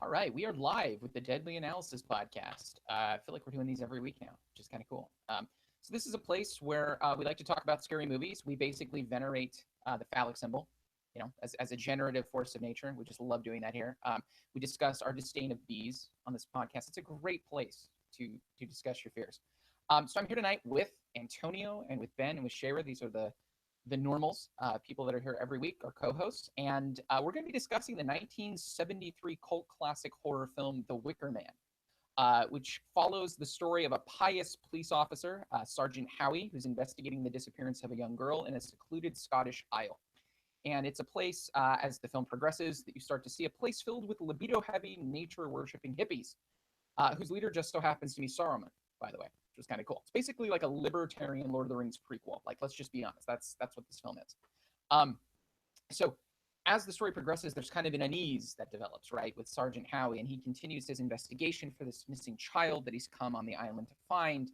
All right, we are live with the Deadly Analysis podcast. I feel like we're doing these every week now, which is kind of cool. So this is a place where we like to talk about scary movies. We basically venerate the phallic symbol, as a generative force of nature. We just love doing that here. We discuss our disdain of bees on this podcast. It's a great place to discuss your fears. So I'm here tonight with Antonio and with Ben and with Shara. These are the normals, people that are here every week, our co-hosts, and we're going to be discussing the 1973 cult classic horror film, The Wicker Man, which follows the story of a pious police officer, Sergeant Howie, who's investigating the disappearance of a young girl in a secluded Scottish isle. And it's a place, as the film progresses, that you start to see a place filled with libido-heavy, nature-worshipping hippies, whose leader just so happens to be Saruman, by the way, which was kind of cool. It's basically like a libertarian Lord of the Rings prequel. Like, let's just be honest. That's what this film is. So as the story progresses, there's kind of an unease that develops, right, with Sergeant Howie, and he continues his investigation for this missing child that he's come on the island to find,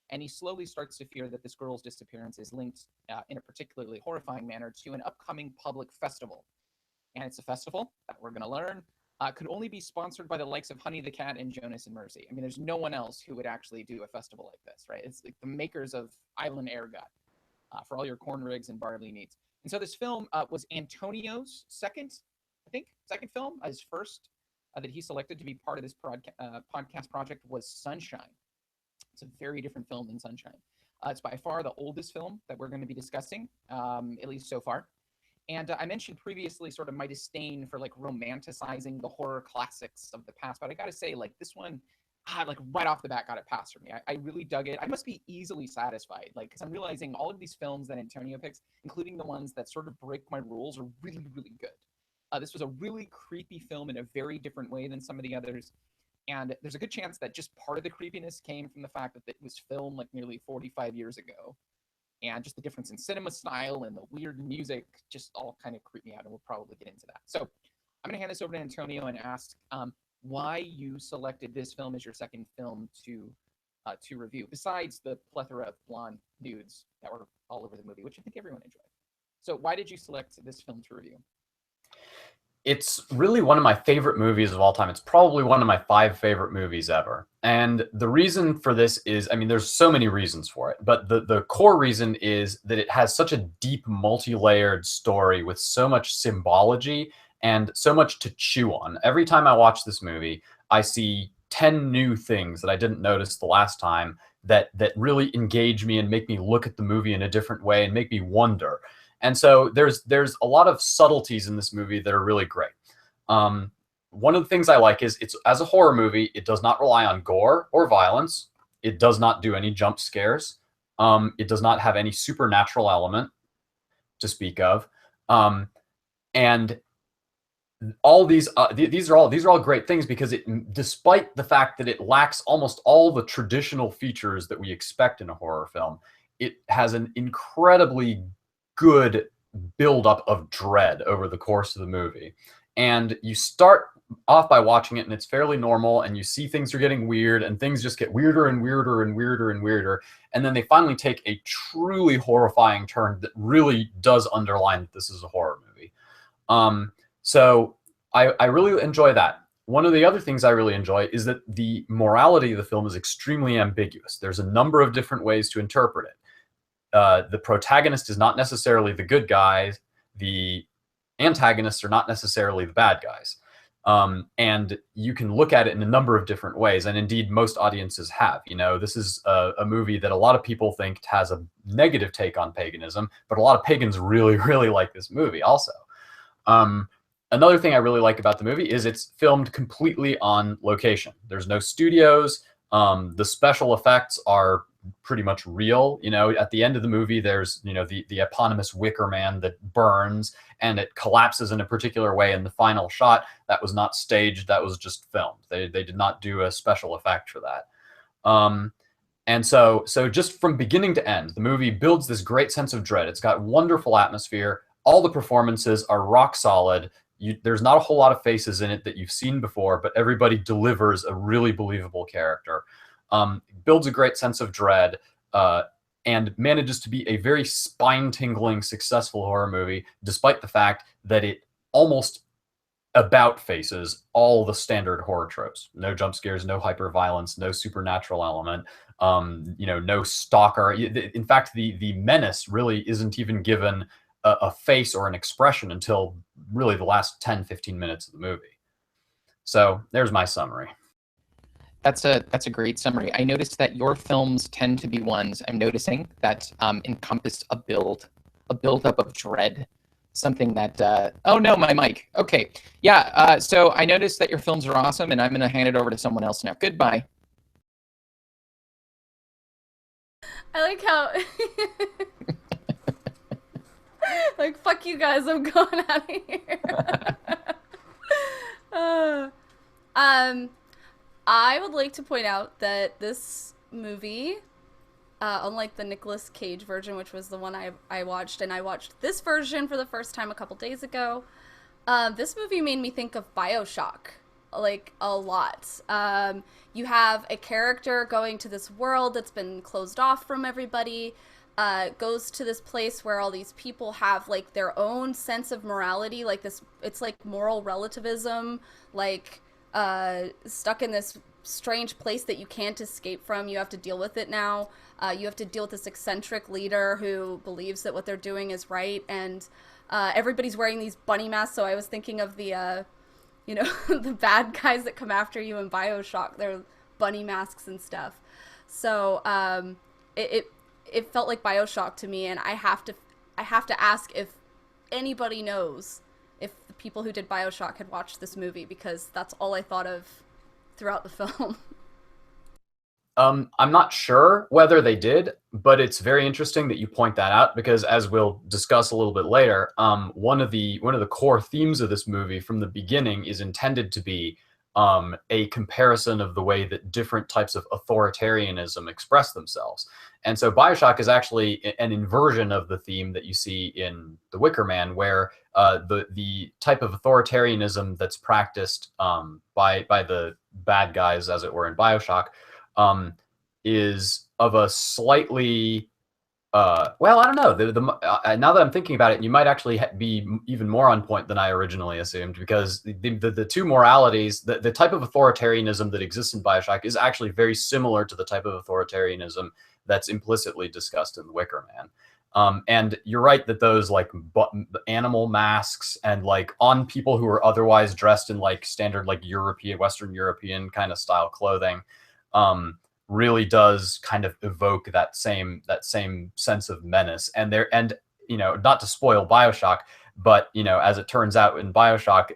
and he slowly starts to fear that this girl's disappearance is linked in a particularly horrifying manner to an upcoming public festival. And it's a festival that we're going to learn could only be sponsored by the likes of Honey the Cat and Jonas and Mercy. I mean, there's no one else who would actually do a festival like this, right? It's like the makers of Island Air God for all your corn rigs and barley needs. And so this film was Antonio's second film. His first that he selected to be part of this podcast project was Sunshine. It's a very different film than Sunshine. It's by far the oldest film that we're going to be discussing, at least so far. And I mentioned previously sort of my disdain for like romanticizing the horror classics of the past, but I got to say, like, this one, like right off the bat got it past for me. I really dug it. I must be easily satisfied, like, because I'm realizing all of these films that Antonio picks, including the ones that sort of break my rules, are really, really good. This was a really creepy film in a very different way than some of the others. And there's a good chance that just part of the creepiness came from the fact that it was filmed like nearly 45 years ago. And just the difference in cinema style and the weird music just all kind of creep me out, and we'll probably get into that. So I'm going to hand this over to Antonio and ask why you selected this film as your second film to review, besides the plethora of blonde dudes that were all over the movie, which I think everyone enjoyed. So why did you select this film to review? It's really one of my favorite movies of all time. It's probably one of my 5 favorite movies ever. And the reason for this is, I mean, there's so many reasons for it, but the core reason is that it has such a deep, multi-layered story with so much symbology and so much to chew on. Every time I watch this movie, I see 10 new things that I didn't notice the last time that really engage me and make me look at the movie in a different way and make me wonder. And so there's a lot of subtleties in this movie that are really great. One of the things I like is it's, as a horror movie, it does not rely on gore or violence. It does not do any jump scares. It does not have any supernatural element to speak of. And all these are all great things because despite the fact that it lacks almost all the traditional features that we expect in a horror film, it has an incredibly good buildup of dread over the course of the movie. And you start off by watching it and it's fairly normal, and you see things are getting weird and things just get weirder and weirder and weirder and weirder. And then they finally take a truly horrifying turn that really does underline that this is a horror movie. So I really enjoy that. One of the other things I really enjoy is that the morality of the film is extremely ambiguous. There's a number of different ways to interpret it. The protagonist is not necessarily the good guys. The antagonists are not necessarily the bad guys. And you can look at it in a number of different ways. And indeed, most audiences have. This is a movie that a lot of people think has a negative take on paganism, but a lot of pagans really, really like this movie also. Another thing I really like about the movie is it's filmed completely on location. There's no studios. The special effects are pretty much real. At the end of the movie, there's, the eponymous Wicker Man that burns and it collapses in a particular way in the final shot. That was not staged. That was just filmed. They did not do a special effect for that. And so just from beginning to end, the movie builds this great sense of dread. It's got wonderful atmosphere. All the performances are rock solid. There's not a whole lot of faces in it that you've seen before, but everybody delivers a really believable character. Builds a great sense of dread, and manages to be a very spine-tingling, successful horror movie, despite the fact that it almost about faces all the standard horror tropes. No jump scares, no hyper violence, no supernatural element. No stalker. In fact, the menace really isn't even given a face or an expression until really the last 10-15 minutes of the movie. So there's my summary. That's a great summary. I noticed that your films tend to be ones I'm noticing that encompass a buildup of dread, something that. Oh no, my mic. Okay, yeah. So I noticed that your films are awesome, and I'm gonna hand it over to someone else now. Goodbye. I like how like fuck you guys, I'm going out of here. um I would like to point out that this movie, unlike the Nicolas Cage version, which was the one I watched, and I watched this version for the first time a couple days ago, this movie made me think of Bioshock, like, a lot. You have a character going to this world that's been closed off from everybody, goes to this place where all these people have, like, their own sense of morality, like this, it's like moral relativism, like, stuck in this strange place that you can't escape from. You have to deal with it now. You have to deal with this eccentric leader who believes that what they're doing is right, and everybody's wearing these bunny masks. So I was thinking of the, the bad guys that come after you in Bioshock. They're bunny masks and stuff. So it felt like Bioshock to me, and I have to ask if anybody knows if the people who did Bioshock had watched this movie, because that's all I thought of throughout the film. I'm not sure whether they did, but it's very interesting that you point that out, because as we'll discuss a little bit later, one of the core themes of this movie from the beginning is intended to be a comparison of the way that different types of authoritarianism express themselves. And so Bioshock is actually an inversion of the theme that you see in The Wicker Man, where the type of authoritarianism that's practiced by the bad guys, as it were, in Bioshock, is of a slightly well, I don't know. Now that I'm thinking about it, you might actually be even more on point than I originally assumed, because the two moralities, the type of authoritarianism that exists in Bioshock is actually very similar to the type of authoritarianism that's implicitly discussed in The Wicker Man. And you're right that those like animal masks and like on people who are otherwise dressed in like standard like Western European kind of style clothing, really does kind of evoke that same sense of menace. And not to spoil Bioshock, but as it turns out in Bioshock,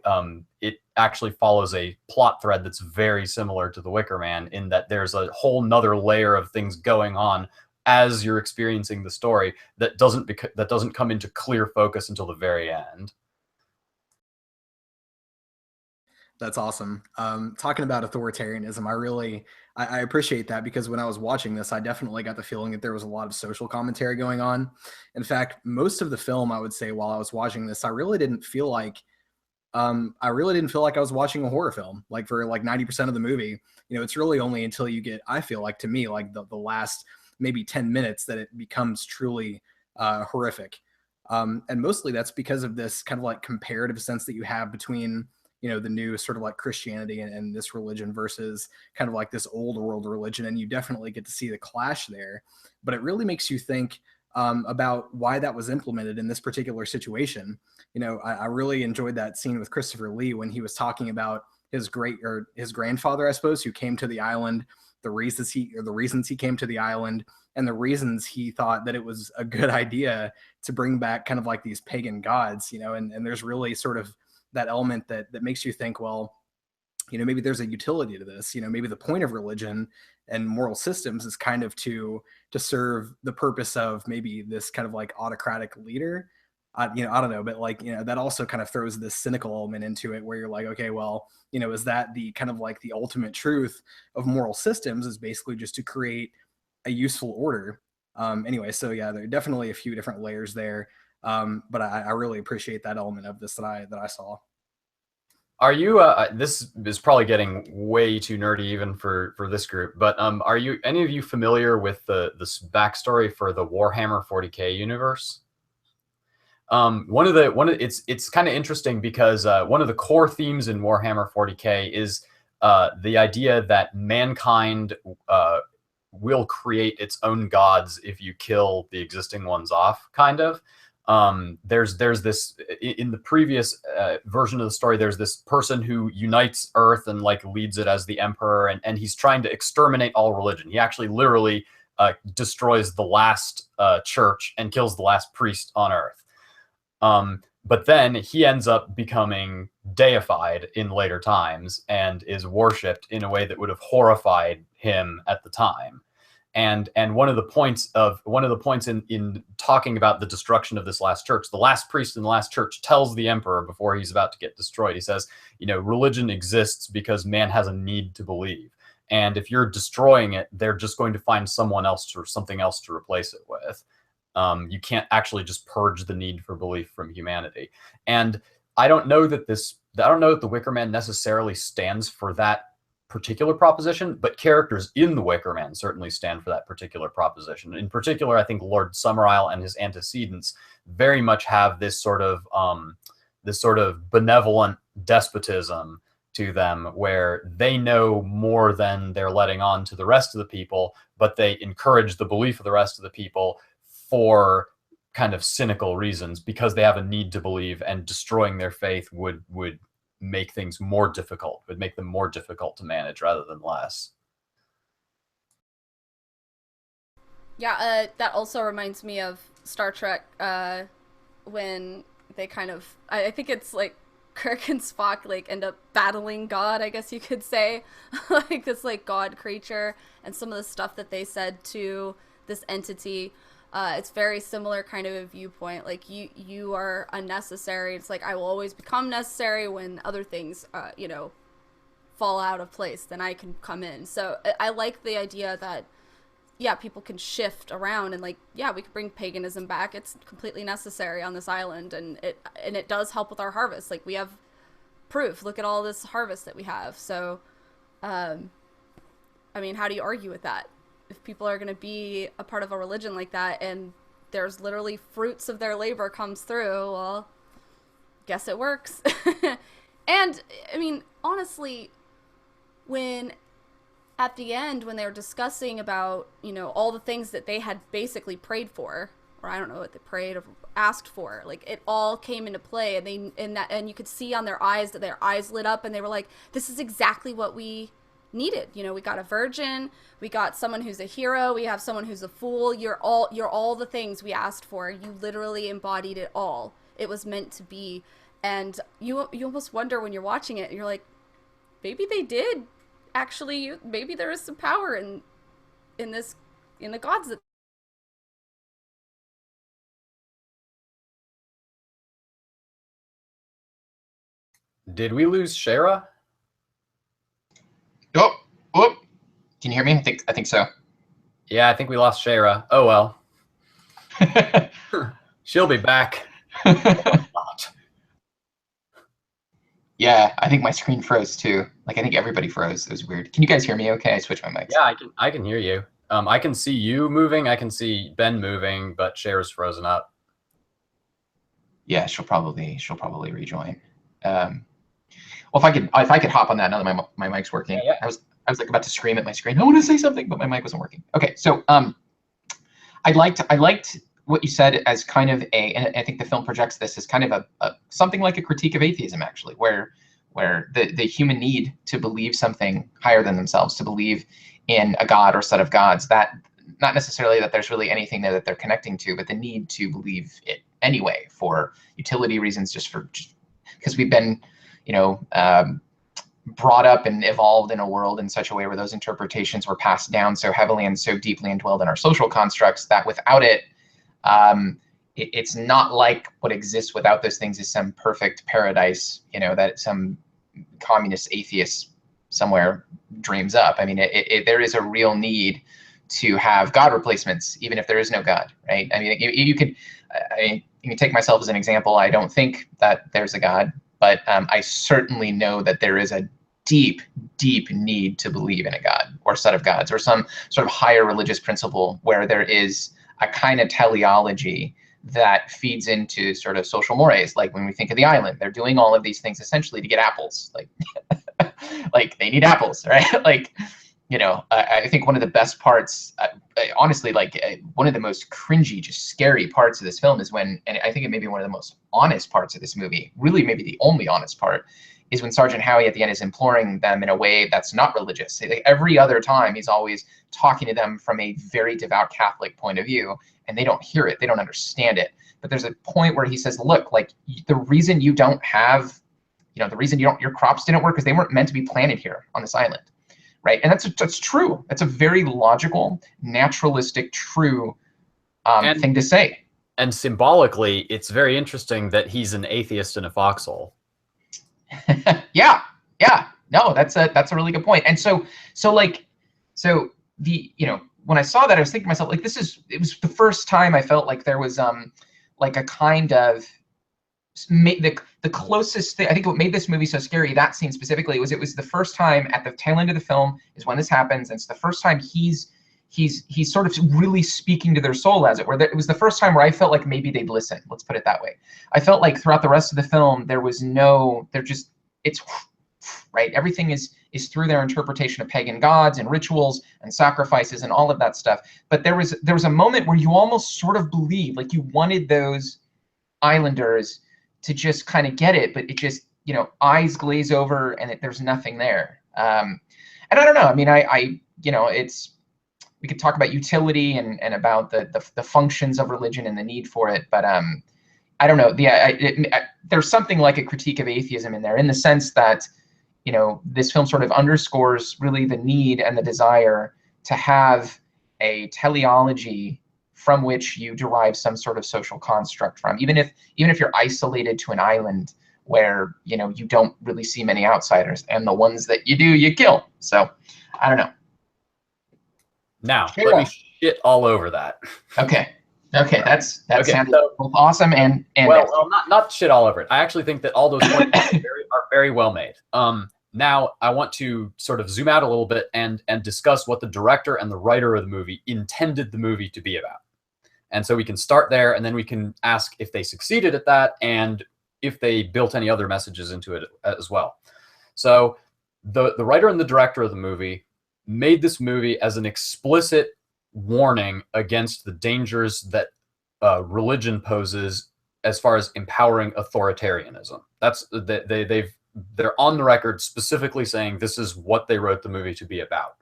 it actually follows a plot thread that's very similar to The Wicker Man, in that there's a whole nother layer of things going on as you're experiencing the story that doesn't come into clear focus until the very end. That's awesome. Talking about authoritarianism, I appreciate that, because when I was watching this, I definitely got the feeling that there was a lot of social commentary going on. In fact, most of the film, I would say, while I was watching this, I really didn't feel like I was watching a horror film. Like, for like 90% of the movie, it's really only until you get, I feel like, to me, like the last maybe 10 minutes that it becomes truly horrific. And mostly that's because of this kind of like comparative sense that you have between the new sort of like Christianity and this religion versus kind of like this old world religion. And you definitely get to see the clash there, but it really makes you think about why that was implemented in this particular situation. I really enjoyed that scene with Christopher Lee when he was talking about his grandfather, I suppose, who came to the island, the reasons he came to the island, and the reasons he thought that it was a good idea to bring back kind of like these pagan gods, and there's really sort of that element that makes you think, well, maybe there's a utility to this. Maybe the point of religion and moral systems is kind of to serve the purpose of maybe this kind of like autocratic leader. I don't know, but like, that also kind of throws this cynical element into it, where you're like, okay, well, is that the kind of like the ultimate truth of moral systems, is basically just to create a useful order. Anyway, so yeah, there are definitely a few different layers there. But I really appreciate that element of this that I saw. Are you? This is probably getting way too nerdy even for this group. But are you any of you familiar with this backstory for the Warhammer 40K universe? It's kind of interesting because one of the core themes in Warhammer 40K is the idea that mankind will create its own gods if you kill the existing ones off, kind of. There's this in the previous version of the story. There's this person who unites Earth and like leads it as the emperor, and he's trying to exterminate all religion. He actually literally destroys the last church and kills the last priest on Earth. But then he ends up becoming deified in later times and is worshipped in a way that would have horrified him at the time. And one of the points in talking about the destruction of this last church, the last priest in the last church tells the emperor before he's about to get destroyed, he says, religion exists because man has a need to believe. And if you're destroying it, they're just going to find someone else or something else to replace it with. You can't actually just purge the need for belief from humanity. And I don't know that the Wicker Man necessarily stands for that particular proposition, but characters in the Wicker Man certainly stand for that particular proposition. In particular, I think Lord Summerisle and his antecedents very much have this sort of benevolent despotism to them, where they know more than they're letting on to the rest of the people, but they encourage the belief of the rest of the people for kind of cynical reasons, because they have a need to believe, and destroying their faith would make things more difficult, would make them more difficult to manage rather than less. Yeah, that also reminds me of Star Trek, when they kind of, I think it's like Kirk and Spock like end up battling God, I guess you could say, like this like God creature, and some of the stuff that they said to this entity. It's very similar kind of a viewpoint. Like you are unnecessary. It's like, I will always become necessary when other things, fall out of place. Then I can come in. So I like the idea that, yeah, people can shift around, and like, yeah, we could bring paganism back. It's completely necessary on this island, and it does help with our harvest. Like, we have proof. Look at all this harvest that we have. So, I mean, how do you argue with that? If people are going to be a part of a religion like that, and there's literally fruits of their labor comes through, well, guess it works. And I mean, honestly, when at the end, when they were discussing about, all the things that they had basically prayed for, or I don't know what they prayed or asked for, like, it all came into play, and you could see on their eyes that their eyes lit up, and they were like, this is exactly what we needed. We got a virgin, we got someone who's a hero, we have someone who's a fool. You're all the things we asked for. You literally embodied it all. It was meant to be. And you almost wonder when you're watching it, and you're like, maybe they did actually, maybe there is some power in the gods that. Did we lose Shara? Oh, can you hear me? I think so. Yeah, I think we lost Shara. Oh well. She'll be back. Yeah, I think my screen froze too. Like, I think everybody froze. It was weird. Can you guys hear me okay? I switched my mics. Yeah, I can hear you. I can see you moving. I can see Ben moving, but Shara's frozen up. Yeah, she'll probably rejoin. Well, if I could hop on that now that my mic's working. Yeah. I was like about to scream at my screen. I want to say something, but my mic wasn't working. Okay, so I liked what you said as kind of and I think the film projects this as kind of a something like a critique of atheism, actually, where the human need to believe something higher than themselves, to believe in a god or set of gods, that not necessarily that there's really anything there that they're connecting to, but the need to believe it anyway for utility reasons, just because we've been brought up and evolved in a world in such a way where those interpretations were passed down so heavily and so deeply indwelled in our social constructs that without it, it's not like what exists without those things is some perfect paradise, that some communist atheist somewhere dreams up. I mean, there is a real need to have God replacements, even if there is no God, right? I mean, you can take myself as an example. I don't think that there's a God, but I certainly know that there is a deep, deep need to believe in a God or set of gods or some sort of higher religious principle where there is a kind of teleology that feeds into sort of social mores. Like when we think of the island, they're doing all of these things essentially to get apples. Like, like they need apples, right? Like, you know, I think one of the best parts, honestly, like one of the most cringy, just scary parts of this film is when, and I think it may be one of the most honest parts of this movie, really maybe the only honest part, is when Sergeant Howie at the end is imploring them in a way that's not religious. Like every other time, he's always talking to them from a very devout Catholic point of view, and they don't hear it, they don't understand it. But there's a point where he says, look, like the reason you don't have, you know, the reason your crops didn't work is they weren't meant to be planted here on this island, right? And that's true. That's a very logical, naturalistic, true thing to say. And symbolically, it's very interesting that he's an atheist in a foxhole. yeah. No, that's a really good point. And so the, you know, when I saw that, I was thinking to myself, like, it was the first time I felt like there was like a kind of the closest thing. I think what made this movie so scary, that scene specifically, was it was the first time at the tail end of the film is when this happens, and it's the first time he's sort of really speaking to their soul, as it were. It was the first time where I felt like maybe they'd listen. Let's put it that way. I felt like throughout the rest of the film, it's right. Everything is through their interpretation of pagan gods and rituals and sacrifices and all of that stuff. But there was a moment where you almost sort of believed, like you wanted those islanders to just kind of get it, but it just, you know, eyes glaze over and there's nothing there. And I don't know. I mean, I you know, we could talk about utility and about the functions of religion and the need for it, but I don't know. There's something like a critique of atheism in there, in the sense that, you know, this film sort of underscores really the need and the desire to have a teleology from which you derive some sort of social construct from, even if you're isolated to an island where, you know, you don't really see many outsiders, and the ones that you do, you kill. So I don't know. Now, let me shit all over that. Okay, that Okay, sounds so, both awesome and well, not shit all over it. I actually think that all those points are very well made. Now I want to sort of zoom out a little bit and discuss what the director and the writer of the movie intended the movie to be about. And so we can start there, and then we can ask if they succeeded at that and if they built any other messages into it as well. So the writer and the director of the movie made this movie as an explicit warning against the dangers that religion poses as far as empowering authoritarianism. That's they're on the record specifically saying this is what they wrote the movie to be about.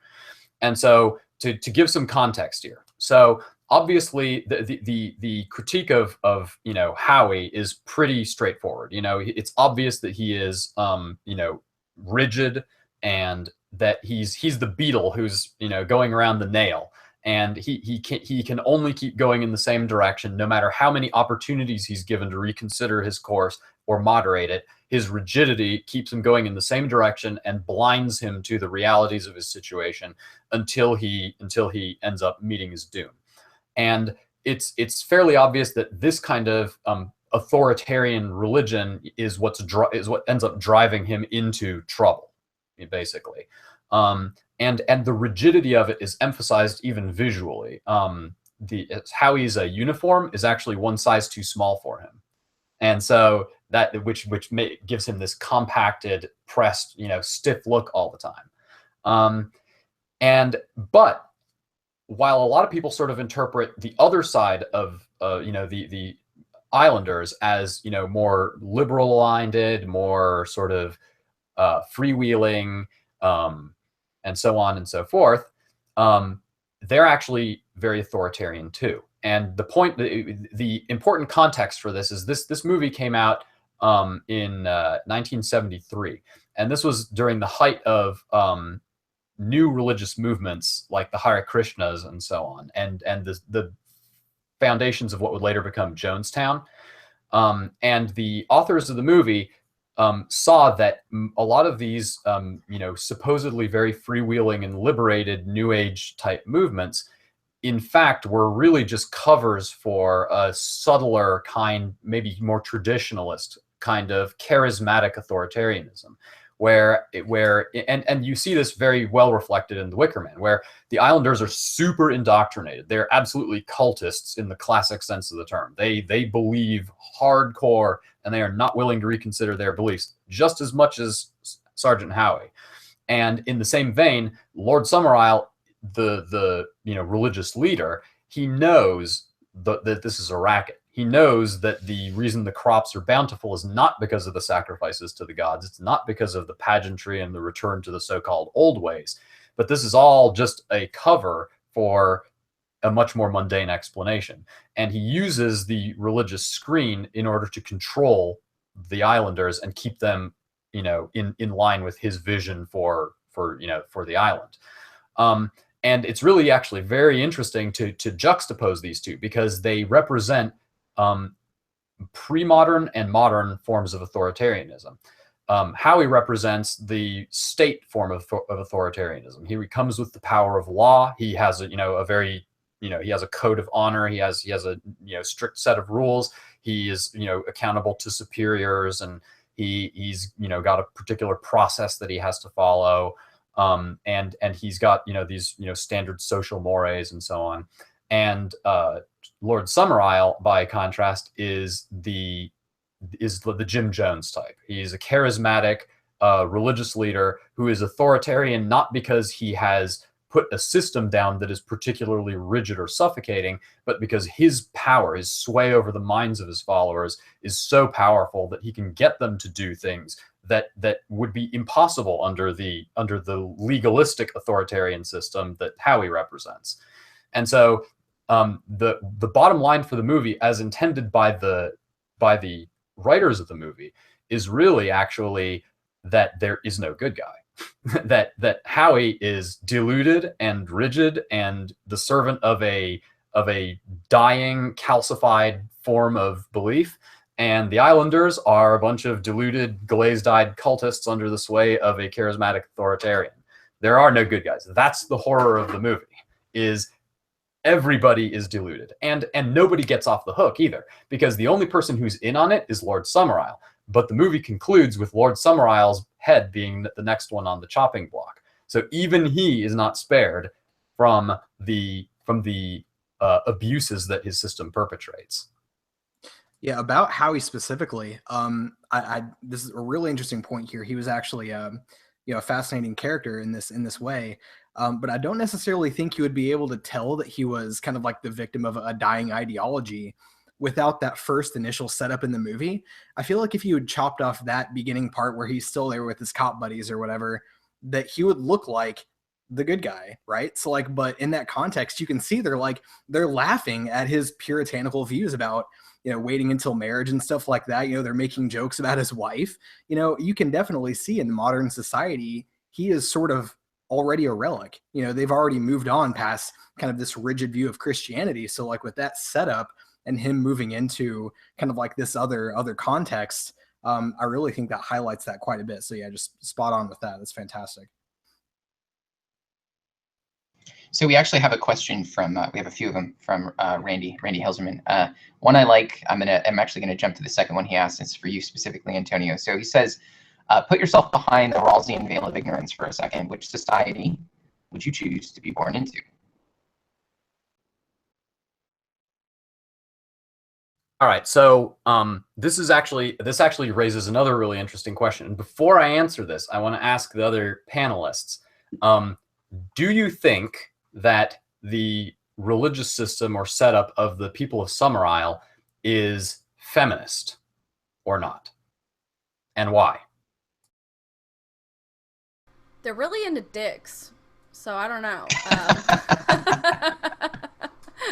And so to give some context here, so obviously the critique of you know, Howie is pretty straightforward. You know, it's obvious that he is you know, rigid, and that he's the beetle who's, you know, going around the nail, and he can only keep going in the same direction no matter how many opportunities he's given to reconsider his course or moderate it. His rigidity keeps him going in the same direction and blinds him to the realities of his situation until he ends up meeting his doom. And it's fairly obvious that this kind of authoritarian religion is what ends up driving him into trouble, basically. And the rigidity of it is emphasized even visually. Howie's uniform is actually one size too small for him, and so that which gives him this compacted, pressed, you know, stiff look all the time. But while a lot of people sort of interpret the other side of you know, the Islanders as, you know, more liberal-minded, more sort of freewheeling, and so on and so forth, they're actually very authoritarian too. And the important context for this is this movie came out in 1973, and this was during the height of new religious movements like the Hare Krishnas and so on, and the foundations of what would later become Jonestown. And the authors of the movie saw that a lot of these, you know, supposedly very freewheeling and liberated New Age type movements, in fact, were really just covers for a subtler kind, maybe more traditionalist kind of charismatic authoritarianism, and you see this very well reflected in the Wicker Man, where the Islanders are super indoctrinated. They're absolutely cultists in the classic sense of the term. They believe hardcore, and they are not willing to reconsider their beliefs, just as much as Sergeant Howie. And in the same vein, Lord Summerisle, the religious leader, he knows that this is a racket. He knows that the reason the crops are bountiful is not because of the sacrifices to the gods. It's not because of the pageantry and the return to the so-called old ways. But this is all just a cover for a much more mundane explanation. And he uses the religious screen in order to control the Islanders and keep them, in line with his vision for the island. And it's really actually very interesting to juxtapose these two, because they represent pre-modern and modern forms of authoritarianism. Howie represents the state form of authoritarianism. He comes with the power of law. He has he has a code of honor. He has a strict set of rules. He is accountable to superiors, and he's got a particular process that he has to follow. And he's got these standard social mores and so on. And Lord Summerisle, by contrast, is the Jim Jones type. He's a charismatic religious leader who is authoritarian, not because he has put a system down that is particularly rigid or suffocating, but because his power, his sway over the minds of his followers is so powerful that he can get them to do things that would be impossible under the legalistic authoritarian system that Howie represents. And so the bottom line for the movie, as intended by the writers of the movie, is really actually that there is no good guy. that Howie is deluded and rigid and the servant of a dying, calcified form of belief, and the Islanders are a bunch of deluded, glazed-eyed cultists under the sway of a charismatic authoritarian. There are no good guys. That's the horror of the movie, is everybody is deluded, and nobody gets off the hook either, because the only person who's in on it is Lord Summerisle. But the movie concludes with Lord Summerisle's head being the next one on the chopping block. So even he is not spared from the abuses that his system perpetrates. Yeah, about Howie specifically, this is a really interesting point here. He was actually a fascinating character in this way. But I don't necessarily think you would be able to tell that he was kind of like the victim of a dying ideology without that first initial setup in the movie. I feel like if you had chopped off that beginning part where he's still there with his cop buddies or whatever, that he would look like the good guy, right? So but in that context, you can see they're laughing at his puritanical views about, waiting until marriage and stuff like that. They're making jokes about his wife. You can definitely see in modern society, he is sort of already a relic. They've already moved on past kind of this rigid view of Christianity. So with that setup and him moving into kind of this other context, I really think that highlights that quite a bit. So yeah, just spot on with that. That's fantastic. So we actually have a question from, we have a few of them from Randy Helserman. One I like, I'm actually gonna jump to the second one he asked. It's for you specifically, Antonio. So he says, put yourself behind the Rawlsian veil of ignorance for a second. Which society would you choose to be born into? All right, so this actually raises another really interesting question. And before I answer this, I want to ask the other panelists, do you think that the religious system or setup of the people of Summerisle is feminist or not? And why? They're really into dicks, so I don't know.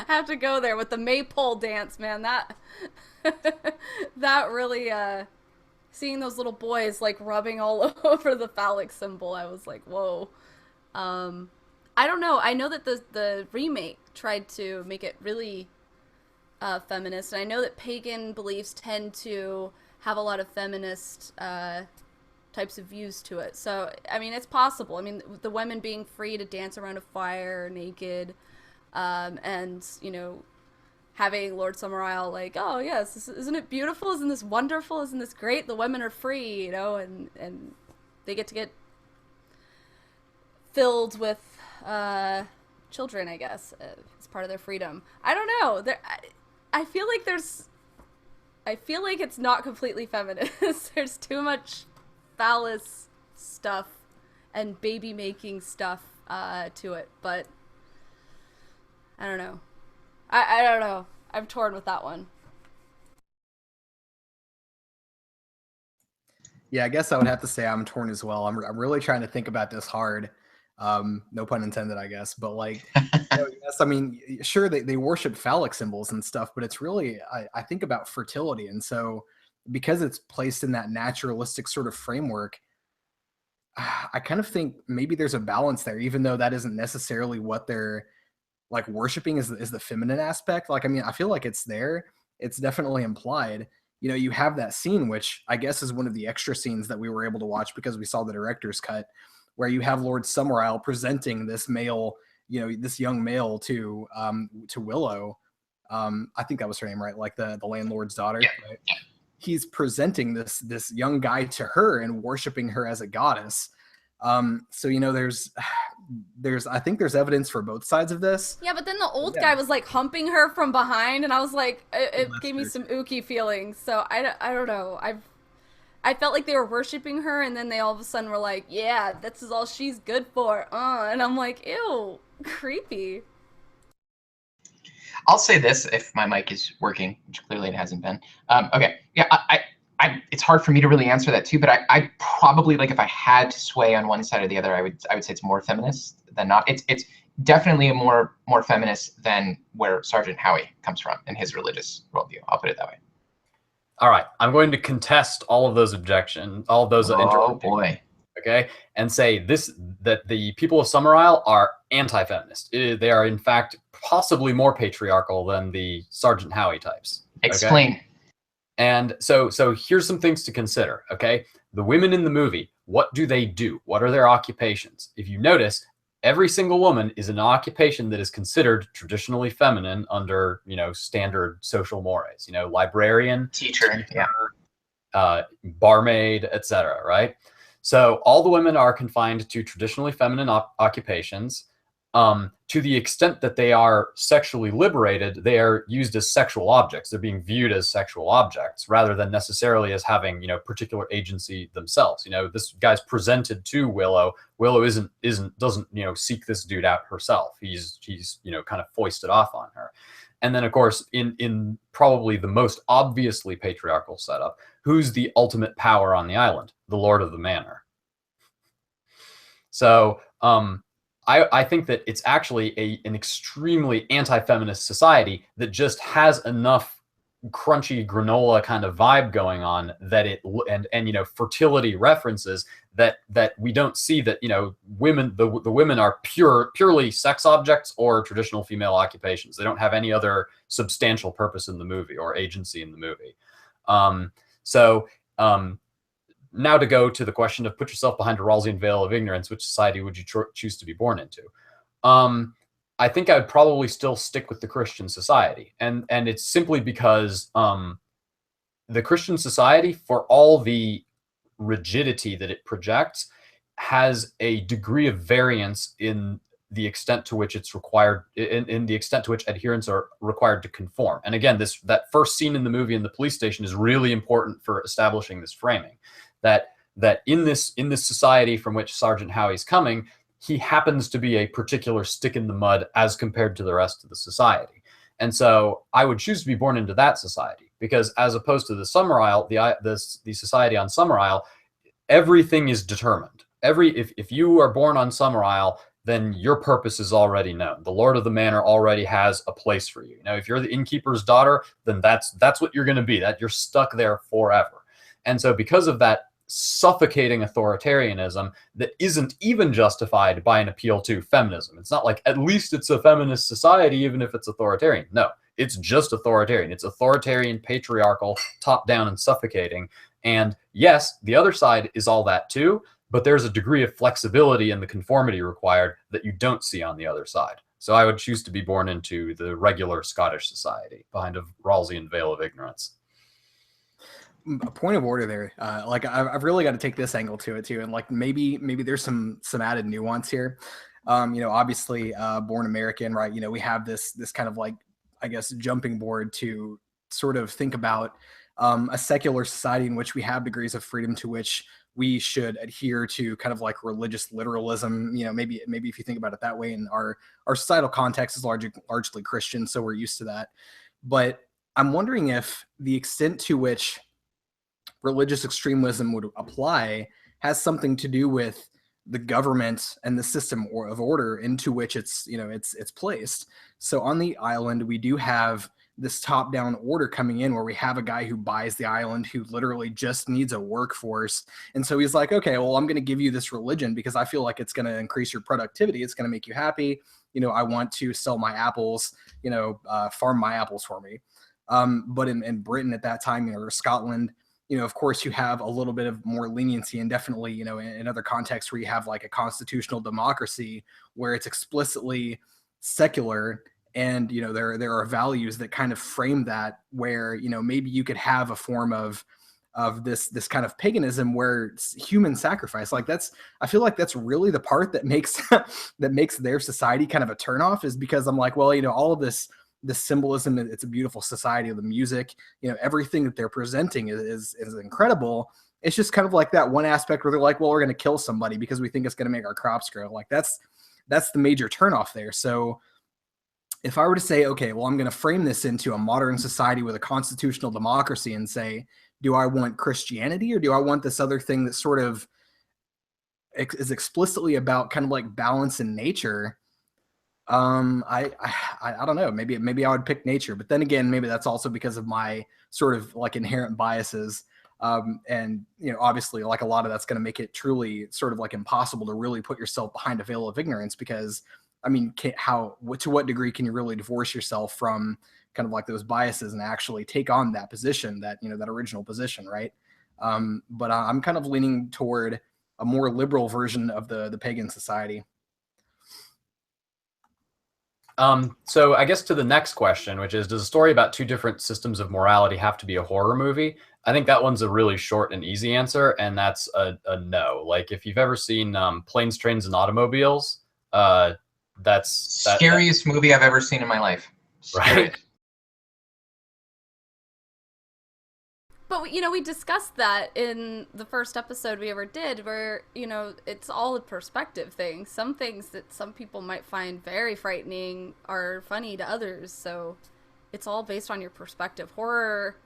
Have to go there with the maypole dance, man. That really seeing those little boys rubbing all over the phallic symbol, I was like, whoa. I don't know. I know that the remake tried to make it really feminist, and I know that pagan beliefs tend to have a lot of feminist types of views to it. So I mean, it's possible. I mean, the women being free to dance around a fire naked. And having Lord Summerisle like, oh yes, isn't it beautiful? Isn't this wonderful? Isn't this great? The women are free, you know, and they get filled with children, I guess, as part of their freedom. I don't know. I feel like it's not completely feminist. There's too much phallus stuff and baby making stuff to it, but I don't know. I don't know. I'm torn with that one. Yeah, I guess I would have to say I'm torn as well. I'm really trying to think about this hard. No pun intended, I guess. But like, yes, I mean, sure, they worship phallic symbols and stuff, but it's really, I think about fertility. And so because it's placed in that naturalistic sort of framework, I kind of think maybe there's a balance there, even though that isn't necessarily what they're like worshiping is the feminine aspect. Like, I mean, I feel like it's there. It's definitely implied. You know, you have that scene, which I guess is one of the extra scenes that we were able to watch because we saw the director's cut, where you have Lord Summerisle presenting this male, you know, this young male to Willow. I think that was her name, right? Like the landlord's daughter. Yeah. Right? He's presenting this young guy to her and worshiping her as a goddess. So, you know, I think there's evidence for both sides of this. Yeah, but then the old guy was like humping her from behind, and I was like, it gave me some ooky feelings. So I don't know. I felt like they were worshiping her, and then they all of a sudden were like, yeah, this is all she's good for. And I'm like, ew, creepy. I'll say this if my mic is working, which clearly it hasn't been. Okay, yeah, it's hard for me to really answer that too, but I probably, like, if I had to sway on one side or the other, I would say it's more feminist than not. It's definitely a more feminist than where Sergeant Howie comes from in his religious worldview. I'll put it that way. All right, I'm going to contest all of those objections, all of those. Oh boy. Okay, and say that the people of Summerisle are anti-feminist. They are in fact possibly more patriarchal than the Sergeant Howie types. Explain. Okay? And so here's some things to consider. Okay, the women in the movie, what do they do? What are their occupations? If you notice, every single woman is an occupation that is considered traditionally feminine under, you know, standard social mores. You know, librarian, teacher, yeah, barmaid, etc. Right? So all the women are confined to traditionally feminine occupations. To the extent that they are sexually liberated, they are used as sexual objects. They're being viewed as sexual objects rather than necessarily as having, you know, particular agency themselves. You know, this guy's presented to Willow. Willow doesn't, you know, seek this dude out herself. He's, you know, kind of foisted off on her. And then, of course, in probably the most obviously patriarchal setup, who's the ultimate power on the island? The Lord of the Manor. So I think that it's actually an extremely anti-feminist society that just has enough crunchy granola kind of vibe going on that and you know, fertility references that we don't see that, you know, the women are purely sex objects or traditional female occupations. They don't have any other substantial purpose in the movie or agency in the movie. Now to go to the question of put yourself behind a Rawlsian veil of ignorance, which society would you choose to be born into? I think I would probably still stick with the Christian society. And it's simply because the Christian society, for all the rigidity that it projects, has a degree of variance in the extent to which it's required, in the extent to which adherents are required to conform. And again, that first scene in the movie in the police station is really important for establishing this framing. That in this society from which Sergeant Howie's coming, he happens to be a particular stick in the mud as compared to the rest of the society. And so I would choose to be born into that society, because as opposed to the Summerisle, the society on Summerisle, everything is determined. If you are born on Summerisle, then your purpose is already known. The Lord of the Manor already has a place for you. You know, if you're the innkeeper's daughter, then that's what you're going to be. That you're stuck there forever. And so because of that suffocating authoritarianism that isn't even justified by an appeal to feminism. It's not like at least it's a feminist society even if it's authoritarian. No, it's just authoritarian. It's authoritarian, patriarchal, top-down, and suffocating. And yes, the other side is all that too, but there's a degree of flexibility in the conformity required that you don't see on the other side. So I would choose to be born into the regular Scottish society behind a Rawlsian veil of ignorance. A point of order there. Like I've really got to take this angle to it too, and like maybe there's some added nuance here. Obviously, born American, right? We have this kind of like, I guess, jumping board to sort of think about a secular society in which we have degrees of freedom to which we should adhere to kind of like religious literalism. Maybe if you think about it that way, and our societal context is largely Christian, so we're used to that. But I'm wondering if the extent to which religious extremism would apply has something to do with the government and the system of order into which it's placed. So on the island, we do have this top-down order coming in where we have a guy who buys the island who literally just needs a workforce. And so he's like, okay, well, I'm going to give you this religion because I feel like it's going to increase your productivity. It's going to make you happy. I want to sell my apples, farm my apples for me. But in Britain at that time, or Scotland, of course, you have a little bit of more leniency, and definitely, in other contexts where you have like a constitutional democracy where it's explicitly secular, and there are values that kind of frame that, where maybe you could have a form of this kind of paganism where it's human sacrifice. Like I feel like that's really the part that makes that makes their society kind of a turnoff, is because I'm like, well, all of this symbolism, it's a beautiful society of the music, everything that they're presenting is incredible. It's just kind of like that one aspect where they're like, well, we're going to kill somebody because we think it's going to make our crops grow. Like that's the major turnoff there. So if I were to say, okay, well, I'm going to frame this into a modern society with a constitutional democracy and say, do I want Christianity or do I want this other thing that sort of is explicitly about kind of like balance in nature? I don't know. Maybe I would pick nature, but then again, maybe that's also because of my sort of like inherent biases. And obviously, like a lot of that's going to make it truly sort of like impossible to really put yourself behind a veil of ignorance, because to what degree can you really divorce yourself from kind of like those biases and actually take on that position, that that original position, right? But I'm kind of leaning toward a more liberal version of the pagan society. So I guess to the next question, which is, does a story about two different systems of morality have to be a horror movie? I think that one's a really short and easy answer, and that's a no. Like if you've ever seen Planes, Trains, and Automobiles, that's scariest movie I've ever seen in my life. Right? But we discussed that in the first episode we ever did, where it's all a perspective thing. Some things that some people might find very frightening are funny to others, so it's all based on your perspective. Horror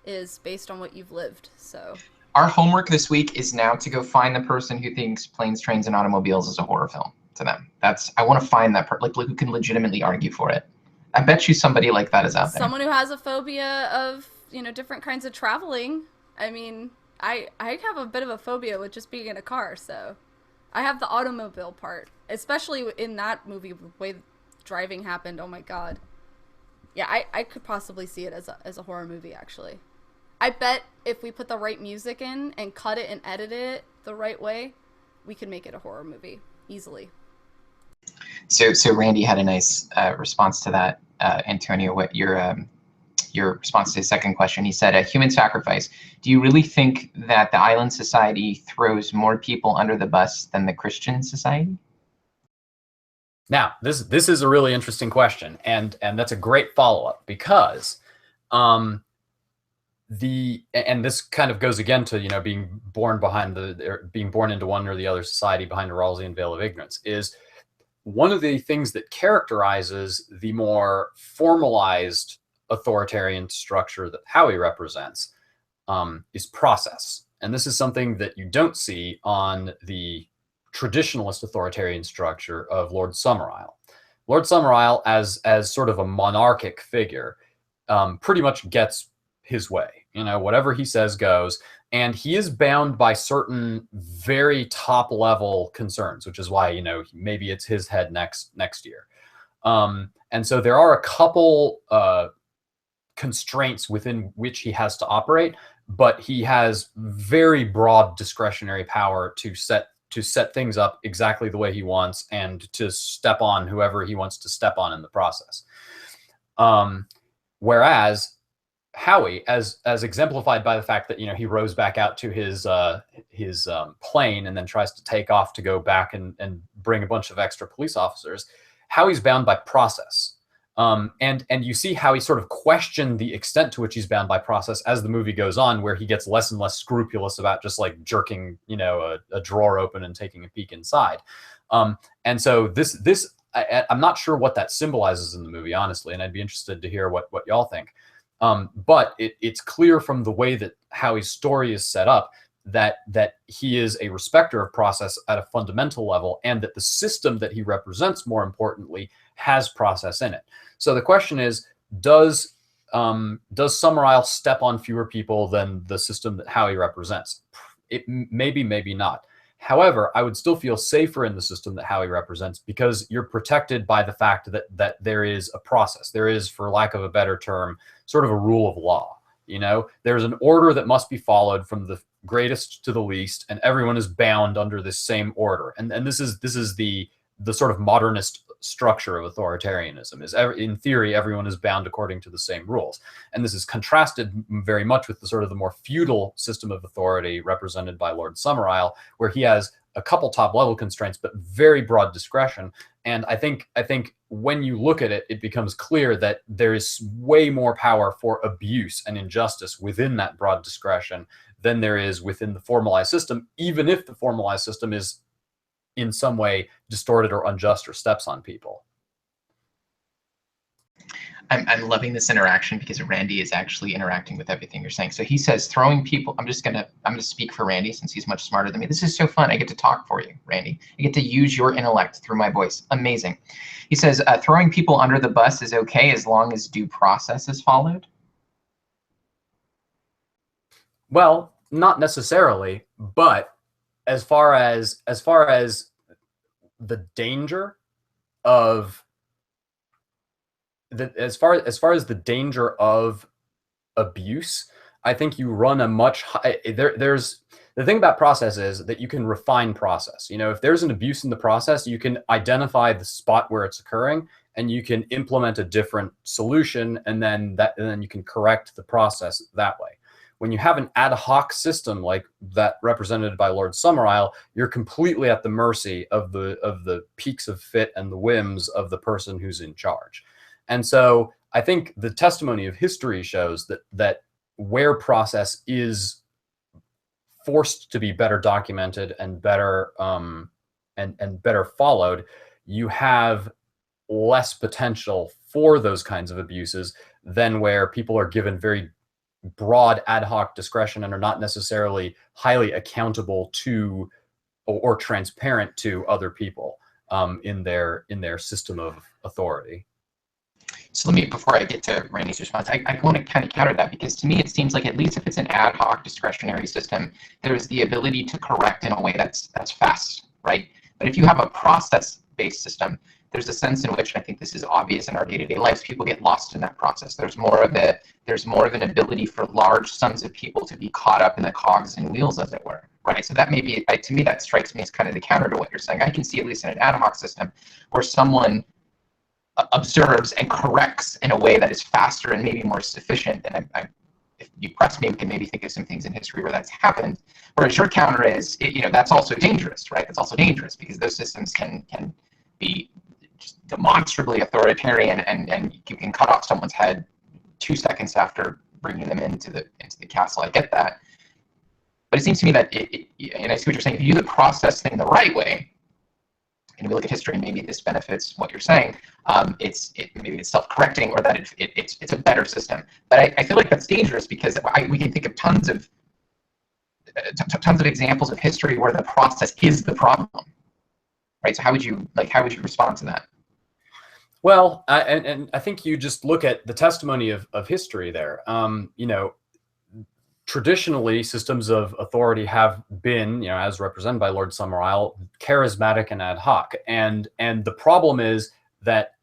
is based on what you've lived. So our homework this week is now to go find the person who thinks Planes, Trains, and Automobiles is a horror film to them. I want to find that like who can legitimately argue for it. I bet you somebody like that is out there. Someone who has a phobia of different kinds of traveling. I have a bit of a phobia with just being in a car, so I have the automobile part, especially in that movie, the way driving happened. Oh my god. Yeah, I could possibly see it as a horror movie, actually. I bet if we put the right music in and cut it and edit it the right way, we could make it a horror movie easily. So Randy had a nice response to that, Antonio. What your response to his second question? He said, human sacrifice. Do you really think that the island society throws more people under the bus than the Christian society? Now, this is a really interesting question, and that's a great follow-up, because this kind of goes again to being born into one or the other society behind a Rawlsian veil of ignorance. Is one of the things that characterizes the more formalized authoritarian structure that Howie represents is process. And this is something that you don't see on the traditionalist authoritarian structure of Lord Summerisle. Lord Summerisle, as sort of a monarchic figure, pretty much gets his way. Whatever he says goes, and he is bound by certain very top level concerns, which is why maybe it's his head next year. And so there are a couple constraints within which he has to operate, but he has very broad discretionary power to set things up exactly the way he wants and to step on whoever he wants to step on in the process. Whereas Howie, as exemplified by the fact that, you know, he rows back out to his plane and then tries to take off to go back and bring a bunch of extra police officers, Howie's bound by process. And you see how he sort of questioned the extent to which he's bound by process as the movie goes on, where he gets less and less scrupulous about just like jerking, you know, a drawer open and taking a peek inside. And so I'm not sure what that symbolizes in the movie, honestly, and I'd be interested to hear what y'all think. But it's clear from the way that Howie's story is set up that he is a respecter of process at a fundamental level, and that the system that he represents, more importantly, has process in it. So the question is, does Summerisle step on fewer people than the system that Howie represents? It maybe not. However, I would still feel safer in the system that Howie represents, because you're protected by the fact that there is a process. There is, for lack of a better term, sort of a rule of law. You know, there's an order that must be followed from the greatest to the least, and everyone is bound under this same order. And this is the sort of modernist structure of authoritarianism. In theory, everyone is bound according to the same rules. And this is contrasted very much with the sort of the more feudal system of authority represented by Lord Summerisle, where he has a couple top level constraints, but very broad discretion. And I think when you look at it, it becomes clear that there is way more power for abuse and injustice within that broad discretion than there is within the formalized system, even if the formalized system is in some way distorted or unjust or steps on people. I'm loving this interaction because Randy is actually interacting with everything you're saying. So he says throwing people, I'm gonna speak for Randy since he's much smarter than me. This is so fun. I get to talk for you, Randy. I get to use your intellect through my voice. Amazing. He says throwing people under the bus is okay as long as due process is followed. Well, not necessarily, but as far as the danger of as far as the danger of abuse, I think you run a much high, there's the thing about process is that you can refine process. You know, if there's an abuse in the process, you can identify the spot where it's occurring and you can implement a different solution, and then you can correct the process that way. When you have an ad hoc system like that represented by Lord Summerisle, you're completely at the mercy of the peaks of fit and the whims of the person who's in charge. And so I think the testimony of history shows that where process is forced to be better documented and better and better followed, you have less potential for those kinds of abuses than where people are given very broad ad hoc discretion and are not necessarily highly accountable to or transparent to other people in their system of authority. So let me, before I get to Randy's response, I want to kind of counter that, because to me it seems like, at least if it's an ad hoc discretionary system, there's the ability to correct in a way that's fast, right? But if you have a process-based system, there's a sense in which, I think this is obvious in our day-to-day lives, people get lost in that process. There's more of an ability for large sums of people to be caught up in the cogs and wheels, as it were, right? So that may be, to me, that strikes me as kind of the counter to what you're saying. I can see, at least in an ad hoc system, where someone observes and corrects in a way that is faster and maybe more sufficient. And if you press me, we can maybe think of some things in history where that's happened. Whereas your counter is, that's also dangerous, right? That's also dangerous because those systems can be just demonstrably authoritarian, and you can cut off someone's head 2 seconds after bringing them into the castle. I get that, but it seems to me that and I see what you're saying. If you do the process thing the right way, and we look at history, maybe this benefits what you're saying. Maybe it's self-correcting, or that it's a better system. But I feel like that's dangerous, because we can think of tons of examples of history where the process is the problem, right? So how would you respond to that? Well, and I think you just look at the testimony of history there. Traditionally, systems of authority have been, as represented by Lord Summerisle, charismatic and ad hoc. And the problem is that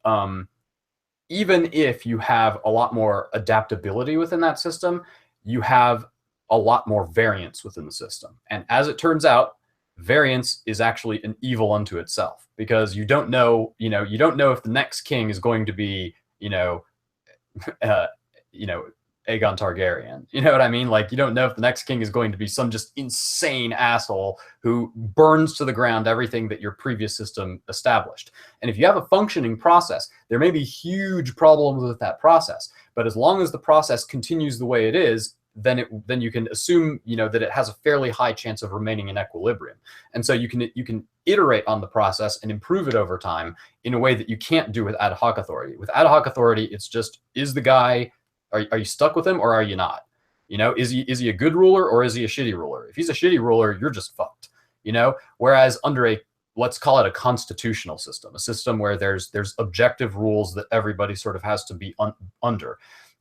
even if you have a lot more adaptability within that system, you have a lot more variance within the system. And as it turns out, variance is actually an evil unto itself, because you don't know, you don't know if the next king is going to be, uh, Aegon Targaryen. You know what I mean? Like, you don't know if the next king is going to be some just insane asshole who burns to the ground everything that your previous system established. And if you have a functioning process, there may be huge problems with that process, but as long as the process continues the way it is, then you can assume, that it has a fairly high chance of remaining in equilibrium. And so you can iterate on the process and improve it over time in a way that you can't do with ad hoc authority. With ad hoc authority, it's just, is the guy, are you stuck with him or are you not? Is he a good ruler or is he a shitty ruler? If he's a shitty ruler, you're just fucked. Whereas under let's call it a constitutional system, a system where there's objective rules that everybody sort of has to be under.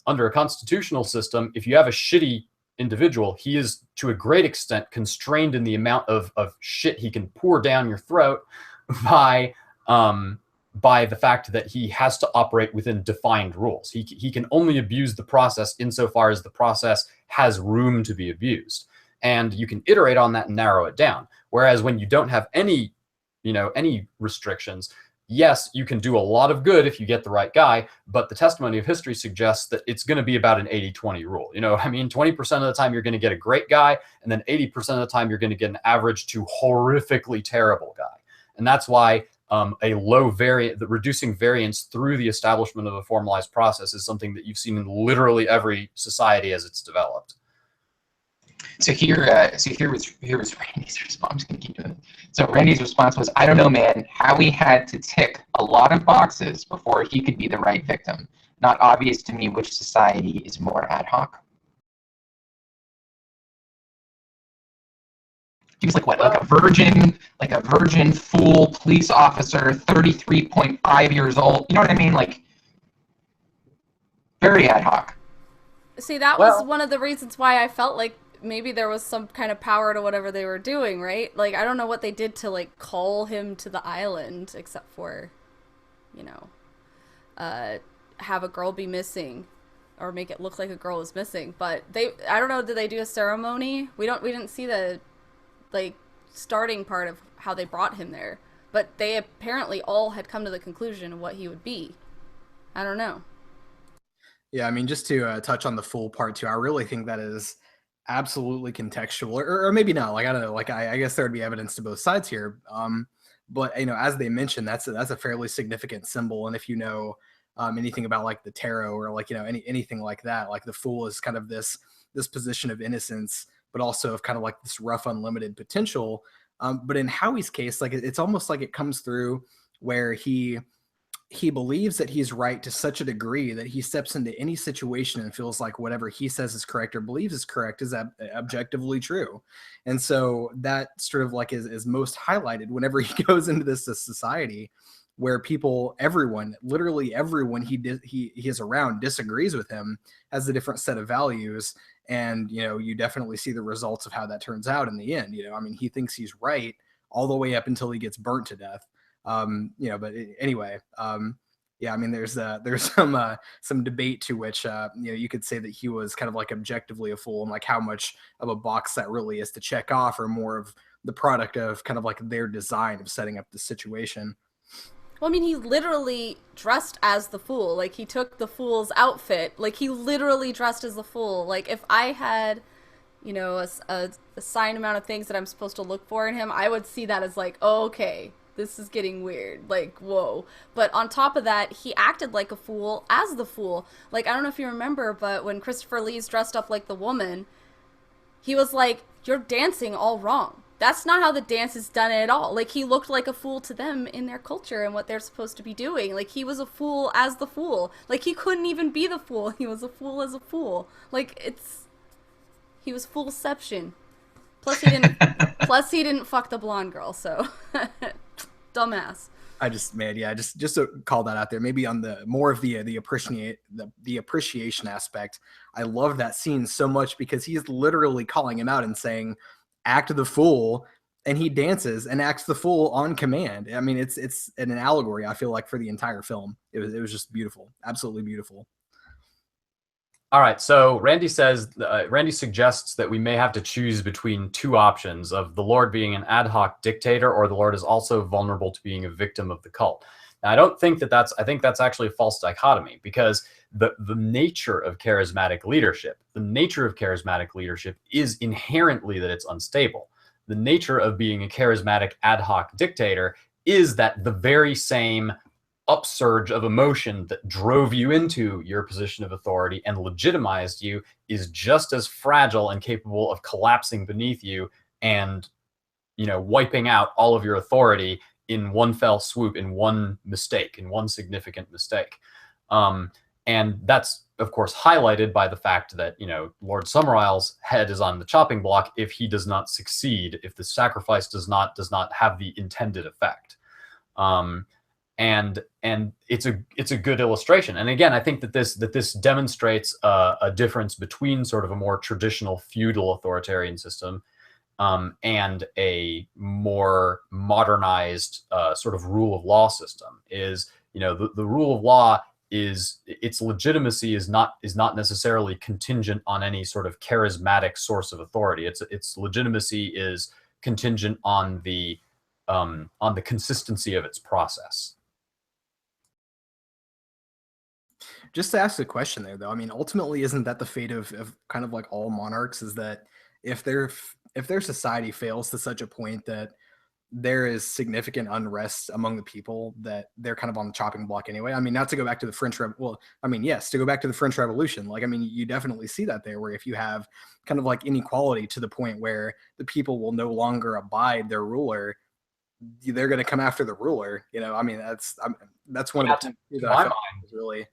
Under a constitutional system, if you have a shitty individual, he is to a great extent constrained in the amount of shit he can pour down your throat by the fact that he has to operate within defined rules. He can only abuse the process insofar as the process has room to be abused. And you can iterate on that and narrow it down. Whereas when you don't have any restrictions, yes, you can do a lot of good if you get the right guy, but the testimony of history suggests that it's going to be about an 80-20 rule. 20% of the time you're going to get a great guy, and then 80% of the time you're going to get an average to horrifically terrible guy. And that's why reducing variance through the establishment of a formalized process is something that you've seen in literally every society as it's developed. So here was Randy's response. I'm just gonna keep doing it. So Randy's response was, I don't know, man. Howie had to tick a lot of boxes before he could be the right victim. Not obvious to me which society is more ad hoc. He was like a virgin fool police officer, 33.5 years old. You know what I mean? Like, very ad hoc. See, that was one of the reasons why I felt like maybe there was some kind of power to whatever they were doing, right? Like, I don't know what they did to, like, call him to the island, except for, have a girl be missing or make it look like a girl was missing. But I don't know, did they do a ceremony? We didn't see the, like, starting part of how they brought him there. But they apparently all had come to the conclusion of what he would be. I don't know. Yeah, I mean, just to touch on the full part too, I really think that is absolutely contextual, or maybe not. Like, I don't know. Like, I guess there would be evidence to both sides here. But as they mentioned, that's a fairly significant symbol. And if you know anything about like the tarot or like anything like that, like the fool is kind of this position of innocence, but also of kind of like this rough, unlimited potential. But in Howie's case, like it's almost like it comes through where he believes that he's right to such a degree that he steps into any situation and feels like whatever he says is correct or believes is correct is objectively true. And so that sort of like is most highlighted whenever he goes into this society where literally everyone he is around disagrees with him, has a different set of values. And, you definitely see the results of how that turns out in the end. I mean, he thinks he's right all the way up until he gets burnt to death. But anyway, yeah, I mean, there's some debate to which, you could say that he was kind of like objectively a fool, and like how much of a box that really is to check off, or more of the product of kind of like their design of setting up the situation. Well, I mean, he literally dressed as the fool. Like, he took the fool's outfit. Like, he literally dressed as the fool. Like, if I had, a assigned amount of things that I'm supposed to look for in him, I would see that as like, oh, okay, this is getting weird. Like, whoa. But on top of that, he acted like a fool as the fool. Like, I don't know if you remember, but when Christopher Lee's dressed up like the woman, he was like, you're dancing all wrong. That's not how the dance is done at all. Like, he looked like a fool to them in their culture and what they're supposed to be doing. Like, he was a fool as the fool. Like, he couldn't even be the fool. He was a fool as a fool. Like, he was foolception. Plus he didn't fuck the blonde girl, so dumbass. Just to call that out there, maybe on the more of the appreciation aspect, I love that scene so much because he's literally calling him out and saying, act the fool, and he dances and acts the fool on command. I mean, it's an allegory, I feel like, for the entire film. It was just beautiful, absolutely beautiful. All right, so Randy suggests that we may have to choose between two options of the Lord being an ad hoc dictator, or the Lord is also vulnerable to being a victim of the cult. Now, I don't think I think that's actually a false dichotomy, because the nature of charismatic leadership, is inherently that it's unstable. The nature of being a charismatic ad hoc dictator is that the very same upsurge of emotion that drove you into your position of authority and legitimized you is just as fragile and capable of collapsing beneath you and, wiping out all of your authority in one fell swoop, in one significant mistake. And that's, of course, highlighted by the fact that, Lord Summerisle's head is on the chopping block if he does not succeed, if the sacrifice does not have the intended effect. And it's a good illustration. And again, I think that this demonstrates a difference between sort of a more traditional feudal authoritarian system and a more modernized sort of rule of law system. Is, the rule of law its legitimacy is not necessarily contingent on any sort of charismatic source of authority. Its legitimacy is contingent on the consistency of its process. Just to ask a question there, though, I mean, ultimately, isn't that the fate of kind of like all monarchs? Is that if their society fails to such a point that there is significant unrest among the people, that they're kind of on the chopping block anyway? I mean, not to go back to the yes, to go back to the French Revolution. Like, I mean, you definitely see that there, where if you have kind of like inequality to the point where the people will no longer abide their ruler, they're going to come after the ruler. I mean, that's one of the things that I found really.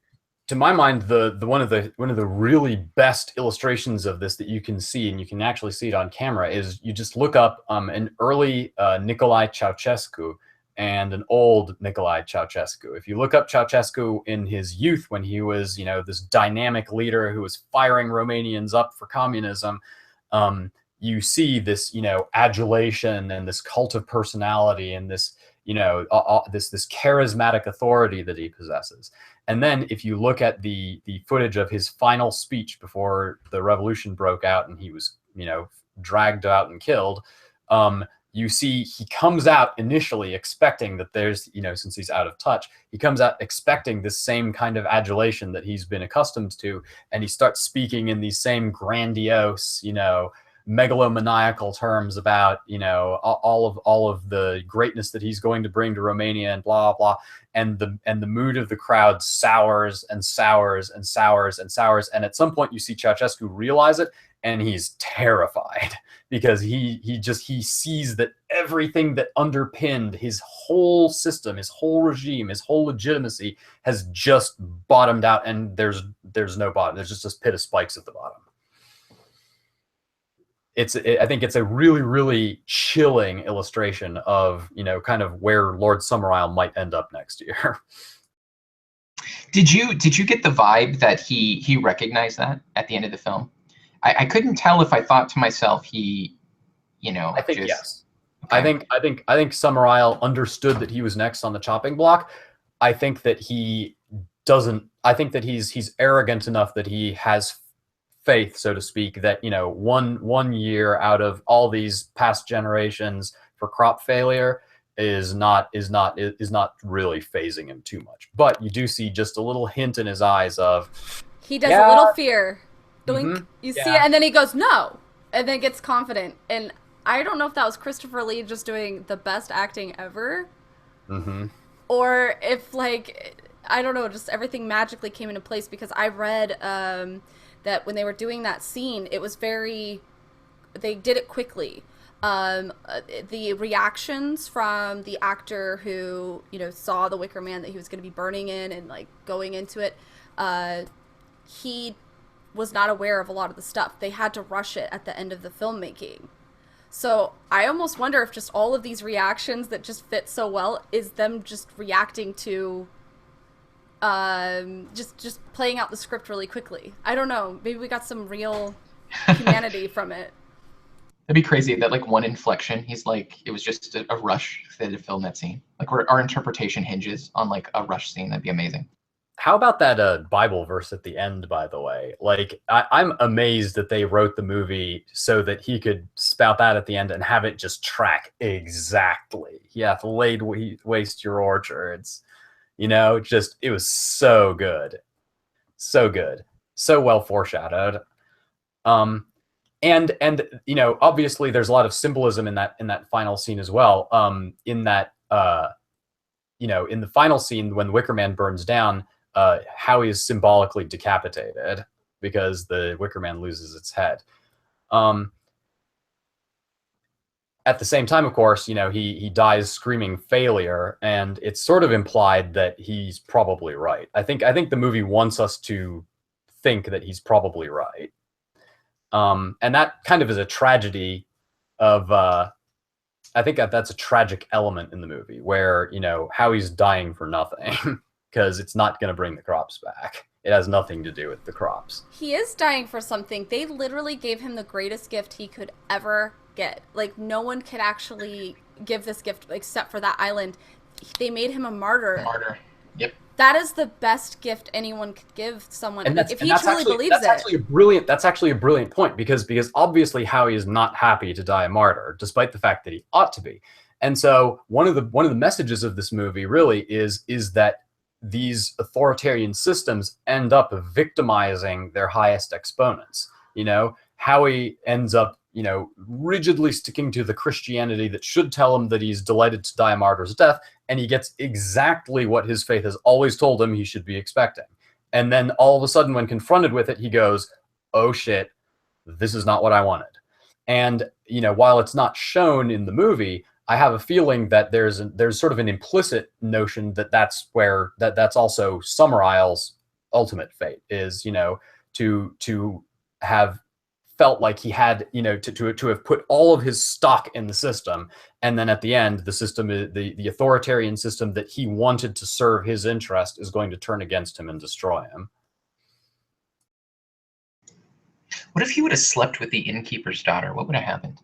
To my mind, one of the really best illustrations of this that you can see, and you can actually see it on camera, is you just look up an early Nicolae Ceausescu and an old Nicolae Ceausescu. If you look up Ceausescu in his youth, when he was, this dynamic leader who was firing Romanians up for communism, you see this, adulation and this cult of personality and this, this charismatic authority that he possesses. And then if you look at the footage of his final speech before the revolution broke out and he was, dragged out and killed, you see he comes out initially expecting that there's, since he's out of touch, he comes out expecting this same kind of adulation that he's been accustomed to. And he starts speaking in these same grandiose, megalomaniacal terms about, all of the greatness that he's going to bring to Romania and blah, blah. And the mood of the crowd sours and sours and sours and sours. And at some point you see Ceausescu realize it, and he's terrified because he sees that everything that underpinned his whole system, his whole regime, his whole legitimacy has just bottomed out, and there's no bottom. There's just this pit of spikes at the bottom. I think it's a really, really chilling illustration of, kind of where Lord Summerisle might end up next year. Did you get the vibe that he recognized that at the end of the film? I couldn't tell if I thought to myself I think yes. Okay. I think Summerisle understood that he was next on the chopping block. I think that he doesn't. I think that he's arrogant enough that he has faith, so to speak, that one year out of all these past generations for crop failure is not really phasing him too much. But you do see just a little hint in his eyes of he does a little fear. Mm-hmm. You see it, and then he goes no, and then gets confident. And I don't know if that was Christopher Lee just doing the best acting ever, or if I don't know, just everything magically came into place, because I read that when they were doing that scene, it was they did it quickly. The reactions from the actor who, saw the Wicker Man that he was going to be burning in and going into it, he was not aware of a lot of the stuff. They had to rush it at the end of the filmmaking. So I almost wonder if just all of these reactions that just fit so well is them just reacting to just playing out the script really quickly. I don't know. Maybe we got some real humanity from it. That'd be crazy that one inflection, he's it was just a rush to film that scene. Our interpretation hinges on a rush scene. That'd be amazing. how about that Bible verse at the end, by the way? Like, I'm amazed that they wrote the movie so that he could spout that at the end and have it just track exactly. He hath laid waste your orchards. You know, just, it was so good. So good. So well foreshadowed. And you know, obviously there's a lot of symbolism in that final scene as well. In that you know, in the final scene when the Wicker Man burns down, Howie is symbolically decapitated because the Wicker Man loses its head. At the same time, of course, you know, he dies screaming failure, and it's sort of implied that he's probably right. I think the movie wants us to think that he's probably right. And that kind of is a tragedy of, I think that's a tragic element in the movie where, you know, Howie's dying for nothing because it's not going to bring the crops back. It has nothing to do with the crops. He is dying for something. They literally gave him the greatest gift he could ever get. Like, no one could actually give this gift except for that island. They made him a martyr. Martyr. Yep. That is the best gift anyone could give someone. And if he truly believes that's it. That's actually a brilliant point because obviously Howie is not happy to die a martyr, despite the fact that he ought to be. And so one of the messages of this movie really is that these authoritarian systems end up victimizing their highest exponents. You know, Howie ends up, you know, rigidly sticking to the Christianity that should tell him that he's delighted to die a martyr's death, and he gets exactly what his faith has always told him he should be expecting. And then all of a sudden, when confronted with it, he goes, oh shit, this is not what I wanted. And, you know, while it's not shown in the movie, I have a feeling that there's sort of an implicit notion that that's also Summerisle's ultimate fate is, you know, to have felt like he had, you know, to have put all of his stock in the system, and then at the end, the system, the authoritarian system that he wanted to serve his interest, is going to turn against him and destroy him. What if he would have slept with the innkeeper's daughter? What would have happened?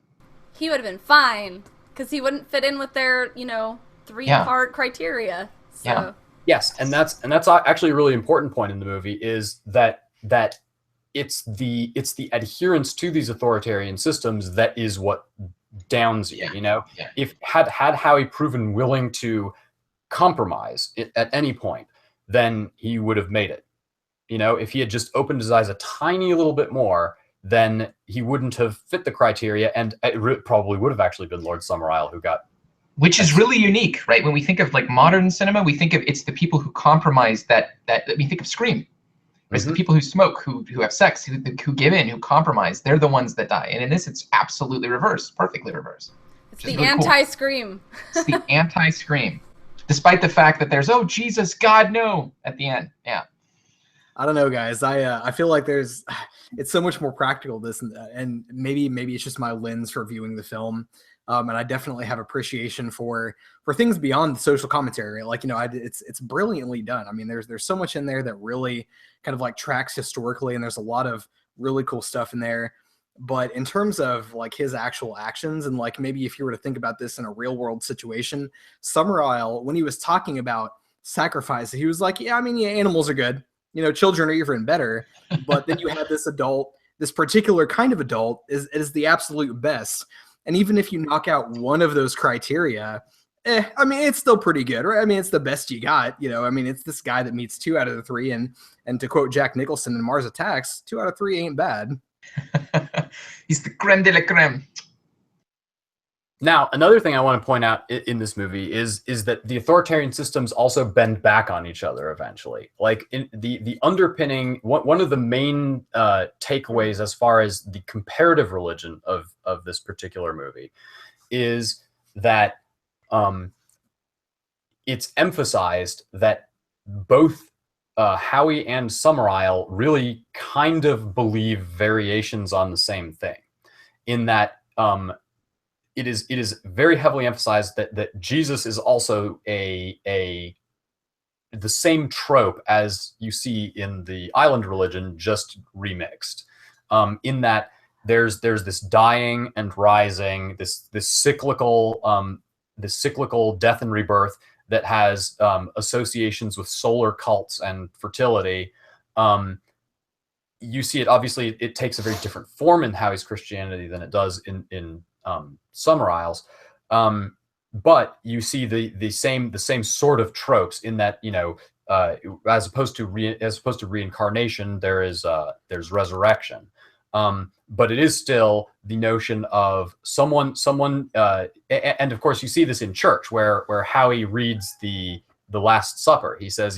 He would have been fine because he wouldn't fit in with their, you know, three-part criteria. So. Yeah. Yes, and that's actually a really important point in the movie is that it's the adherence to these authoritarian systems that is what downs you. You know, if had Howie proven willing to compromise at any point, then he would have made it. You know, if he had just opened his eyes a tiny little bit more, then he wouldn't have fit the criteria, and it probably would have actually been Lord Summerisle who got. Which is really unique, right? When we think of like modern cinema, we think of it's the people who compromise that we think of Scream. It's the people who smoke, who have sex, who give in, who compromise. They're the ones that die. And in this, it's absolutely reversed, perfectly reversed. It's the anti-Scream. It's the anti-Scream. Despite the fact that there's, oh, Jesus, God, no, at the end. Yeah. I don't know, guys. I feel like it's so much more practical this and maybe it's just my lens for viewing the film. And I definitely have appreciation for things beyond the social commentary. Like, you know, it's brilliantly done. I mean, there's so much in there that really kind of like tracks historically, and there's a lot of really cool stuff in there. But in terms of like his actual actions, and like maybe if you were to think about this in a real world situation, Summerisle, when he was talking about sacrifice, he was like, yeah, I mean, yeah, animals are good. You know, children are even better. But then you have this adult, this particular kind of adult is the absolute best. And even if you knock out one of those criteria, I mean, it's still pretty good, right? I mean, it's the best you got, you know. I mean, it's this guy that meets 2 out of the 3, and to quote Jack Nicholson in Mars Attacks, 2 out of 3 ain't bad. He's the creme de la creme. Now, another thing I want to point out in this movie is that the authoritarian systems also bend back on each other eventually. Like in the underpinning, one of the main takeaways as far as the comparative religion of this particular movie is that it's emphasized that both Howie and Summerisle really kind of believe variations on the same thing, in that it is very heavily emphasized that Jesus is also the same trope as you see in the island religion, just remixed. In that there's this dying and rising, this cyclical death and rebirth, that has associations with solar cults and fertility. You see it, obviously, it takes a very different form in Howie's Christianity than it does in Summer Isles. But you see the same sort of tropes in that, as opposed to reincarnation, there's resurrection. But it is still the notion of someone, and of course you see this in church where Howie reads the Last Supper. He says,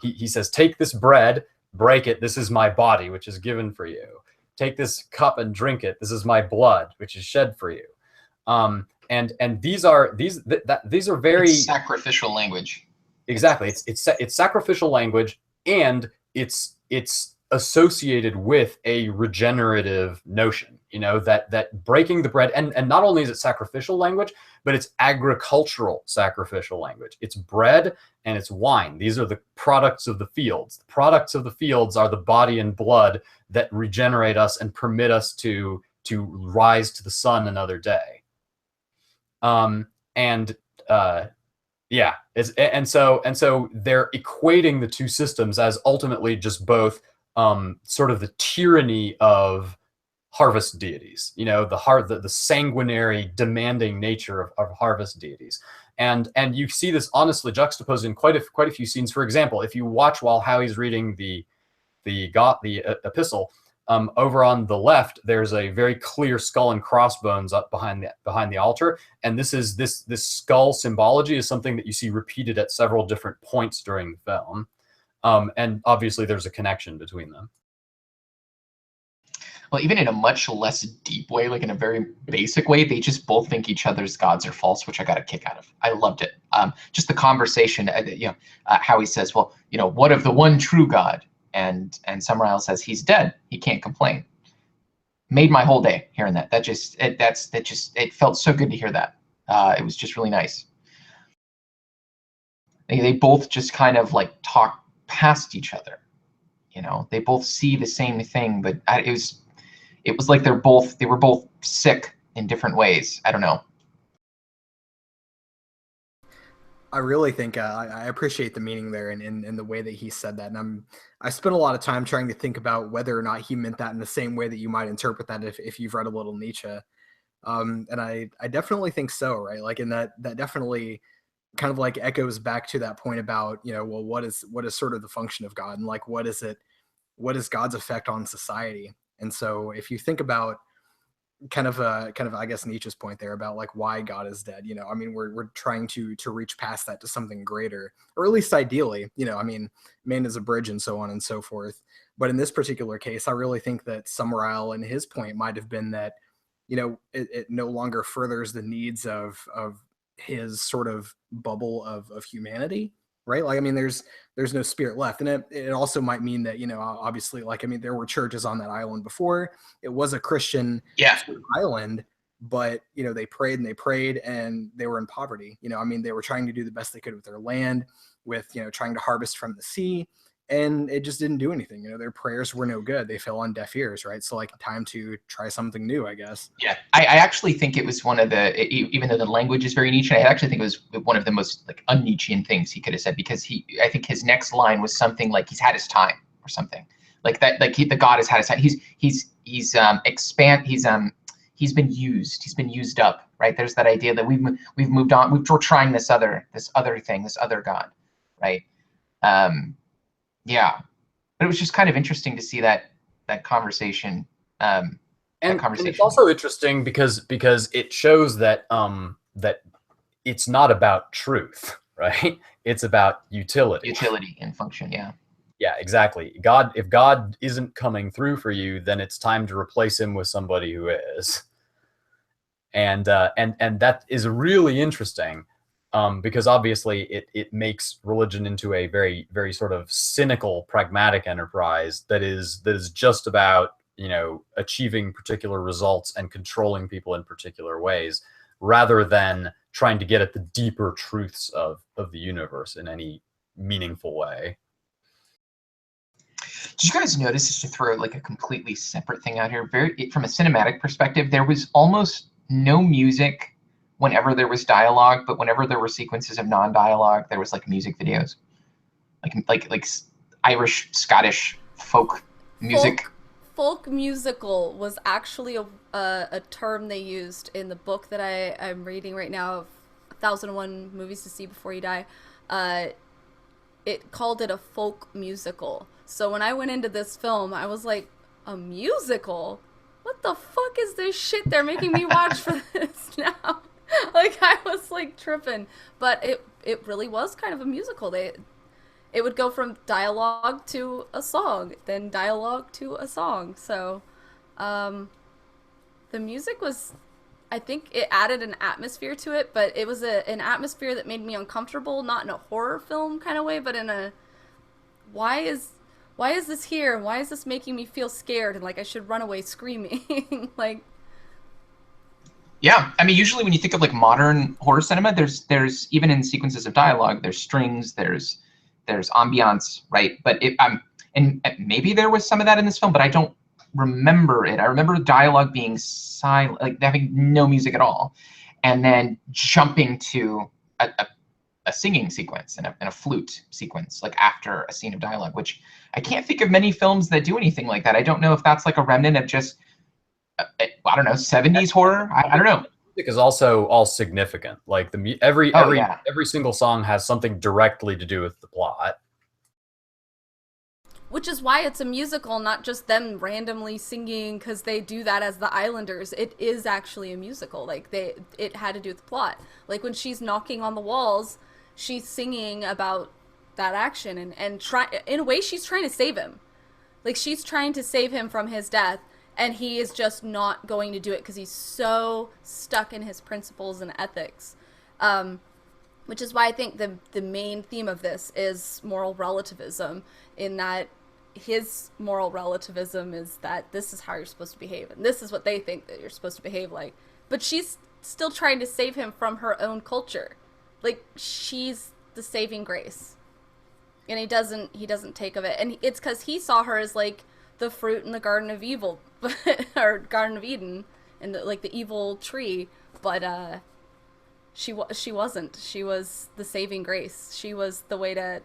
he says, take this bread, break it. This is my body, which is given for you. Take this cup and drink it. This is my blood, which is shed for you. And these are very it's sacrificial language. Exactly. It's sacrificial language, and it's associated with a regenerative notion, that breaking the bread, and not only is it sacrificial language, but it's agricultural sacrificial language. It's bread and it's wine. These are the products of the fields. The products of the fields are the body and blood that regenerate us and permit us to rise to the sun another day. So they're equating the two systems as ultimately just both sort of the tyranny of harvest deities, the sanguinary, demanding nature of harvest deities, and you see this honestly juxtaposed in quite a few scenes. For example, if you watch while Howie's reading the epistle, over on the left, there's a very clear skull and crossbones up behind the altar, and this skull symbology is something that you see repeated at several different points during the film, and obviously there's a connection between them. Well, even in a much less deep way, like in a very basic way, they just both think each other's gods are false, which I got a kick out of. I loved it. Just the conversation. Howie says, "Well, what of the one true God?" And Summer Isle says, "He's dead. He can't complain." Made my whole day hearing that. It felt so good to hear that. It was just really nice. They both just kind of like talk past each other. They both see the same thing, but it was like they were both sick in different ways. I don't know. I really think I appreciate the meaning there and the way that he said that. And I spent a lot of time trying to think about whether or not he meant that in the same way that you might interpret that if you've read a little Nietzsche. And I definitely think so, right? Like, in that definitely kind of like echoes back to that point about, well, what is sort of the function of God, and like, what is God's effect on society? And so if you think about kind of I guess Nietzsche's point there about like why God is dead, we're trying to reach past that to something greater, or at least ideally, man is a bridge and so on and so forth. But in this particular case, I really think that Summer Isle and his point might have been that, it no longer furthers the needs of his sort of bubble of humanity, right? Like, there's no spirit left. And it also might mean that, obviously, like, there were churches on that island before. It was a Christian island, but, they prayed and they were in poverty. They were trying to do the best they could with their land, with, trying to harvest from the sea, and it just didn't do anything. Their prayers were no good. They fell on deaf ears, right? So, like, time to try something new, I guess. Yeah, I actually think it was one of even though the language is very Nietzsche, I actually think it was one of the most like un-Nietzschean things he could have said, because I think his next line was something like, he's had his time, or something like that. Like, the God has had his time. He's been used up, right? There's that idea that we've moved on. We're trying this other thing, this other God, right? Yeah, but it was just kind of interesting to see that conversation. And it's also interesting because it shows that that it's not about truth, right? It's about utility and function. Yeah, exactly. If God isn't coming through for you, then it's time to replace him with somebody who is. And that is really interesting. Because obviously it makes religion into a very, very sort of cynical, pragmatic enterprise that is just about, achieving particular results and controlling people in particular ways, rather than trying to get at the deeper truths of the universe in any meaningful way. Did you guys notice, just to throw like a completely separate thing out here, from a cinematic perspective, there was almost no music whenever there was dialogue, but whenever there were sequences of non-dialogue, there was like music videos, like Irish, Scottish folk music. Folk musical was actually a term they used in the book that I'm reading right now, of 1001 Movies to See Before You Die. It called it a folk musical. So when I went into this film, I was like, a musical? What the fuck is this shit they're making me watch for this now? Like, I was like tripping. But it really was kind of a musical. It would go from dialogue to a song, then dialogue to a song. So the music was, I think it added an atmosphere to it, but it was an atmosphere that made me uncomfortable, not in a horror film kind of way, but in a, why is this here? Why is this making me feel scared and like I should run away screaming? Like, yeah, I mean, usually when you think of like modern horror cinema, there's even in sequences of dialogue, there's strings, there's ambiance, right? But and maybe there was some of that in this film, but I don't remember it. I remember dialogue being silent, like having no music at all, and then jumping to a singing sequence and a flute sequence, like after a scene of dialogue, which I can't think of many films that do anything like that. I don't know if that's like a remnant of just, I don't know, 70s horror. I don't know. Music is also all significant. Like every single song has something directly to do with the plot. which is why it's a musical, not just them randomly singing because they do that as the Islanders. It is actually a musical. Like it had to do with the plot. Like when she's knocking on the walls, she's singing about that action and in a way she's trying to save him. Like she's trying to save him from his death, and he is just not going to do it because he's so stuck in his principles and ethics. Which is why I think the main theme of this is moral relativism, in that his moral relativism is that this is how you're supposed to behave, and this is what they think that you're supposed to behave like. But she's still trying to save him from her own culture. Like, she's the saving grace. And he doesn't take of it. And it's because he saw her as, like, the fruit in the Garden of Evil, or Garden of Eden, and the evil tree. But she wasn't. She was the saving grace. She was the way to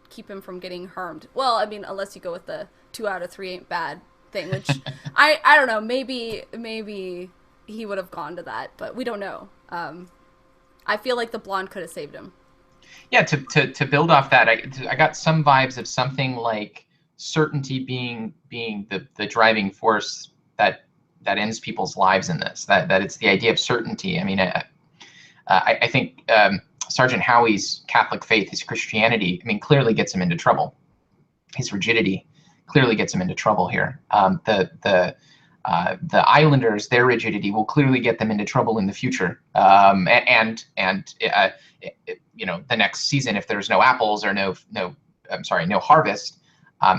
keep him from getting harmed. Well, I mean, unless you go with the 2 out of 3 ain't bad thing, which I don't know. Maybe he would have gone to that, but we don't know. I feel like the blonde could have saved him. Yeah, to build off that, I got some vibes of something like certainty being the driving force that ends people's lives in this. That it's the idea of certainty. I mean, I think Sergeant Howie's Catholic faith, his Christianity, I mean, clearly gets him into trouble. His rigidity clearly gets him into trouble here. The Islanders, their rigidity will clearly get them into trouble in the future. You know, the next season, if there's no apples or no harvest,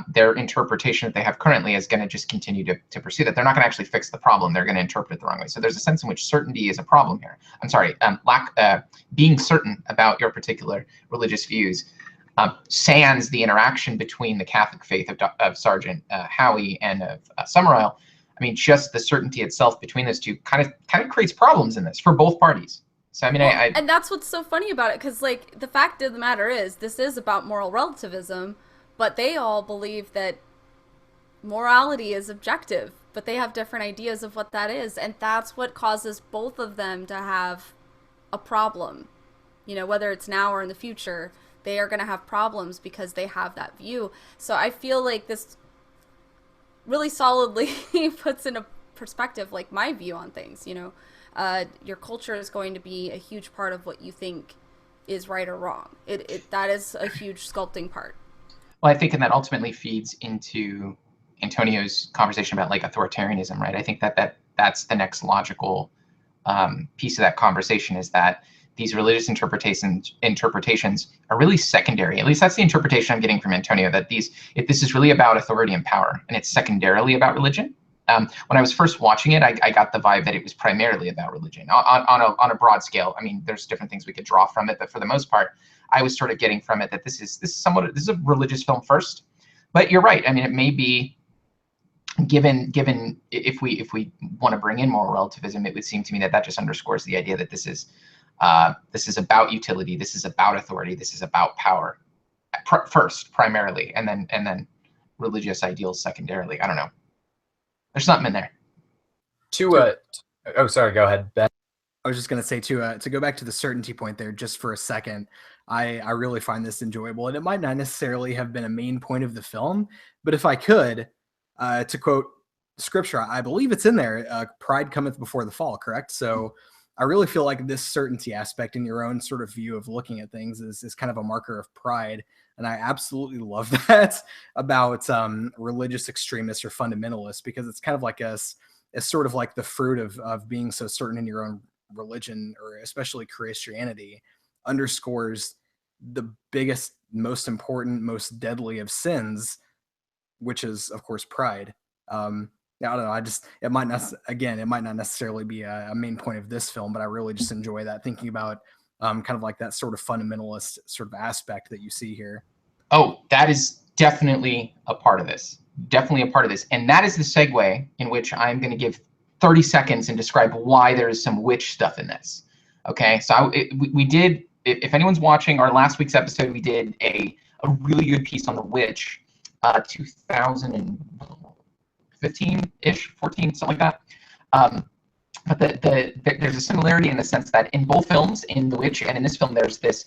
their interpretation that they have currently is going to just continue to pursue that. They're not going to actually fix the problem. They're going to interpret it the wrong way. So there's a sense in which certainty is a problem here. Being certain about your particular religious views sans the interaction between the Catholic faith of Sergeant Howie and of Summerisle. I mean, just the certainty itself between those two kind of creates problems in this for both parties. So I mean, and that's what's so funny about it, because like the fact of the matter is, this is about moral relativism, but they all believe that morality is objective, but they have different ideas of what that is, and that's what causes both of them to have a problem. You know, whether it's now or in the future, they are going to have problems because they have that view. So I feel like this really solidly puts into perspective like my view on things. You know, your culture is going to be a huge part of what you think is right or wrong. That is a huge sculpting part. Well, I think, and that ultimately feeds into Antonio's conversation about like authoritarianism, right? I think that's the next logical piece of that conversation, is that these religious interpretations are really secondary. At least that's the interpretation I'm getting from Antonio, that this is really about authority and power, and it's secondarily about religion. When I was first watching it, I got the vibe that it was primarily about religion on a broad scale. I mean, there's different things we could draw from it, but for the most part, I was sort of getting from it that this is a religious film first. But you're right. I mean, it may be given if we want to bring in moral relativism, it would seem to me that just underscores the idea that this is about utility, this is about authority, this is about power first, primarily, and then religious ideals secondarily. I don't know. There's something in there. Oh, sorry. Go ahead, Ben. I was just going to say to go back to the certainty point there just for a second. I really find this enjoyable, and it might not necessarily have been a main point of the film, but if I could, to quote scripture, I believe it's in there, pride cometh before the fall, correct? So I really feel like this certainty aspect in your own sort of view of looking at things is kind of a marker of pride. And I absolutely love that about religious extremists or fundamentalists, because it's kind of like it's sort of like the fruit of being so certain in your own religion, or especially Christianity, underscores the biggest, most important, most deadly of sins, which is, of course, pride. I don't know. It might not necessarily be a main point of this film, but I really just enjoy that, thinking about kind of like that sort of fundamentalist sort of aspect that you see here. Oh, that is definitely a part of this. Definitely a part of this. And that is the segue in which I'm going to give 30 seconds and describe why there is some witch stuff in this. Okay, so we did, if anyone's watching our last week's episode, we did a really good piece on the witch, 2015-ish, 14, something like that. But there's a similarity in the sense that in both films, in The Witch and in this film, there's this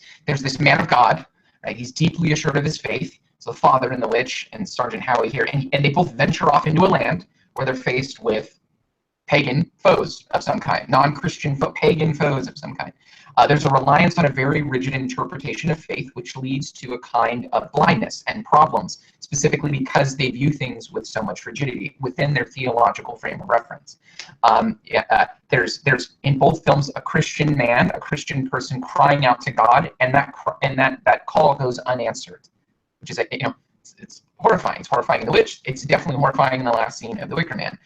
man of God, right? He's deeply assured of his faith. So the father in The Witch and Sergeant Howie here, and they both venture off into a land where they're faced with pagan foes of some kind, non-Christian pagan foes of some kind. There's a reliance on a very rigid interpretation of faith, which leads to a kind of blindness and problems, specifically because they view things with so much rigidity within their theological frame of reference. There's in both films a Christian man, a Christian person crying out to God, and that call goes unanswered, which is it's horrifying. It's horrifying in The Witch. It's definitely horrifying in the last scene of The Wicker Man.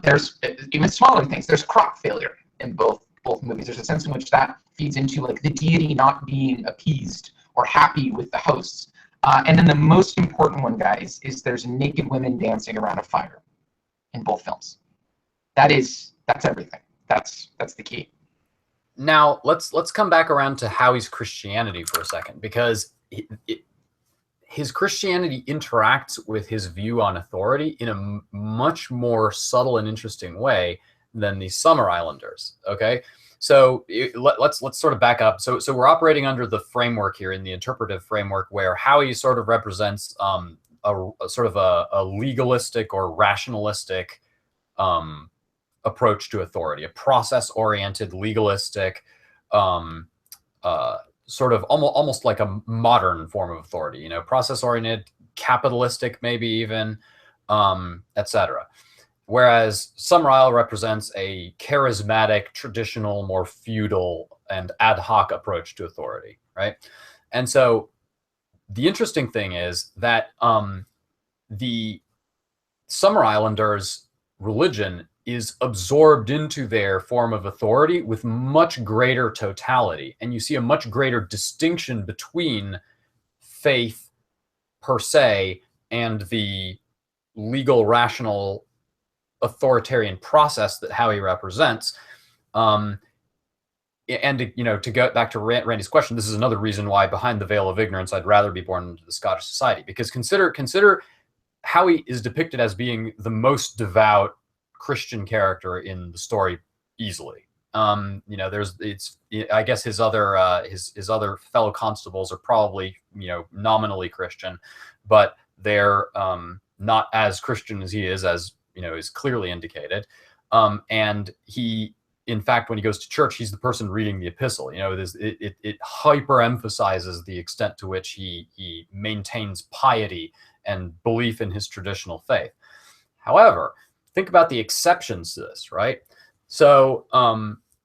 There's even smaller things. There's crop failure in both movies. There's a sense in which that feeds into like the deity not being appeased or happy with the hosts. And then the most important one, guys, is there's naked women dancing around a fire in both films. That's everything. That's the key. Now let's come back around to Howie's Christianity for a second, because his Christianity interacts with his view on authority in a much more subtle and interesting way than the Summer Islanders. Okay, so let's sort of back up. So we're operating under the framework here, in the interpretive framework, where Howie sort of represents a sort of a legalistic or rationalistic approach to authority, a process-oriented, legalistic, sort of almost like a modern form of authority, process-oriented, capitalistic, maybe even, etc. Whereas Summer Isle represents a charismatic, traditional, more feudal and ad hoc approach to authority, right? And so the interesting thing is that the Summer Islanders' religion is absorbed into their form of authority with much greater totality. And you see a much greater distinction between faith per se and the legal, rational, authoritarian process that Howie represents. And to go back to Randy's question, this is another reason why behind the veil of ignorance, I'd rather be born into the Scottish society, because consider Howie is depicted as being the most devout Christian character in the story easily. I guess his other fellow constables are probably, nominally Christian, but they're not as Christian as he is, as is clearly indicated. And he, in fact, when he goes to church, he's the person reading the epistle. It hyper emphasizes the extent to which he maintains piety and belief in his traditional faith. However, think about the exceptions to this, right? So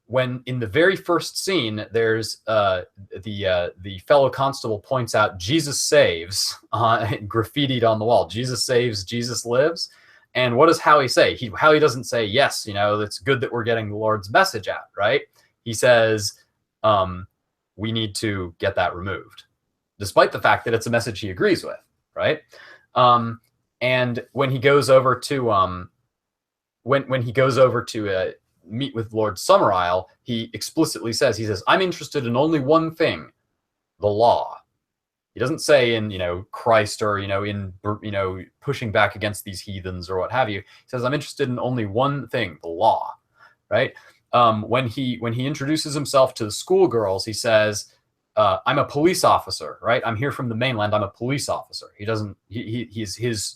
when in the very first scene, there's the fellow constable points out Jesus saves, graffitied on the wall. Jesus saves, Jesus lives. And what does Howie say? Howie doesn't say, yes, it's good that we're getting the Lord's message out, right? He says, we need to get that removed, despite the fact that it's a message he agrees with, right? And when he goes over to when he goes over to meet with Lord Summerisle, he explicitly says, he says, "I'm interested in only one thing, the law." He doesn't say in, Christ, or, in, pushing back against these heathens or what have you. He says, "I'm interested in only one thing, the law," right? When he introduces himself to the schoolgirls, he says, "I'm a police officer," right? "I'm here from the mainland. I'm a police officer." He doesn't, his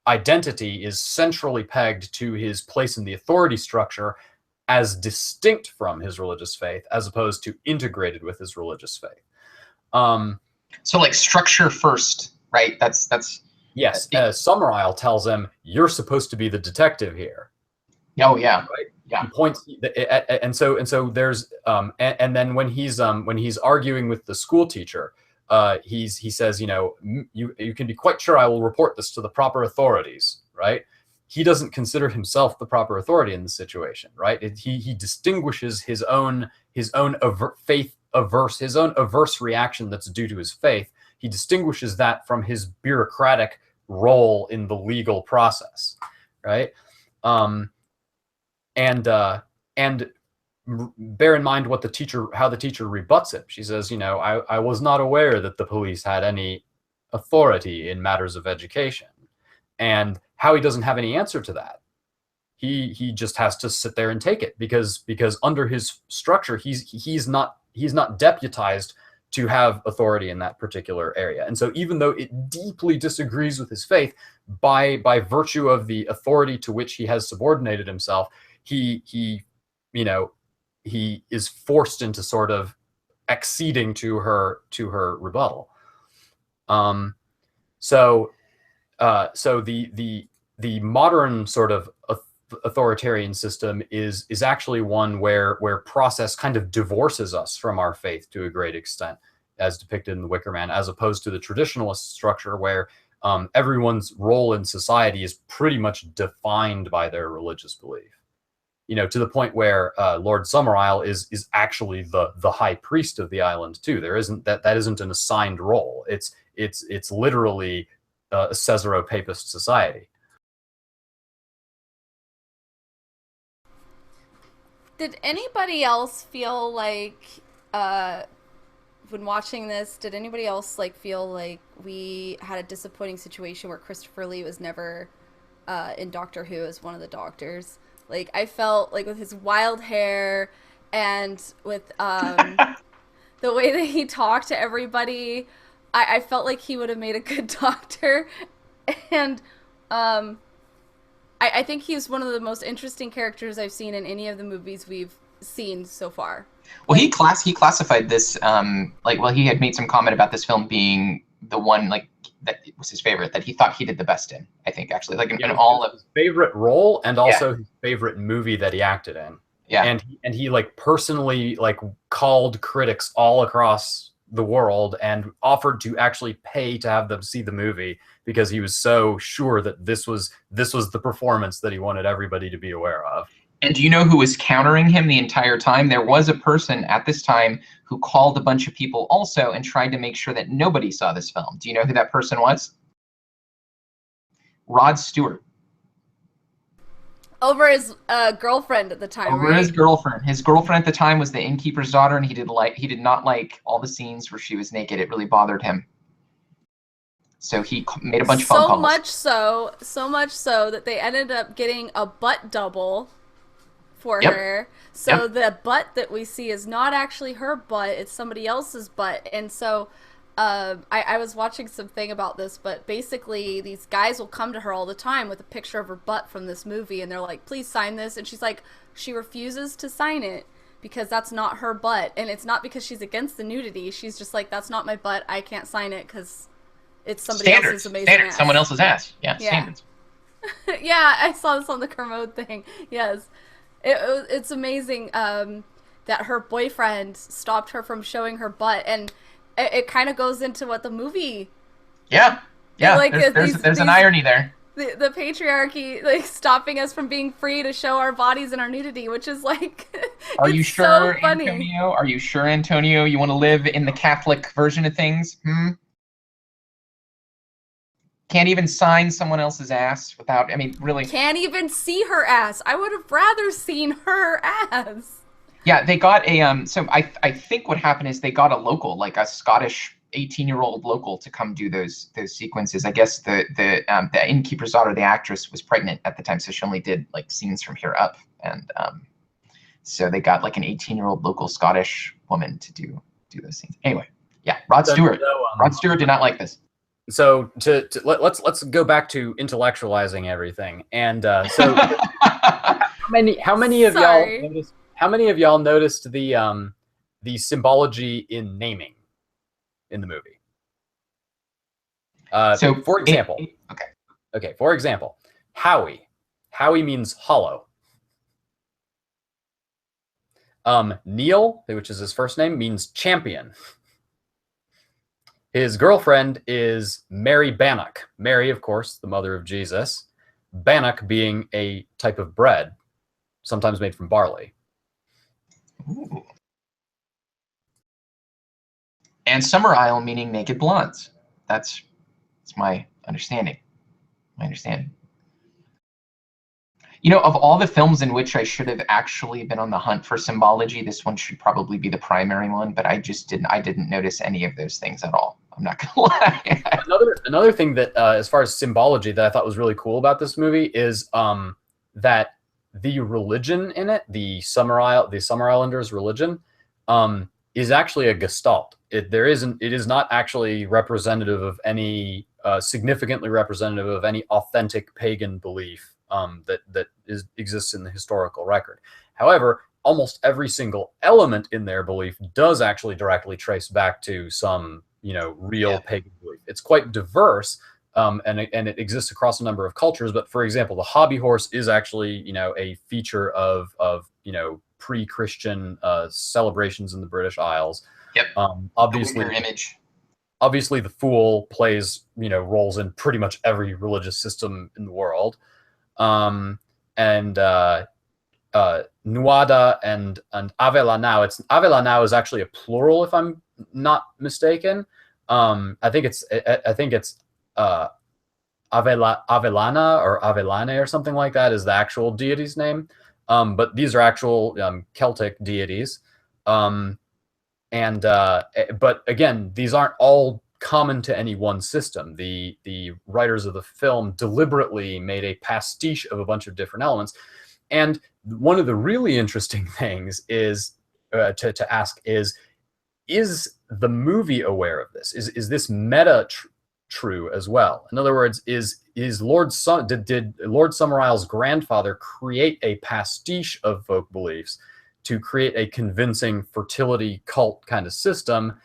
identity is centrally pegged to his place in the authority structure as distinct from his religious faith, as opposed to integrated with his religious faith. So like structure first, right? That's yes. Summerisle tells him, "You're supposed to be the detective here." Oh yeah, right. Yeah. He points, and so there's and then when he's arguing with the school teacher, he says, you can be quite sure I will report this to the proper authorities, right? He doesn't consider himself the proper authority in the situation, right? He distinguishes his own averse reaction that's due to his faith. He distinguishes that from his bureaucratic role in the legal process, right? And bear in mind how the teacher rebuts it. She says, I was not aware that the police had any authority in matters of education. And Howie doesn't have any answer to that. He just has to sit there and take it because under his structure, he's not deputized to have authority in that particular area. And so even though it deeply disagrees with his faith, by virtue of the authority to which he has subordinated himself, he is forced into sort of acceding to her rebuttal. So the modern sort of authoritarian system is actually one where process kind of divorces us from our faith to a great extent, as depicted in the Wicker Man, as opposed to the traditionalist structure where everyone's role in society is pretty much defined by their religious belief. To the point where Lord Summerisle is actually the high priest of the island too. There isn't that isn't an assigned role. It's literally a Caesaro-Papist society. Did anybody else feel like, when watching this, did anybody else feel like we had a disappointing situation where Christopher Lee was never in Doctor Who as one of the doctors? Like, I felt like with his wild hair and with the way that he talked to everybody, I felt like he would have made a good doctor. And I think he's one of the most interesting characters I've seen in any of the movies we've seen so far. Well, he classified this he had made some comment about this film being the one that was his favorite, that he thought he did the best in. I think actually in all of his favorite role and also his favorite movie that he acted in. Yeah, and he personally called critics all across the world and offered to actually pay to have them see the movie because he was so sure that this was the performance that he wanted everybody to be aware of. And do you know who was countering him the entire time? There was a person at this time who called a bunch of people also and tried to make sure that nobody saw this film. Do you know who that person was? Rod Stewart. Over his girlfriend at the time, Over his girlfriend. His girlfriend at the time was the innkeeper's daughter, and he did not like all the scenes where she was naked. It really bothered him. So he made a bunch of phone calls. So much so that they ended up getting a butt double for her. So the butt that we see is not actually her butt, it's somebody else's butt. And so I was watching something about this, but basically these guys will come to her all the time with a picture of her butt from this movie, and they're like, "Please sign this," and she's like, she refuses to sign it because that's not her butt. And it's not because she's against the nudity, she's just like, that's not my butt, I can't sign it because it's somebody else's amazing ass. Someone else's ass. Yeah. Standards. Yeah, I saw this on the Kermode thing. Yes. It's amazing that her boyfriend stopped her from showing her butt, and it kind of goes into what the movie. Yeah. There's an irony there. The patriarchy stopping us from being free to show our bodies and our nudity, which is Are you sure, so funny. Antonio? Are you sure, Antonio? You want to live in the Catholic version of things? Can't even sign someone else's ass without, I mean, really. Can't even see her ass. I would have rather seen her ass. Yeah, they got a so I think what happened is they got a local, like a Scottish 18-year-old local, to come do those sequences. I guess the innkeeper's daughter, the actress, was pregnant at the time, so she only did like scenes from here up, and so they got like an 18-year-old local Scottish woman to do those scenes. Anyway, yeah, Rod Stewart. Rod Stewart did not like this. So let's go back to intellectualizing everything. And so how many of y'all noticed the symbology in naming in the movie? So for example, for example, Howie means hollow. Neil, which is his first name, means champion. His girlfriend is Mary Bannock. Mary, of course, the mother of Jesus. Bannock being a type of bread, sometimes made from barley. Ooh. And Summer Isle meaning naked blondes. That's my understanding. You know, of all the films in which I should have actually been on the hunt for symbology, this one should probably be the primary one, but I didn't notice any of those things at all. I'm not gonna lie. Another thing that, as far as symbology, that I thought was really cool about this movie is that the religion in it, the Summer Islanders' religion, is actually a gestalt. It is not actually representative of any significantly representative of any authentic pagan belief that exists in the historical record. However, almost every single element in their belief does actually directly trace back to some, real pagan belief. It's quite diverse, and it exists across a number of cultures. But for example, the hobby horse is actually, a feature of pre-Christian celebrations in the British Isles. Yep. Obviously, the image. Obviously, the fool plays, roles in pretty much every religious system in the world. And Nuada and Avelanao. Avelanao is actually a plural, if I'm not mistaken. I think it's Avelana or Avelane or something like that is the actual deity's name. But these are actual Celtic deities. But again, these aren't all common to any one system. The writers of the film deliberately made a pastiche of a bunch of different elements. And one of the really interesting things is to ask is the movie aware of this? Is this meta true as well? In other words, did Lord Summer Isle's grandfather create a pastiche of folk beliefs to create a convincing fertility cult kind of system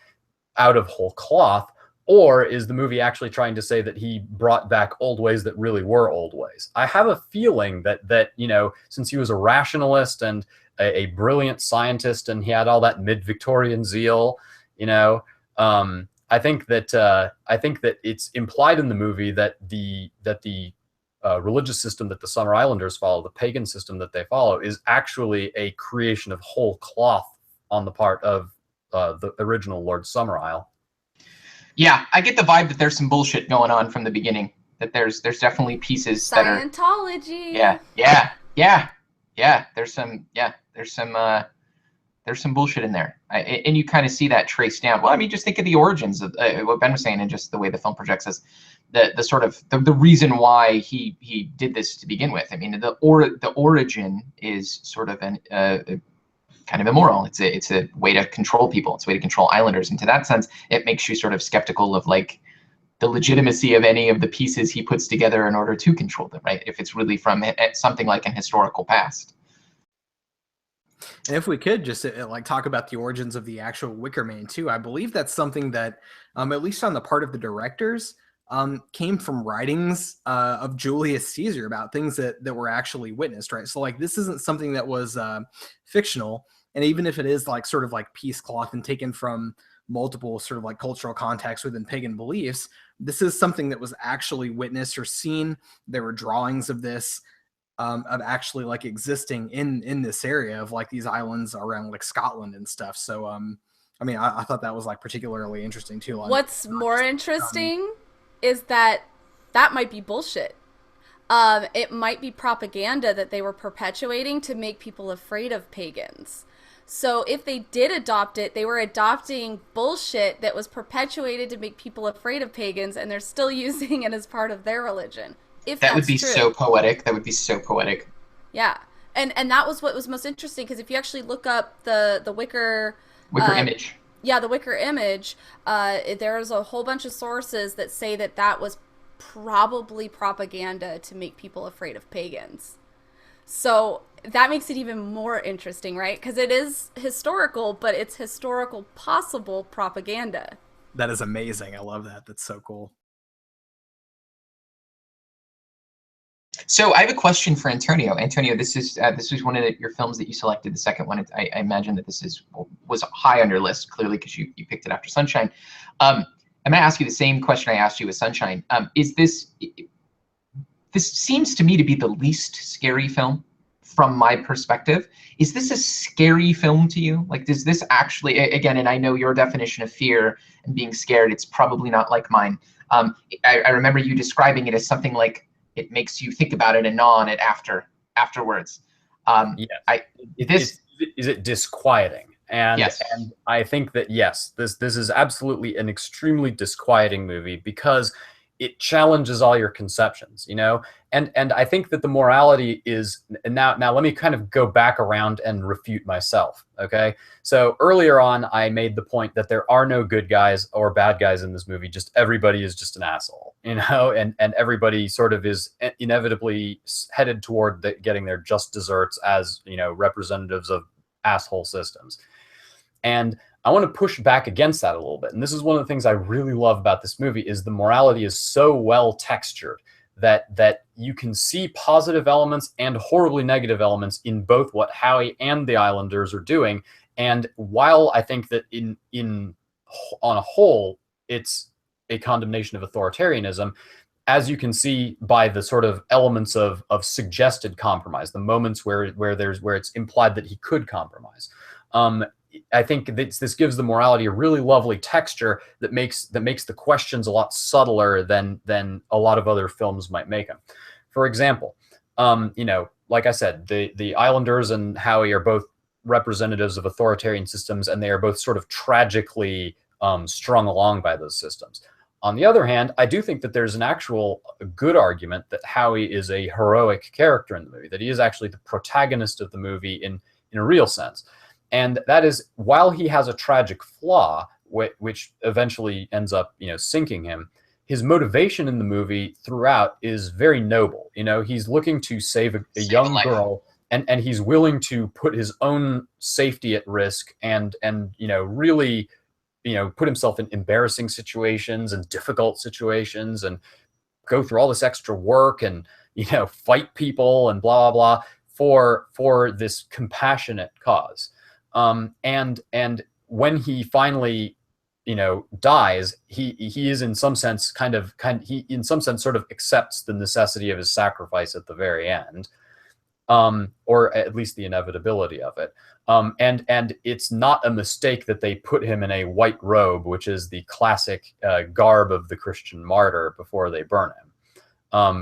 out of whole cloth? Or is the movie actually trying to say that he brought back old ways that really were old ways? I have a feeling that since he was a rationalist and a brilliant scientist and he had all that mid-Victorian zeal, I think that it's implied in the movie that the religious system that the Summer Islanders follow, the pagan system that they follow, is actually a creation of whole cloth on the part of the original Lord Summer Isle. Yeah, I get the vibe that there's some bullshit going on from the beginning. That there's definitely pieces that are Scientology. Yeah. There's some bullshit in there, and you kind of see that traced down. Well, I mean, just think of the origins of what Ben was saying, and just the way the film projects us, the sort of the reason why he did this to begin with. I mean, the origin is sort of an kind of immoral. It's a way to control people. It's a way to control islanders. And to that sense, it makes you sort of skeptical of like the legitimacy of any of the pieces he puts together in order to control them, right? If it's really from something like an historical past. And if we could just like talk about the origins of the actual Wicker Man too, I believe that's something that, at least on the part of the directors, came from writings of Julius Caesar about things that were actually witnessed, right? So like this isn't something that was fictional, and even if it is like sort of like piece cloth and taken from multiple sort of like cultural contexts within pagan beliefs, this is something that was actually witnessed or seen. There were drawings of this. Of actually like existing in this area of like these islands around like Scotland and stuff. So I mean, I thought that was like particularly interesting too. What's more interesting is that that might be bullshit. It might be propaganda that they were perpetuating to make people afraid of pagans. So if they did adopt it, they were adopting bullshit that was perpetuated to make people afraid of pagans, and they're still using it as part of their religion. If that would be true. so poetic. That would be so poetic. Yeah. And that was what was most interesting, because if you actually look up the Wicker image. Yeah, the Wicker image, there's a whole bunch of sources that say that that was probably propaganda to make people afraid of pagans. So that makes it even more interesting, right? Because it is historical, but it's historical possible propaganda. That is amazing. I love that. That's so cool. So I have a question for Antonio. Antonio, this was one of your films that you selected. The second one, I imagine that was high on your list, clearly, because you picked it after Sunshine. I'm going to ask you the same question I asked you with Sunshine. This seems to me to be the least scary film from my perspective. Is this a scary film to you? Like, does this actually, again, and I know your definition of fear and being scared, it's probably not like mine. I remember you describing it as something like it makes you think about it and gnaw on it afterwards. Yes. Is it disquieting? And, yes. And I think that, yes, this is absolutely an extremely disquieting movie because it challenges all your conceptions, you know? And I think that the morality is, now let me kind of go back around and refute myself, okay? So earlier on, I made the point that there are no good guys or bad guys in this movie, just everybody is just an asshole, you know? And everybody sort of is inevitably headed toward getting their just desserts as, you know, representatives of asshole systems. And I want to push back against that a little bit. And this is one of the things I really love about this movie is the morality is so well textured that you can see positive elements and horribly negative elements in both what Howie and the Islanders are doing. And while I think that on a whole, it's a condemnation of authoritarianism, as you can see by the sort of elements of suggested compromise, the moments where it's implied that he could compromise. I think this gives the morality a really lovely texture that makes the questions a lot subtler than a lot of other films might make them. For example, you know, like I said, the Islanders and Howie are both representatives of authoritarian systems, and they are both sort of tragically strung along by those systems. On the other hand, I do think that there's an actual good argument that Howie is a heroic character in the movie, that he is actually the protagonist of the movie in a real sense. And that is, while he has a tragic flaw, which eventually ends up, you know, sinking him, his motivation in the movie throughout is very noble. You know, he's looking to save a young girl, and he's willing to put his own safety at risk and you know, really, you know, put himself in embarrassing situations and difficult situations and go through all this extra work and, you know, fight people and blah, blah, blah for this compassionate cause. And when he finally, you know, dies, he is in some sense he in some sense sort of accepts the necessity of his sacrifice at the very end, or at least the inevitability of it. And it's not a mistake that they put him in a white robe, which is the classic garb of the Christian martyr before they burn him.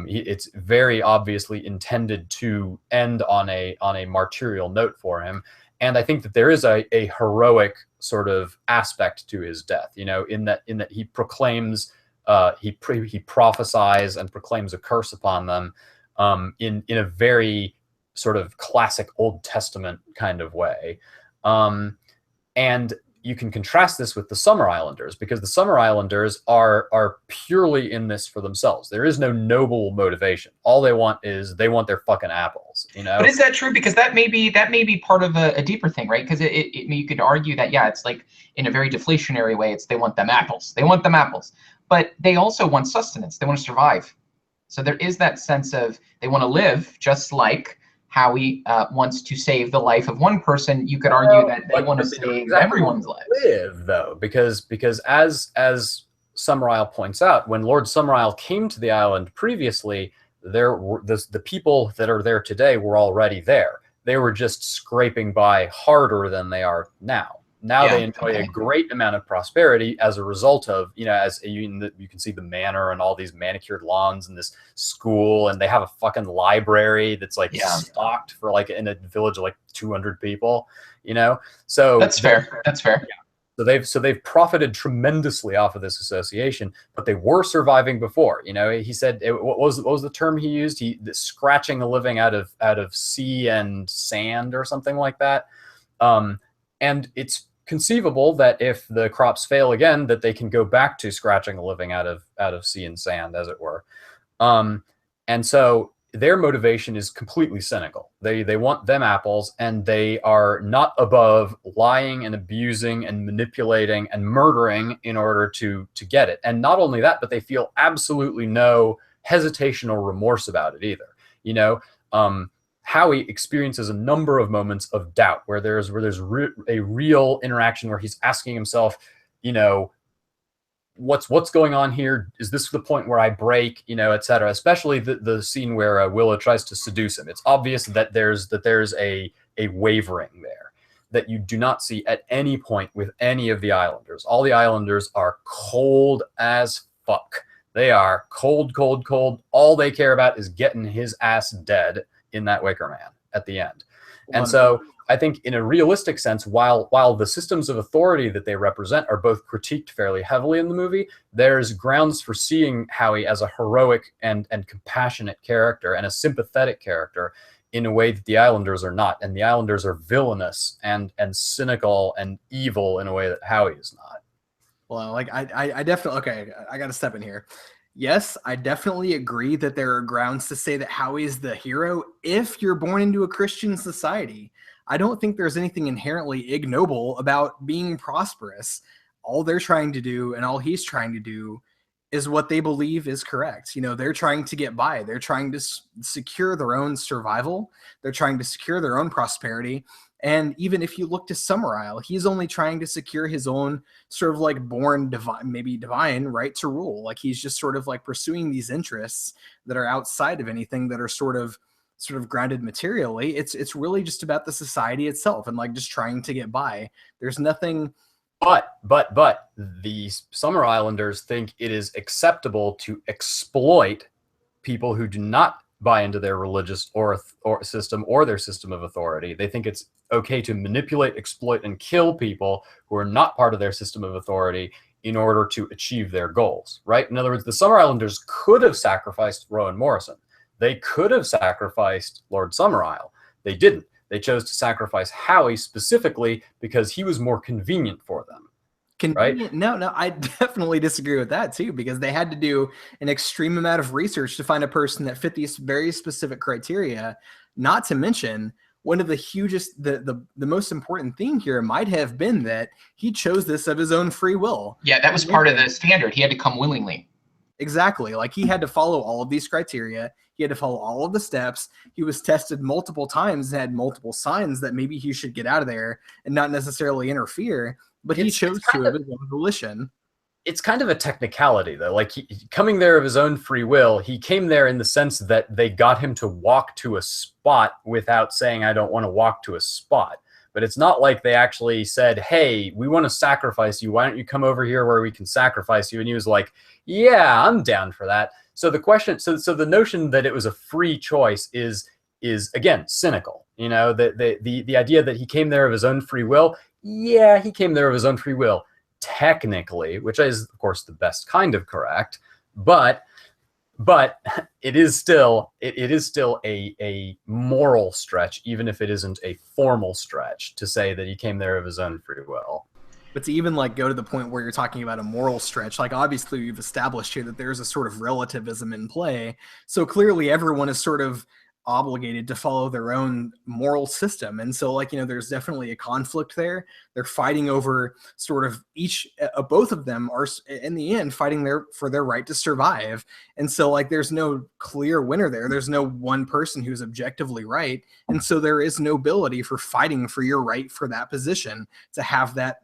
It's very obviously intended to end on a martyrial note for him. And I think that there is a heroic sort of aspect to his death, you know, in that he proclaims, he prophesies and proclaims a curse upon them in a very sort of classic Old Testament kind of way. And you can contrast this with the Summer Islanders, because the Summer Islanders are purely in this for themselves. There is no noble motivation. All they want is they want their fucking apples, you know? But is that true? Because that may be part of a deeper thing, right? Because you could argue that, yeah, it's like in a very deflationary way, it's they want them apples. They want them apples. But they also want sustenance. They want to survive. So there is that sense of they want to live, just like Howie wants to save the life of one person. You could argue that they want to save everyone's lives. Live, though, because as Summerisle points out, when Lord Summerisle came to the island previously, the people that are there today were already there. They were just scraping by harder than they are now. Now Yeah, they enjoy a okay. great amount of prosperity as a result of, as you can see the manor and all these manicured lawns and this school, and they have a fucking library that's like Yeah. stocked for like in a village of like 200 people, So That's fair. That's fair. So they've profited tremendously off of this association, but they were surviving before. He said what was the term he used? Scratching a living out of sea and sand or something like that. And it's conceivable that if the crops fail again, that they can go back to scratching a living out of sea and sand, as it were. And so their motivation is completely cynical. They want them apples, and they are not above lying and abusing and manipulating and murdering in order to get it. And not only that, but they feel absolutely no hesitation or remorse about it either. Howie experiences a number of moments of doubt where there's a real interaction where he's asking himself, what's going on here? Is this the point where I break, et cetera? Especially the scene where Willow tries to seduce him. It's obvious that there's a wavering there that you do not see at any point with any of the Islanders. All the Islanders are cold as fuck. They are cold, cold, cold. All they care about is getting his ass dead in that Wicker Man at the end. And so I think in a realistic sense, while the systems of authority that they represent are both critiqued fairly heavily in the movie, there's grounds for seeing Howie as a heroic and compassionate character and a sympathetic character in a way that the Islanders are not. And the Islanders are villainous and cynical and evil in a way that Howie is not. Well, like I definitely, okay, I got to step in here. Yes, I definitely agree that there are grounds to say that Howie is the hero if you're born into a Christian society. I don't think there's anything inherently ignoble about being prosperous. All they're trying to do and all he's trying to do is what they believe is correct. They're trying to get by. They're trying to secure their own survival. They're trying to secure their own prosperity. And even if you look to Summerisle, he's only trying to secure his own sort of like born divine, maybe divine right to rule. Like he's just sort of like pursuing these interests that are outside of anything that are sort of grounded materially. It's really just about the society itself and like just trying to get by. There's nothing. But the Summer Islanders think it is acceptable to exploit people who do not buy into their religious or system or their system of authority. They think it's okay to manipulate, exploit, and kill people who are not part of their system of authority in order to achieve their goals, right? In other words, the Summer Islanders could have sacrificed Rowan Morrison. They could have sacrificed Lord Summerisle. They didn't. They chose to sacrifice Howie specifically because he was more convenient for them. Convenient? Right? No, I definitely disagree with that too, because they had to do an extreme amount of research to find a person that fit these very specific criteria. Not to mention, one of the hugest, the most important thing here might have been that he chose this of his own free will. Yeah, that was part of the standard. He had to come willingly. Exactly. Like he had to follow all of these criteria. He had to follow all of the steps. He was tested multiple times and had multiple signs that maybe he should get out of there and not necessarily interfere. But he chose to of his own volition. It's kind of a technicality, though. Like coming there of his own free will, he came there in the sense that they got him to walk to a spot without saying, I don't want to walk to a spot. But it's not like they actually said, hey, we want to sacrifice you. Why don't you come over here where we can sacrifice you? And he was like, yeah, I'm down for that. So the question, so the notion that it was a free choice is again, cynical. The idea that he came there of his own free will. Yeah, he came there of his own free will, technically, which is, of course, the best kind of correct. But it is still a moral stretch, even if it isn't a formal stretch, to say that he came there of his own free will. But to even like go to the point where you're talking about a moral stretch, like obviously we've established here that there's a sort of relativism in play. So clearly everyone is sort of obligated to follow their own moral system. And so like, there's definitely a conflict there. They're fighting over sort of both of them are in the end fighting for their right to survive. And so like, there's no clear winner there. There's no one person who's objectively right. And so there is nobility for fighting for your right for that position, to have that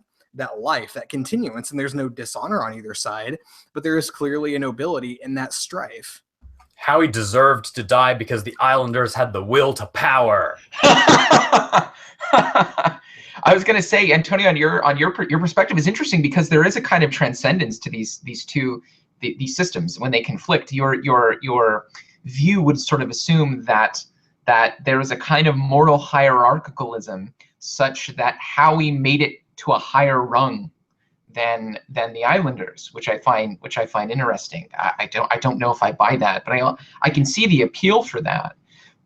life, that continuance. And there's no dishonor on either side, but there is clearly a nobility in that strife. Howie deserved to die because the Islanders had the will to power. I was going to say, Antonio, your perspective is interesting because there is a kind of transcendence to these systems when they conflict. Your view would sort of assume that there is a kind of moral hierarchicalism such that Howie made it to a higher rung than the Islanders, which I find interesting. I don't know if I buy that, but I can see the appeal for that.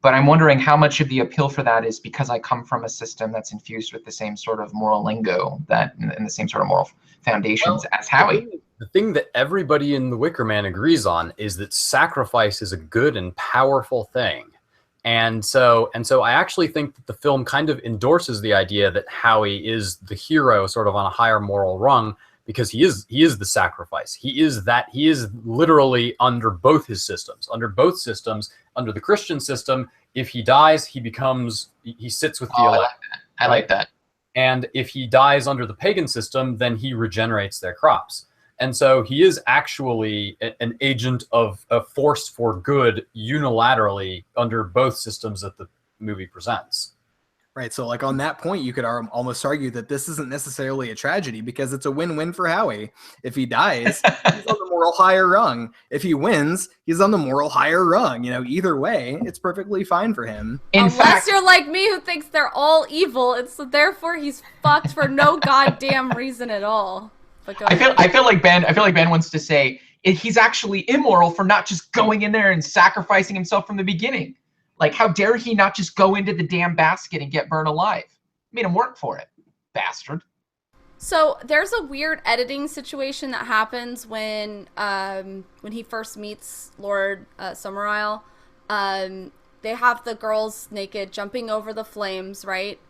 But I'm wondering how much of the appeal for that is because I come from a system that's infused with the same sort of moral lingo and the same sort of moral foundations as Howie. The thing that everybody in the Wicker Man agrees on is that sacrifice is a good and powerful thing. And so I actually think that the film kind of endorses the idea that Howie is the hero sort of on a higher moral rung, because he is the sacrifice. He is literally under both his systems. Under the Christian system, if he dies, he sits with the elect. I like that. And if he dies under the pagan system, then he regenerates their crops. And so he is actually an agent of a force for good unilaterally under both systems that the movie presents. Right. So like on that point, you could almost argue that this isn't necessarily a tragedy because it's a win-win for Howie. If he dies, he's on the moral higher rung. If he wins, he's on the moral higher rung. Either way, it's perfectly fine for him. Unless you're like me who thinks they're all evil, and so therefore he's fucked for no goddamn reason at all. I feel like Ben wants to say he's actually immoral for not just going in there and sacrificing himself from the beginning. Like, how dare he not just go into the damn basket and get burned alive? Made him work for it, bastard. So there's a weird editing situation that happens when he first meets Lord Summerisle. They have the girls naked jumping over the flames, right?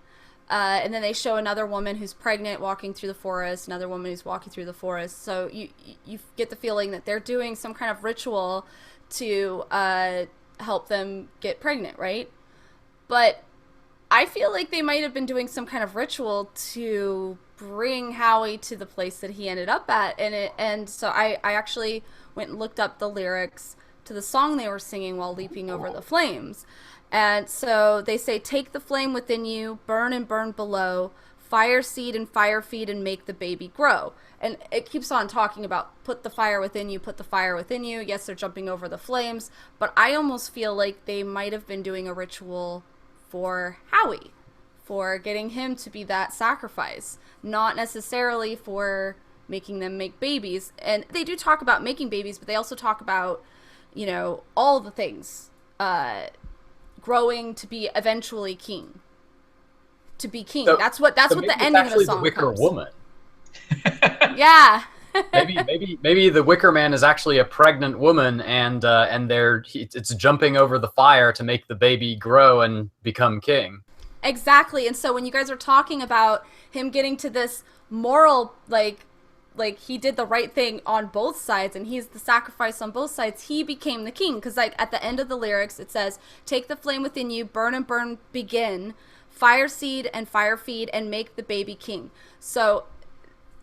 And then they show another woman who's pregnant walking through the forest, another woman who's walking through the forest. So you get the feeling that they're doing some kind of ritual to help them get pregnant, right? But I feel like they might have been doing some kind of ritual to bring Howie to the place that he ended up at, and so I actually went and looked up the lyrics to the song they were singing while leaping over the flames. And so they say, take the flame within you, burn and burn below, fire seed and fire feed and make the baby grow. And it keeps on talking about put the fire within you, put the fire within you. Yes, they're jumping over the flames, but I almost feel like they might have been doing a ritual for Howie, for getting him to be that sacrifice, not necessarily for making them make babies. And they do talk about making babies, but they also talk about, all the things, growing to be eventually king. To be king. So, that's what the ending of the song the Wicker comes. Woman. Yeah. maybe the Wicker Man is actually a pregnant woman, and it's jumping over the fire to make the baby grow and become king. Exactly. And so when you guys are talking about him getting to this moral, like he did the right thing on both sides and he's the sacrifice on both sides, he became the king. Because like at the end of the lyrics it says, take the flame within you, burn and burn begin, fire seed and fire feed and make the baby king. So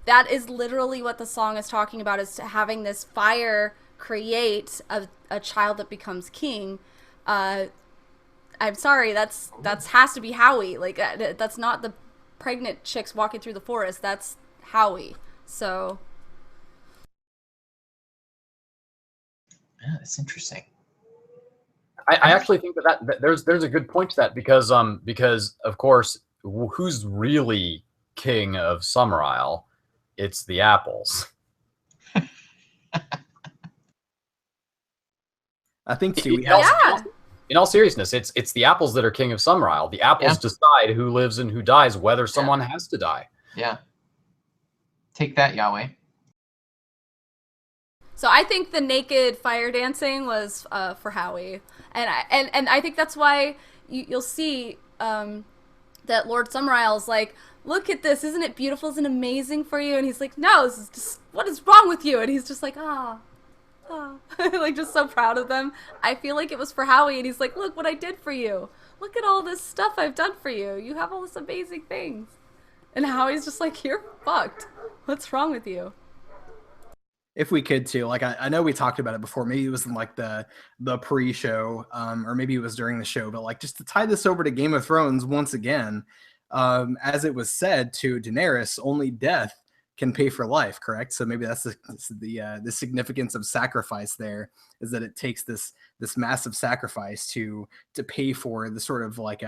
that is literally what the song is talking about, is having this fire create a child that becomes king. I'm sorry, that's has to be Howie. Like that's not the pregnant chicks walking through the forest. That's Howie. So yeah, that's interesting. I actually think that there's a good point to that because of course who's really king of Summerisle? It's the apples. I think too. In all seriousness, it's the apples that are king of Summerisle. The apples decide who lives and who dies, whether someone has to die. Yeah. Take that, Yahweh. So I think the naked fire dancing was for Howie, and I think that's why you'll see that Lord Summerisle's like, look at this, isn't it beautiful? Isn't it amazing for you? And he's like, no, this is just, what is wrong with you? And he's just like, like just so proud of them. I feel like it was for Howie, and he's like, look what I did for you. Look at all this stuff I've done for you. You have all this amazing things. And Howie's just like, you're fucked. What's wrong with you? If we could too, like I know we talked about it before. Maybe it was in like the pre-show, or maybe it was during the show. But like just to tie this over to Game of Thrones once again, as it was said to Daenerys, only death can pay for life, correct? So maybe that's the significance of sacrifice there, is that it takes this massive sacrifice to pay for the sort of like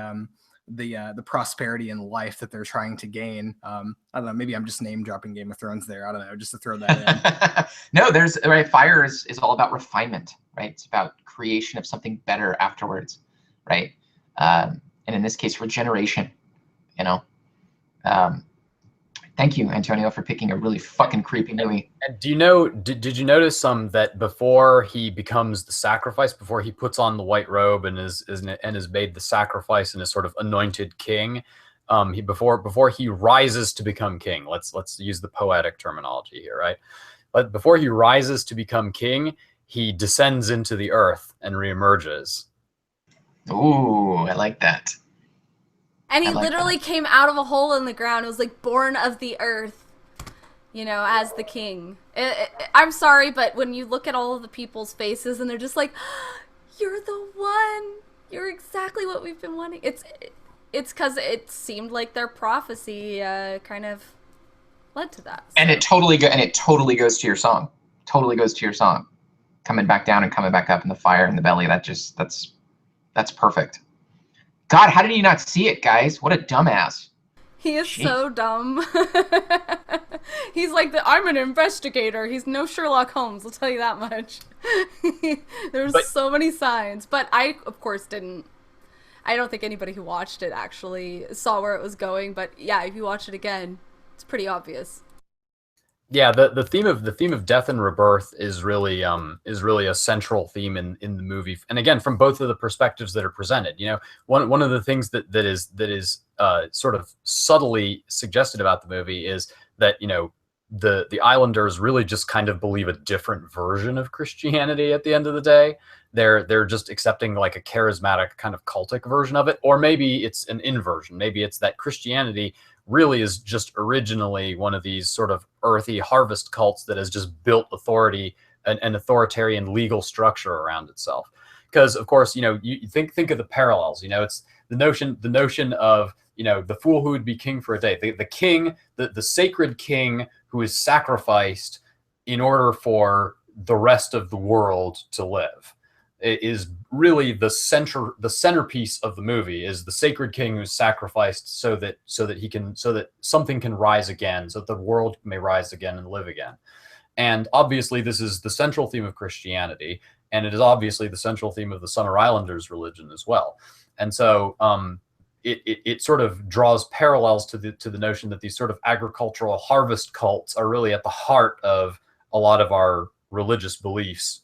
the prosperity and life that they're trying to gain. I don't know, maybe I'm just name dropping Game of Thrones there. I don't know, just to throw that in. No, there's right. Fire is all about refinement, right? It's about creation of something better afterwards, right? And in this case, regeneration. You know. Thank you, Antonio, for picking a really fucking creepy movie. And do you know? Did you notice that before he becomes the sacrifice, before he puts on the white robe and is made the sacrifice and is sort of anointed king, before he rises to become king. Let's use the poetic terminology here, right? But before he rises to become king, he descends into the earth and reemerges. Ooh, I like that. And he literally came out of a hole in the ground. It was like born of the earth, you know, as the king. I'm sorry, but when you look at all of the people's faces and they're just like, you're the one. You're exactly what we've been wanting. It's because it seemed like their prophecy kind of led to that. So. And it totally goes to your song. Totally goes to your song. Coming back down and coming back up in the fire in the belly. That's perfect. God, how did you not see it, guys? What a dumbass. He is so dumb. He's like, I'm an investigator. He's no Sherlock Holmes, I'll tell you that much. There's so many signs. But I, of course, didn't. I don't think anybody who watched it actually saw where it was going. But yeah, if you watch it again, it's pretty obvious. Yeah, the theme of death and rebirth is really a central theme in the movie, and again from both of the perspectives that are presented. You know, one of the things that is sort of subtly suggested about the movie is that, you know, the Islanders really just kind of believe a different version of Christianity at the end of the day. They're just accepting like a charismatic kind of cultic version of it, or maybe it's an inversion. Maybe it's that Christianity really is just originally one of these sort of earthy harvest cults that has just built authority, an authoritarian legal structure around itself. Because of course, you know, you think of the parallels. You know, it's the notion of, you know, the fool who would be king for a day, the king, the sacred king who is sacrificed in order for the rest of the world to live. It is really the centerpiece of the movie, is the sacred king who's sacrificed so that something can rise again, so that the world may rise again and live again. And obviously this is the central theme of Christianity, and it is obviously the central theme of the Summer Islanders religion as well. And so it sort of draws parallels to the notion that these sort of agricultural harvest cults are really at the heart of a lot of our religious beliefs,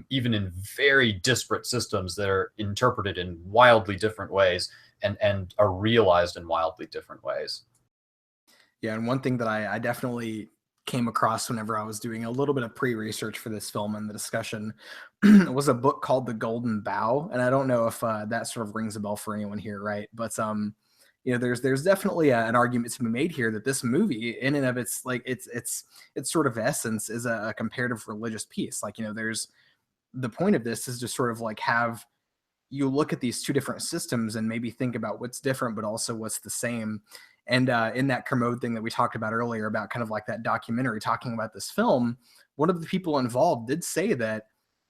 even in very disparate systems that are interpreted in wildly different ways and are realized in wildly different ways. Yeah, and one thing that I definitely came across whenever I was doing a little bit of pre-research for this film and the discussion was a book called The Golden Bough. And I don't know if that sort of rings a bell for anyone here, right? But you know, there's definitely an argument to be made here that this movie, in and of its like its sort of essence, is a comparative religious piece. Like, you know, there's the point of this is to sort of like have you look at these two different systems and maybe think about what's different, but also what's the same. And in that Kermode thing that we talked about earlier about kind of like that documentary talking about this film, one of the people involved did say that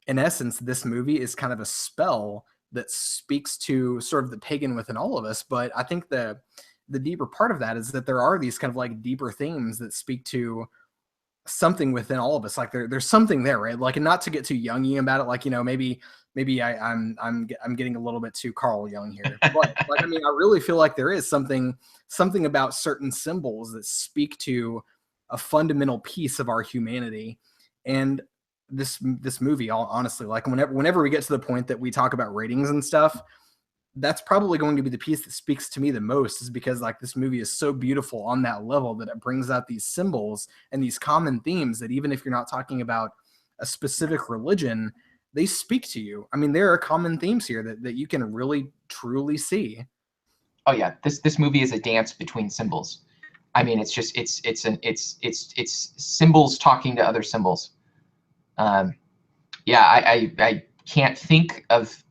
in essence, this movie is kind of a spell that speaks to sort of the pagan within all of us. But I think the deeper part of that is that there are these kind of like deeper themes that speak to something within all of us. Like there's something there, right? Like, and not to get too Jungian about it, like, you know, maybe I'm getting a little bit too Carl Jung here, but like, I mean, I really feel like there is something about certain symbols that speak to a fundamental piece of our humanity. And this movie, honestly, like whenever we get to the point that we talk about ratings and stuff, that's probably going to be the piece that speaks to me the most, is because like this movie is so beautiful on that level that it brings out these symbols and these common themes that even if you're not talking about a specific religion, they speak to you. I mean, there are common themes here that you can really truly see. Oh yeah, this movie is a dance between symbols. I mean, it's just it's symbols talking to other symbols. Yeah, I can't think of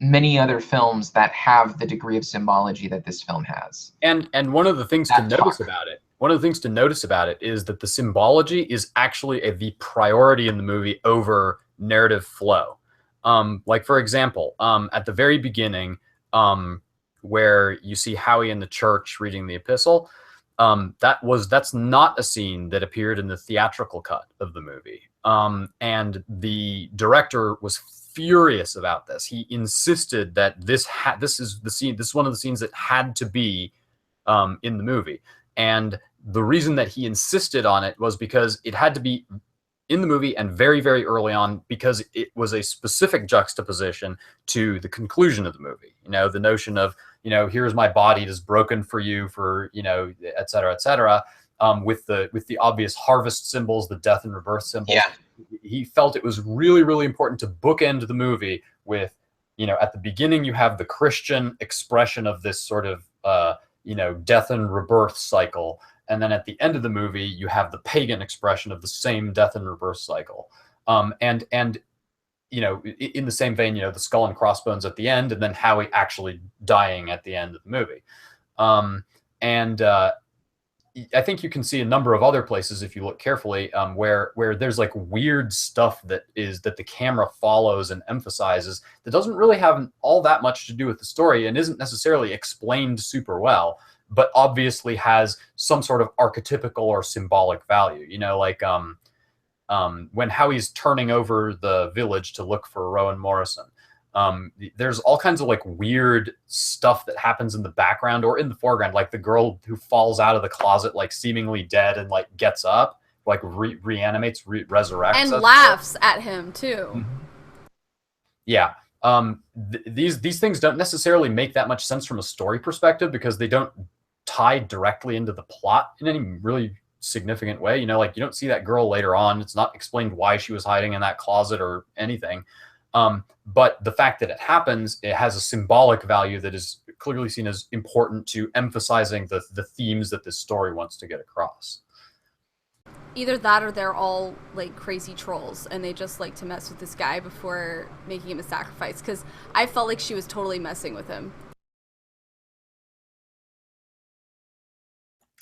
many other films that have the degree of symbology that this film has. And one of the things to notice about it is that the symbology is actually the priority in the movie over narrative flow. Like for example, at the very beginning, where you see Howie in the church reading the epistle, that's not a scene that appeared in the theatrical cut of the movie. And the director was furious about this. He insisted that this is the scene. This is one of the scenes that had to be in the movie. And the reason that he insisted on it was because it had to be in the movie and very, very early on, because it was a specific juxtaposition to the conclusion of the movie. You know, the notion of, you know, here's my body, it is broken for you, for, you know, et cetera, et cetera. With the obvious harvest symbols, the death and rebirth symbols. Yeah. He felt it was really, really important to bookend the movie with, you know, at the beginning you have the Christian expression of this sort of, you know, death and rebirth cycle. And then at the end of the movie, you have the pagan expression of the same death and rebirth cycle. And you know, in the same vein, you know, the skull and crossbones at the end, and then Howie actually dying at the end of the movie. I think you can see a number of other places if you look carefully, where there's like weird stuff that the camera follows and emphasizes that doesn't really have all that much to do with the story and isn't necessarily explained super well, but obviously has some sort of archetypical or symbolic value. You know, like when Howie's turning over the village to look for Rowan Morrison, there's all kinds of like weird stuff that happens in the background or in the foreground, like the girl who falls out of the closet like seemingly dead and like gets up, like reanimates, resurrects, and laughs at him too. Mm-hmm. Yeah. These things don't necessarily make that much sense from a story perspective because they don't tie directly into the plot in any really significant way. You know, like you don't see that girl later on. It's not explained why she was hiding in that closet or anything. But the fact that it happens, it has a symbolic value that is clearly seen as important to emphasizing the themes that this story wants to get across. Either that or they're all like crazy trolls and they just like to mess with this guy before making him a sacrifice, because I felt like she was totally messing with him.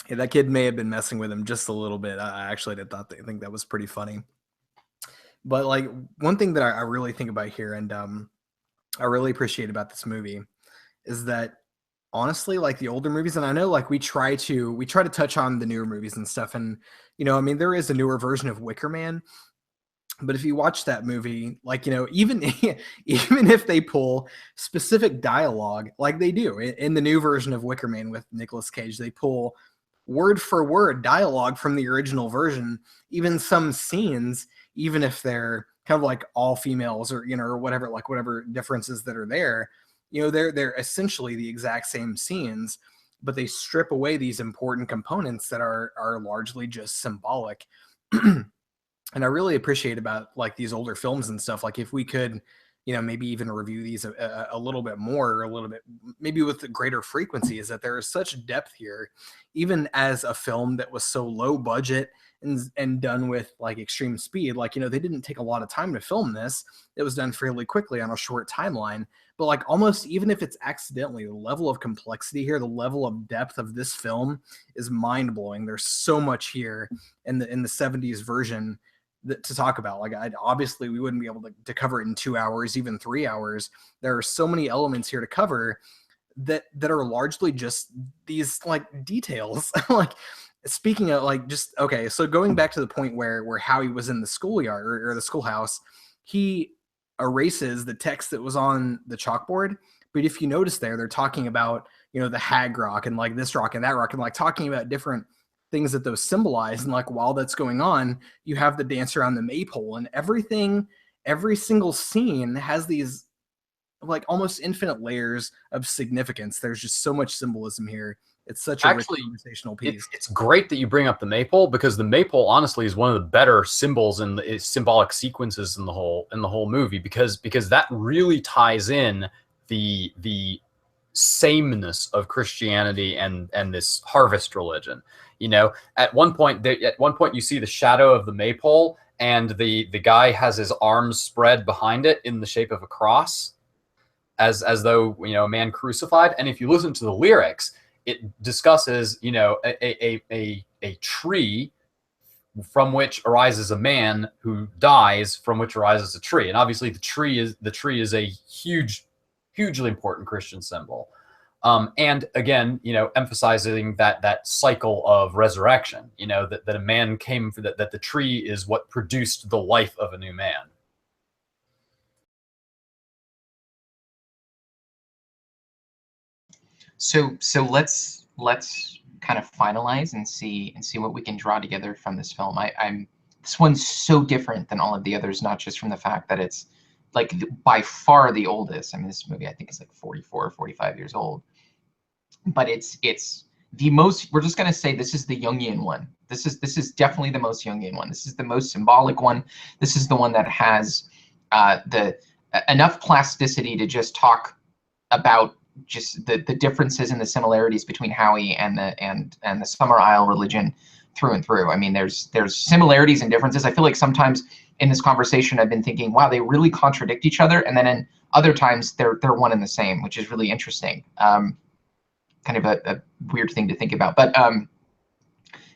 Yeah, that kid may have been messing with him just a little bit. I actually think that was pretty funny. But like one thing that I really think about here, and I really appreciate about this movie, is that honestly, like the older movies, and I know like we try to touch on the newer movies and stuff, and you know, I mean, there is a newer version of Wicker Man, but if you watch that movie, like, you know, even if they pull specific dialogue like they do in the new version of Wicker Man with Nicolas Cage, they pull word for word dialogue from the original version, even some scenes, even if they're kind of like all females or, you know, or whatever differences that are there, you know, they're essentially the exact same scenes, but they strip away these important components that are largely just symbolic. And I really appreciate about like these older films and stuff. Like if we could, you know, maybe even review these a little bit more, or a little bit, maybe with a greater frequency, is that there is such depth here, even as a film that was so low budget and done with like extreme speed. Like, you know, they didn't take a lot of time to film this. It was done fairly quickly on a short timeline, but like almost even if it's accidentally, the level of complexity here, the level of depth of this film is mind blowing. There's so much here in the 70s version to talk about. Like obviously we wouldn't be able to cover it in 2 hours, even 3 hours. There are so many elements here to cover that are largely just these like details. Like speaking of like, just, okay, so going back to the point where Howie was in the schoolyard or the schoolhouse, he erases the text that was on the chalkboard. But if you notice they're talking about, you know, the hag rock and like this rock and that rock, and like talking about different things that those symbolize. And like while that's going on, you have the dance around the maypole, and everything, every single scene has these like almost infinite layers of significance. There's just so much symbolism here. It's such a rich conversational piece. It's great that you bring up the maypole, because the maypole honestly is one of the better symbols and the symbolic sequences in the whole movie, because that really ties in the sameness of Christianity and this harvest religion. You know, at one point you see the shadow of the maypole, and the guy has his arms spread behind it in the shape of a cross. as though, you know, a man crucified. And if you listen to the lyrics, it discusses, you know, a tree from which arises a man who dies, from which arises a tree. And obviously the tree is a hugely important Christian symbol. And again, you know, emphasizing that cycle of resurrection, you know, that a man came for that the tree is what produced the life of a new man. So let's kind of finalize and see what we can draw together from this film. This one's so different than all of the others, not just from the fact that it's like by far the oldest. I mean, this movie I think is like 44 or 45 years old, but it's the most. We're just gonna say this is the Jungian one. This is definitely the most Jungian one. This is the most symbolic one. This is the one that has enough plasticity to just talk about just the differences and the similarities between Howie and the Summer Isle religion through and through. I mean, there's similarities and differences. I feel like sometimes in this conversation I've been thinking, wow, they really contradict each other, and then in other times they're one and the same, which is really interesting. Kind of a weird thing to think about. But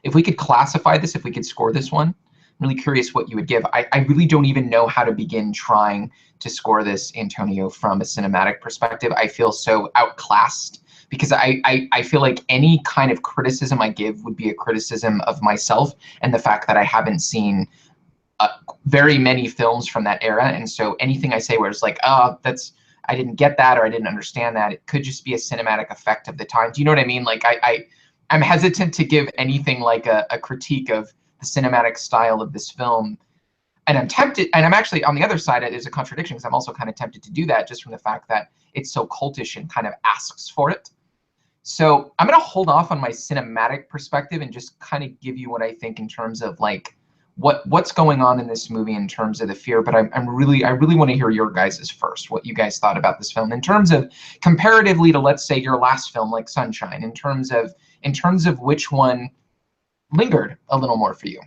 if we could classify this, if we could score this one, I'm really curious what you would give. I really don't even know how to begin trying to score this, Antonio, from a cinematic perspective. I feel so outclassed because I feel like any kind of criticism I give would be a criticism of myself and the fact that I haven't seen very many films from that era. And so anything I say where it's like, oh, I didn't get that, or I didn't understand that, it could just be a cinematic effect of the time. Do you know what I mean? Like I'm hesitant to give anything like a critique of the cinematic style of this film. And I'm tempted, and I'm actually on the other side, it is a contradiction because I'm also kind of tempted to do that just from the fact that it's so cultish and kind of asks for it. So I'm going to hold off on my cinematic perspective and just kind of give you what I think in terms of like what's going on in this movie in terms of the fear. But I really want to hear your guys' first, what you guys thought about this film in terms of comparatively to, let's say, your last film like Sunshine, in terms of which one lingered a little more for you.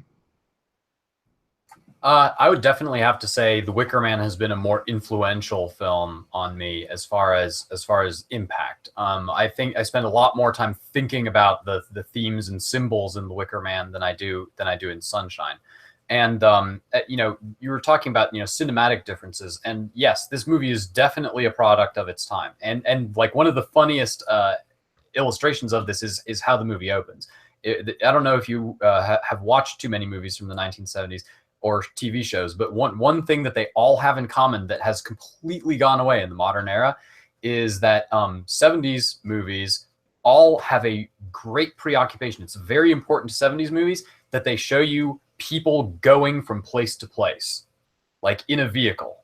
I would definitely have to say The Wicker Man has been a more influential film on me as far as impact. I think I spend a lot more time thinking about the themes and symbols in The Wicker Man than I do in Sunshine. And you know, you were talking about, you know, cinematic differences, and yes, this movie is definitely a product of its time. And like one of the funniest illustrations of this is how the movie opens. I don't know if you have watched too many movies from the 1970s. Or TV shows, but one thing that they all have in common that has completely gone away in the modern era is that 70s movies all have a great preoccupation. It's very important to 70s movies that they show you people going from place to place, like in a vehicle.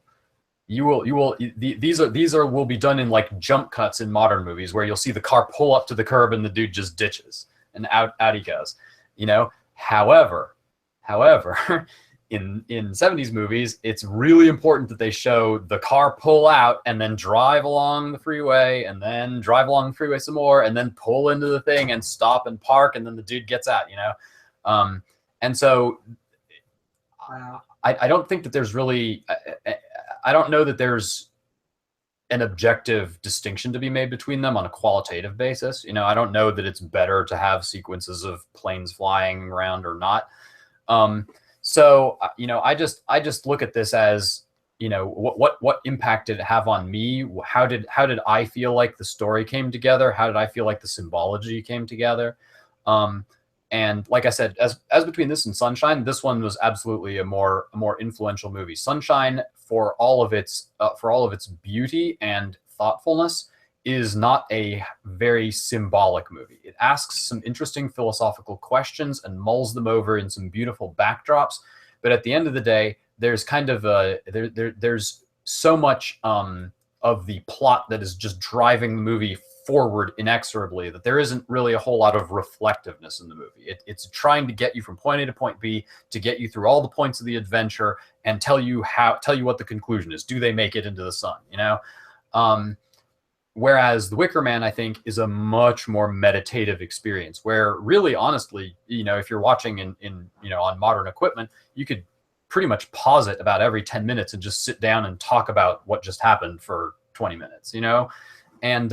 These will be done in like jump cuts in modern movies where you'll see the car pull up to the curb and the dude just ditches and out he goes, you know. However, in 70s movies, it's really important that they show the car pull out and then drive along the freeway and then drive along the freeway some more and then pull into the thing and stop and park and then the dude gets out, you know. And so I don't think that there's really, I don't know that there's an objective distinction to be made between them on a qualitative basis. You know, I don't know that it's better to have sequences of planes flying around or not. So, you know, I just look at this as, you know, what impact did it have on me? How did I feel like the story came together? How did I feel like the symbology came together? And like I said, as between this and Sunshine, this one was absolutely a more influential movie. Sunshine, for all of its beauty and thoughtfulness, is not a very symbolic movie. It asks some interesting philosophical questions and mulls them over in some beautiful backdrops. But at the end of the day, there's kind of there's so much of the plot that is just driving the movie forward inexorably that there isn't really a whole lot of reflectiveness in the movie. It's trying to get you from point A to point B, to get you through all the points of the adventure and tell you what the conclusion is. Do they make it into the sun? You know. Whereas The Wicker Man, I think, is a much more meditative experience where really, honestly, you know, if you're watching in you know, on modern equipment, you could pretty much pause it about every 10 minutes and just sit down and talk about what just happened for 20 minutes, you know? And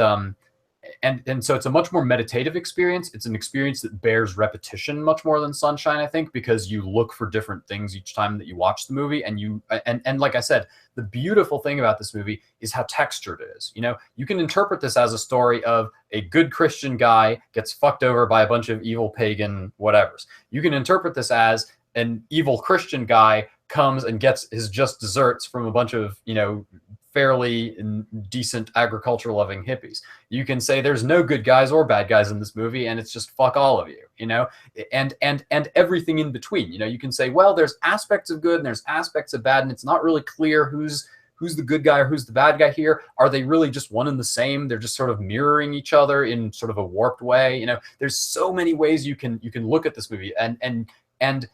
so it's a much more meditative experience. It's an experience that bears repetition much more than Sunshine, I think, because you look for different things each time that you watch the movie. And like I said, the beautiful thing about this movie is how textured it is. You know, you can interpret this as a story of a good Christian guy gets fucked over by a bunch of evil pagan whatevers. You can interpret this as an evil Christian guy comes and gets his just desserts from a bunch of, you know, fairly decent agriculture loving hippies. You can say there's no good guys or bad guys in this movie, and it's just fuck all of you, you know, and everything in between. You know, you can say, well, there's aspects of good and there's aspects of bad, and it's not really clear who's the good guy or who's the bad guy here. Are they really just one and the same? They're just sort of mirroring each other in sort of a warped way. You know, there's so many ways you can look at this movie, and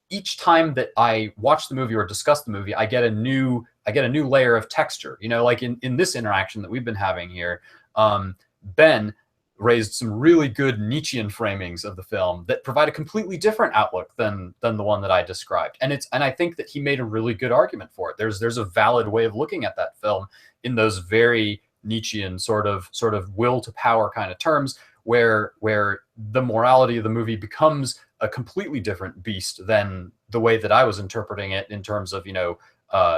each time that I watch the movie or discuss the movie, I get a new layer of texture. You know, like in this interaction that we've been having here, Ben raised some really good Nietzschean framings of the film that provide a completely different outlook than the one that I described. And I think that he made a really good argument for it. There's a valid way of looking at that film in those very Nietzschean sort of will to power kind of terms, where the morality of the movie becomes a completely different beast than the way that I was interpreting it in terms of, you know,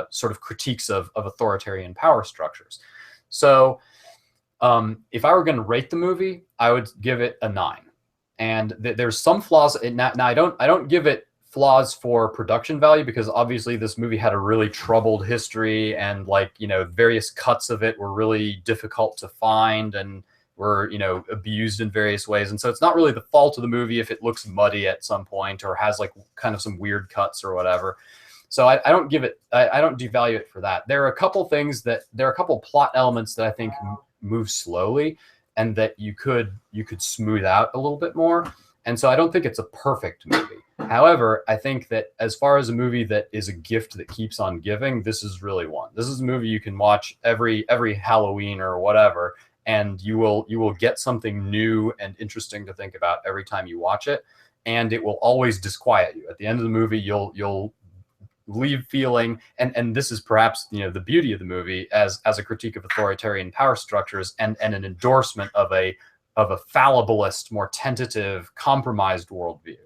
sort of critiques of authoritarian power structures. So if I were going to rate the movie, I would give it a 9. And there's some flaws. Now I don't give it flaws for production value, because obviously this movie had a really troubled history, and, like, you know, various cuts of it were really difficult to find and were, you know, abused in various ways. And so it's not really the fault of the movie if it looks muddy at some point or has like kind of some weird cuts or whatever. So I don't give it, I don't devalue it for that. There are a couple plot elements that I think move slowly and that you could smooth out a little bit more. And so I don't think it's a perfect movie. However, I think that as far as a movie that is a gift that keeps on giving, this is really one. This is a movie you can watch every Halloween or whatever, and you will get something new and interesting to think about every time you watch it, and it will always disquiet you. At the end of the movie, you'll leave feeling, and this is perhaps, you know, the beauty of the movie as a critique of authoritarian power structures and an endorsement of a fallibilist, more tentative, compromised worldview,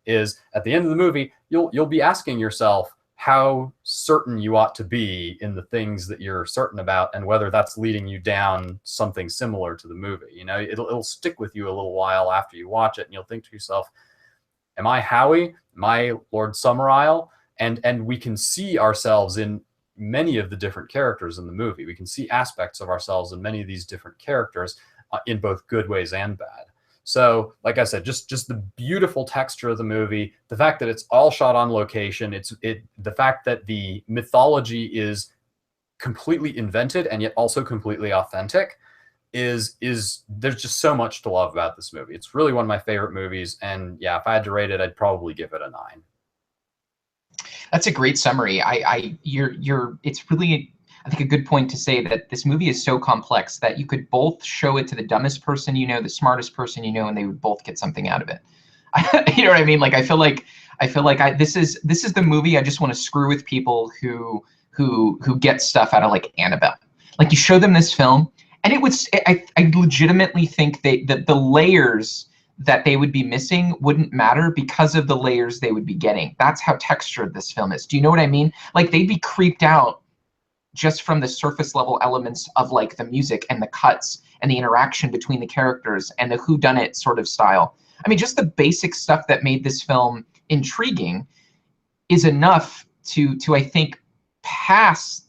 is at the end of the movie, you'll be asking yourself how certain you ought to be in the things that you're certain about, and whether that's leading you down something similar to the movie. You know, it'll stick with you a little while after you watch it, and you'll think to yourself, am I Howie? Am I Lord Summerisle? And we can see ourselves in many of the different characters in the movie. We can see aspects of ourselves in many of these different characters, in both good ways and bad. So, like I said, just the beautiful texture of the movie, the fact that it's all shot on location, the fact that the mythology is completely invented and yet also completely authentic, is there's just so much to love about this movie. It's really one of my favorite movies, and yeah, if I had to rate it, I'd probably give it a 9. That's a great summary. It's really, I think, a good point to say that this movie is so complex that you could both show it to the dumbest person you know, the smartest person you know, and they would both get something out of it. You know what I mean? Like, I feel like this is the movie I just want to screw with people who get stuff out of, like, Annabelle. Like, you show them this film, and I legitimately think that the layers that they would be missing wouldn't matter because of the layers they would be getting. That's how textured this film is. Do you know what I mean? Like, they'd be creeped out just from the surface level elements of, like, the music and the cuts and the interaction between the characters and the whodunit sort of style. I mean, just the basic stuff that made this film intriguing is enough to I think pass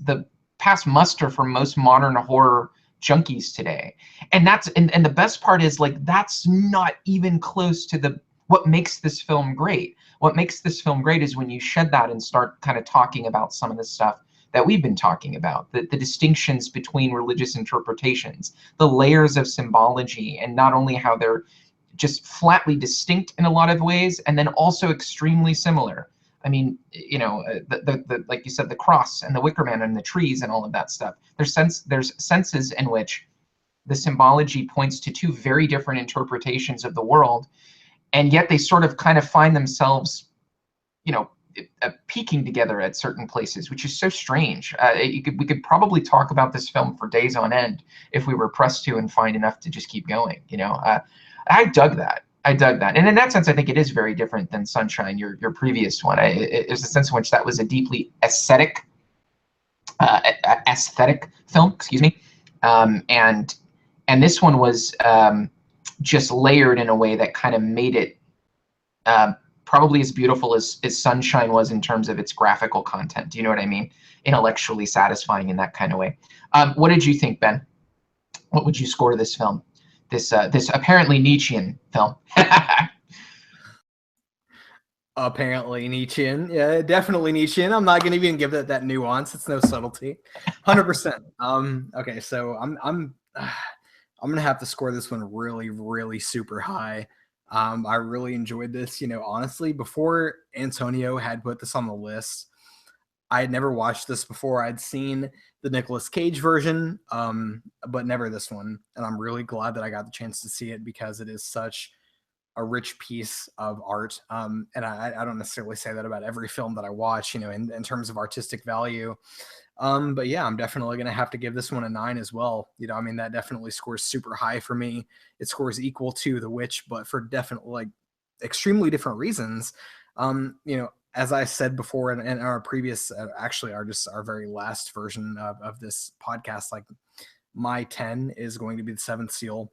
muster for most modern horror junkies today. And the best part is, like, that's not even close to what makes this film great. What makes this film great is when you shed that and start kind of talking about some of the stuff that we've been talking about, the distinctions between religious interpretations, the layers of symbology, and not only how they're just flatly distinct in a lot of ways, and then also extremely similar. I mean, you know, like you said, the cross and the Wicker Man and the trees and all of that stuff. There's senses in which the symbology points to two very different interpretations of the world, and yet they sort of kind of find themselves, you know, peaking together at certain places, which is so strange. We could probably talk about this film for days on end if we were pressed to and find enough to just keep going. I dug that. And in that sense, I think it is very different than Sunshine, your previous one. There's a sense in which that was a deeply aesthetic film, excuse me. And this one was just layered in a way that kind of made it probably as beautiful as Sunshine was in terms of its graphical content. Do you know what I mean? Intellectually satisfying in that kind of way. What did you think, Ben? What would you score this film? This apparently Nietzschean film. Apparently Nietzschean. Yeah, definitely Nietzschean. I'm not gonna even give that nuance. It's no subtlety. 100%. Okay, so I'm gonna have to score this one really, really super high. I really enjoyed this. Honestly, before Antonio had put this on the list, I had never watched this before. I'd seen the Nicolas Cage version, but never this one. And I'm really glad that I got the chance to see it because it is such a rich piece of art. And I don't necessarily say that about every film that I watch, in terms of artistic value. But yeah, I'm definitely going to have to give this one a 9 as well. That definitely scores super high for me. It scores equal to The Witch, but for definitely extremely different reasons. As I said before in our previous, actually our very last version of this podcast, my 10 is going to be The Seventh Seal.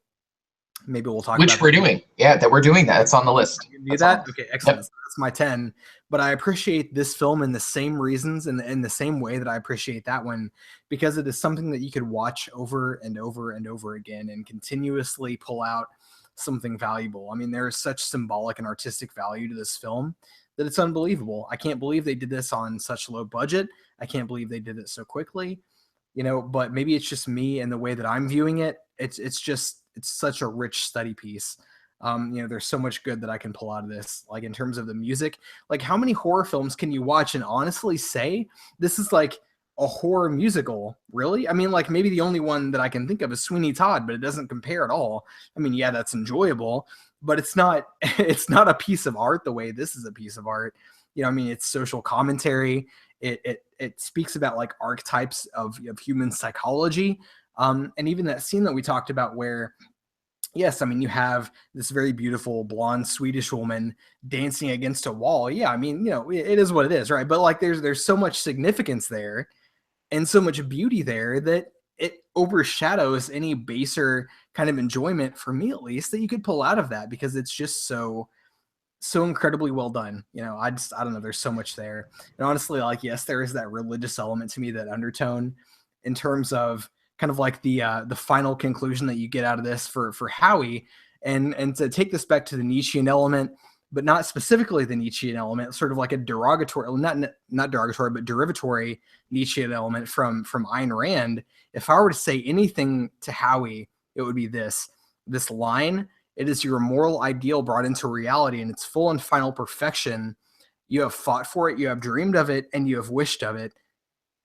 Maybe we'll talk about which we're doing. Yeah, that we're doing that. It's on the list. Do that? Okay, excellent. Yep. So that's my 10. But I appreciate this film in the same reasons and in the same way that I appreciate that one, because it is something that you could watch over and over and over again and continuously pull out something valuable. There is such symbolic and artistic value to this film that it's unbelievable. I can't believe they did this on such low budget. I can't believe they did it so quickly. But maybe it's just me and the way that I'm viewing it. It's such a rich study piece. There's so much good that I can pull out of this. In terms of the music, how many horror films can you watch and honestly say this is a horror musical? Really? Maybe the only one that I can think of is Sweeney Todd, but it doesn't compare at all. Yeah, that's enjoyable, but it's not a piece of art the way this is a piece of art. It's social commentary. It speaks about archetypes of human psychology. And even that scene that we talked about where, yes, you have this very beautiful blonde Swedish woman dancing against a wall. Yeah, it is what it is, right? But there's so much significance there and so much beauty there that it overshadows any baser kind of enjoyment, for me at least, that you could pull out of that, because it's just so incredibly well done. I don't know, there's so much there. And honestly, yes, there is that religious element to me, that undertone, in terms of kind of the final conclusion that you get out of this for Howie, and to take this back to the Nietzschean element, but not specifically the Nietzschean element, sort of a derogatory, not derogatory, but derivatory Nietzschean element from Ayn Rand. If I were to say anything to Howie, it would be this line: "It is your moral ideal brought into reality in its full and final perfection. You have fought for it, you have dreamed of it, and you have wished of it.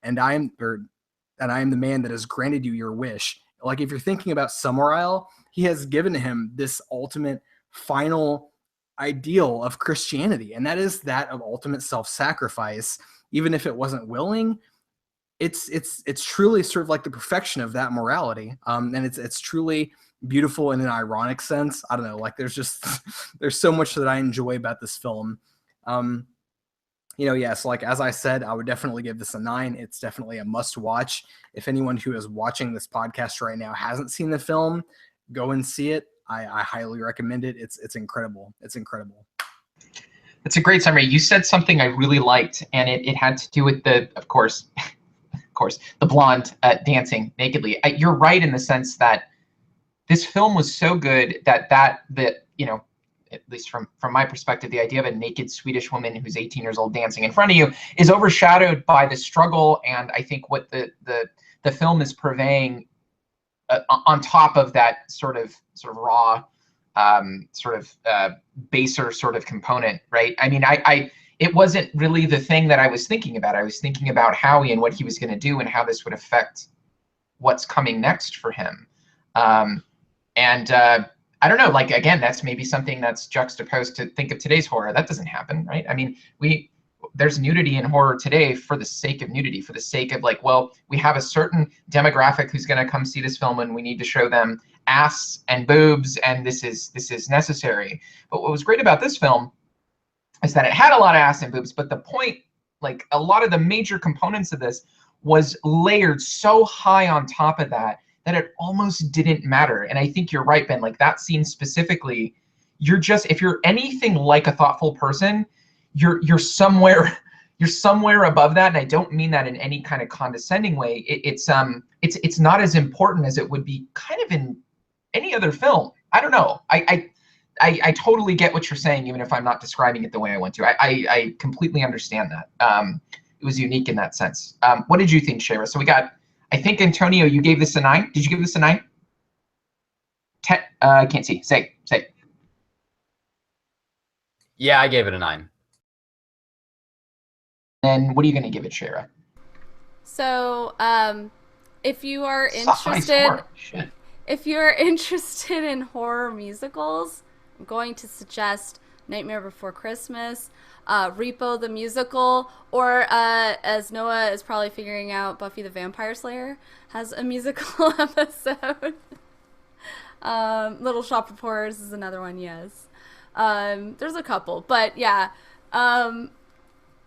And I am the man that has granted you your wish." If you're thinking about Summerisle, he has given him this ultimate final ideal of Christianity, and that is that of ultimate self-sacrifice. Even if it wasn't willing, it's truly sort of the perfection of that morality. And it's truly beautiful in an ironic sense. I don't know, there's so much that I enjoy about this film. Yes, as I said, I would definitely give this a 9. It's definitely a must watch. If anyone who is watching this podcast right now hasn't seen the film, go and see it. I highly recommend it. It's incredible. It's incredible. That's a great summary. You said something I really liked, and it had to do with of course, the blonde dancing nakedly. You're right in the sense that this film was so good that at least from my perspective, the idea of a naked Swedish woman who's 18 years old dancing in front of you is overshadowed by the struggle, and I think what the film is purveying on top of that sort of raw, baser sort of component, right? It wasn't really the thing that I was thinking about. I was thinking about Howie and what he was going to do and how this would affect what's coming next for him. I don't know, again, that's maybe something that's juxtaposed to think of today's horror. That doesn't happen, right? there's nudity in horror today for the sake of nudity, for the sake of like, well, we have a certain demographic who's going to come see this film and we need to show them ass and boobs, and this is necessary. But what was great about this film is that it had a lot of ass and boobs, but the point, like a lot of the major components of this was layered so high on top of that it almost didn't matter. And I think you're right, Ben, like that scene specifically, if you're anything like a thoughtful person, you're somewhere above that. And I don't mean that in any kind of condescending way. It's not as important as it would be kind of in any other film. I don't know. I totally get what you're saying, even if I'm not describing it the way I want to. I completely understand that. It was unique in that sense. What did you think, Shayra? So we got, I think, Antonio, you gave this a 9. Did you give this a 9? I can't see. Say. Yeah, I gave it a 9. And what are you going to give it, Shayra? So, if you are interested, in horror musicals, I'm going to suggest Nightmare Before Christmas, Repo the Musical, or as Noah is probably figuring out, Buffy the Vampire Slayer has a musical episode. Little Shop of Horrors is another one, yes. There's a couple, but yeah.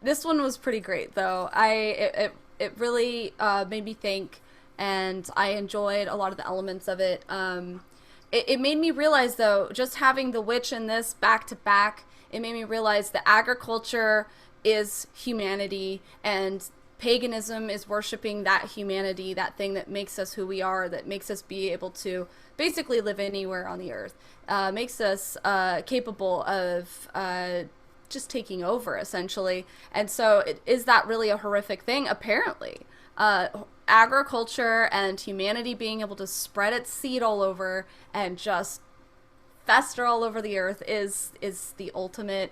This one was pretty great, though. It really made me think, and I enjoyed a lot of the elements of it. It made me realize, though, just having the witch and this back to back, it made me realize that agriculture is humanity, and paganism is worshiping that humanity, that thing that makes us who we are, that makes us be able to basically live anywhere on the earth, makes us capable of just taking over, essentially. And so is that really a horrific thing? Apparently. Agriculture and humanity being able to spread its seed all over and just fester all over the earth is the ultimate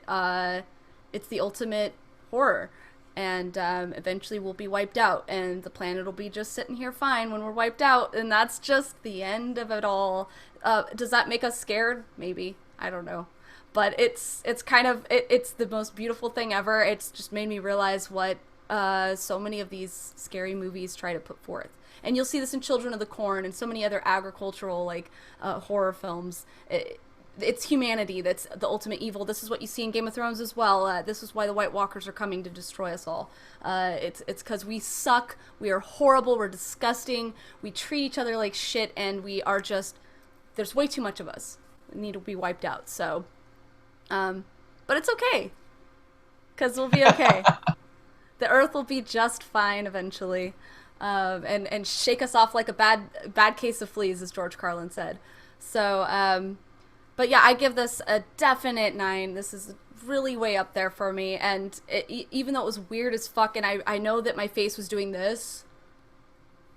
it's the ultimate horror. And eventually we'll be wiped out, and the planet will be just sitting here fine when we're wiped out, and that's just the end of it all. Does that make us scared? Maybe. I don't know. But it's kind of, it's the most beautiful thing ever. It's just made me realize what so many of these scary movies try to put forth. And you'll see this in Children of the Corn and so many other agricultural, like, horror films. It's humanity that's the ultimate evil. This is what you see in Game of Thrones as well. This is why the White Walkers are coming to destroy us all. It's because we suck, we are horrible, we're disgusting, we treat each other like shit, and we are just, there's way too much of us. We need to be wiped out, so... but it's okay, because we'll be okay. The earth will be just fine eventually, and shake us off like a bad case of fleas, as George Carlin said. So, but yeah, I give this a definite 9. This is really way up there for me, and even though it was weird as fuck, and I know that my face was doing this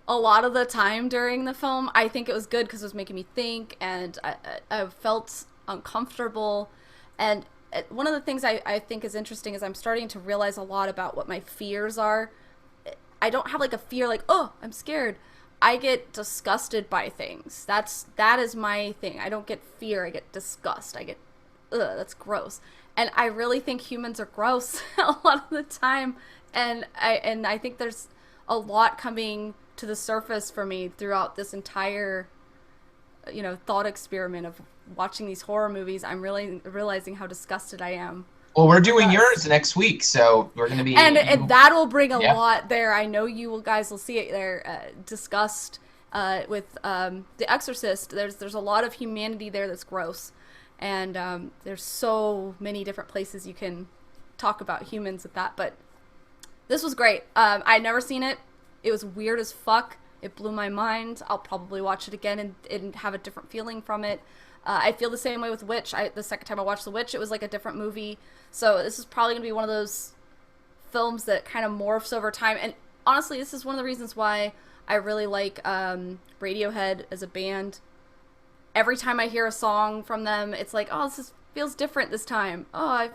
a lot of the time during the film, I think it was good because it was making me think, and I felt uncomfortable. And one of the things I think is interesting is I'm starting to realize a lot about what my fears are. I don't have like a fear like, oh, I'm scared. I get disgusted by things. That is my thing. I don't get fear. I get disgust. I get, ugh, that's gross. And I really think humans are gross a lot of the time. And I think there's a lot coming to the surface for me throughout this entire, thought experiment of watching these horror movies. I'm really realizing how disgusted I am. Well, we're doing yours next week, so we're going to be... And that'll bring a lot there. I know you guys will see it there. Disgust with The Exorcist. There's a lot of humanity there that's gross. And there's so many different places you can talk about humans with that. But this was great. I'd never seen it. It was weird as fuck. It blew my mind. I'll probably watch it again and have a different feeling from it. I feel the same way with Witch. The second time I watched The Witch, it was like a different movie. So this is probably going to be one of those films that kind of morphs over time. And honestly, this is one of the reasons why I really like Radiohead as a band. Every time I hear a song from them, it's like, oh, feels different this time. Oh,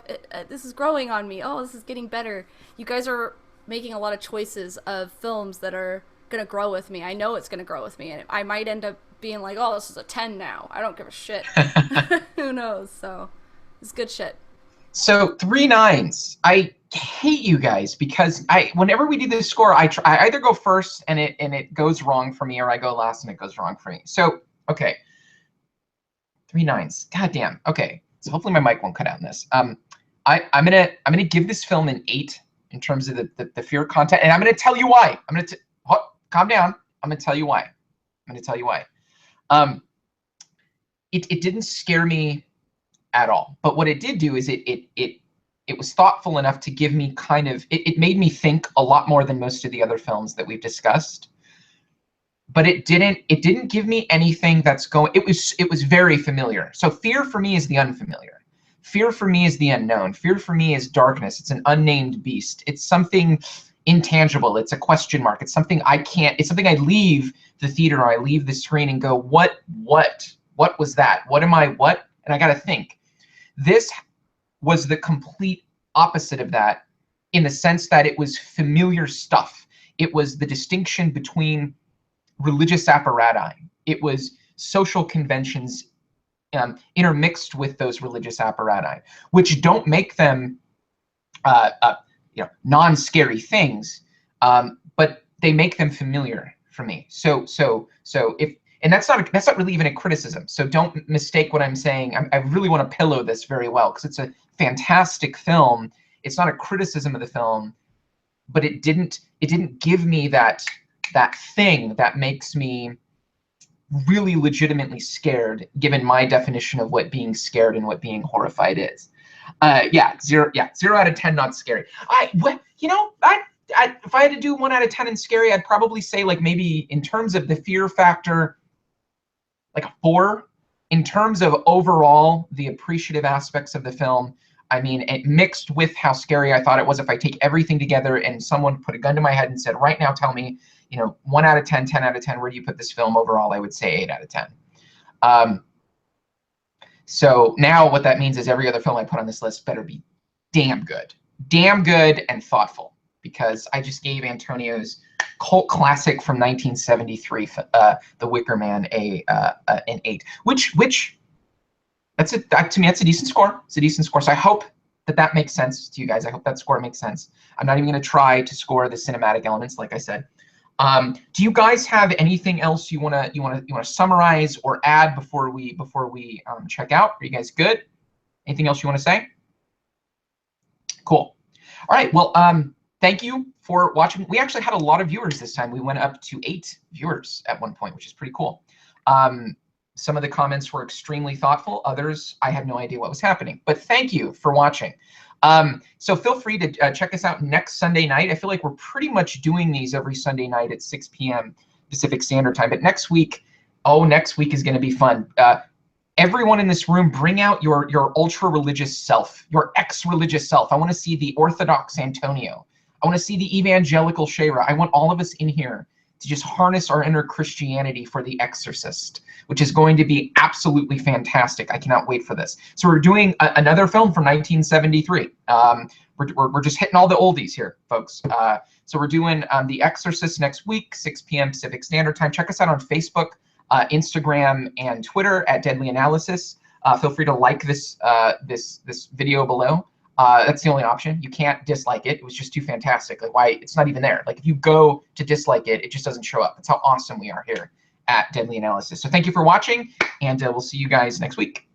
this is growing on me. Oh, this is getting better. You guys are making a lot of choices of films that are going to grow with me. I know it's going to grow with me. And I might end up being like, oh, this is a 10 now. I don't give a shit. Who knows? So it's good shit. So 3 9s. hate you guys because whenever we do this score, I either go first and it goes wrong for me, or I go last and it goes wrong for me. So okay, 3 9s. God damn. Okay, so hopefully my mic won't cut out in this. I'm gonna give this film an 8 in terms of the fear content, and I'm gonna tell you why. Calm down. I'm gonna tell you why. It didn't scare me at all, but what it did do is it was thoughtful enough to give me kind of, it made me think a lot more than most of the other films that we've discussed. But it didn't give me anything that's going, it was very familiar. So fear for me is the unfamiliar. Fear for me is the unknown. Fear for me is darkness. It's an unnamed beast. It's something intangible. It's a question mark. It's something it's something I leave the theater or I leave the screen and go, what was that? What? And I got to think. This was the complete opposite of that, in the sense that it was familiar stuff. It was the distinction between religious apparatus. It was social conventions intermixed with those religious apparatus, which don't make them non-scary things, but they make them familiar for me. So if, and that's not really even a criticism. So don't mistake what I'm saying. I really want to pillow this very well, because it's a fantastic film. It's not a criticism of the film, but it didn't give me that thing that makes me really legitimately scared, given my definition of what being scared and what being horrified is. 0 out of 10 not scary. If I had to do 1 out of 10 in scary, I'd probably say, like, maybe in terms of the fear factor, like a 4. In terms of overall the appreciative aspects of the film, I mean, it mixed with how scary I thought it was. If I take everything together and someone put a gun to my head and said, right now, tell me, 1 out of 10, 10 out of 10, where do you put this film overall? I would say 8 out of 10. So now what that means is every other film I put on this list better be damn good and thoughtful, because I just gave Antonio's cult classic from 1973, The Wicker Man, an 8, which to me, that's a decent score. It's a decent score. So I hope that makes sense to you guys. I hope that score makes sense. I'm not even going to try to score the cinematic elements, like I said. Do you guys have anything else you wanna summarize or add before we check out? Are you guys good? Anything else you want to say? Cool. All right. Well, thank you for watching. We actually had a lot of viewers this time. We went up to 8 viewers at one point, which is pretty cool. Some of the comments were extremely thoughtful. Others, I had no idea what was happening. But thank you for watching. So feel free to check us out next Sunday night. I feel like we're pretty much doing these every Sunday night at 6 p.m. Pacific Standard Time. But next week is going to be fun. Everyone in this room, bring out your ultra-religious self, your ex-religious self. I want to see the Orthodox Antonio. I want to see the evangelical Shayra. I want all of us in here to just harness our inner Christianity for The Exorcist, which is going to be absolutely fantastic. I cannot wait for this. So we're doing another film from 1973. We're just hitting all the oldies here, folks. So we're doing The Exorcist next week, 6 p.m. Pacific Standard Time. Check us out on Facebook, Instagram, and Twitter at Deadly Analysis. Feel free to like this video below. That's the only option. You can't dislike it. It was just too fantastic. Like, why? It's not even there. Like, if you go to dislike it, it just doesn't show up. That's how awesome we are here at Deadly Analysis. So thank you for watching, and we'll see you guys next week.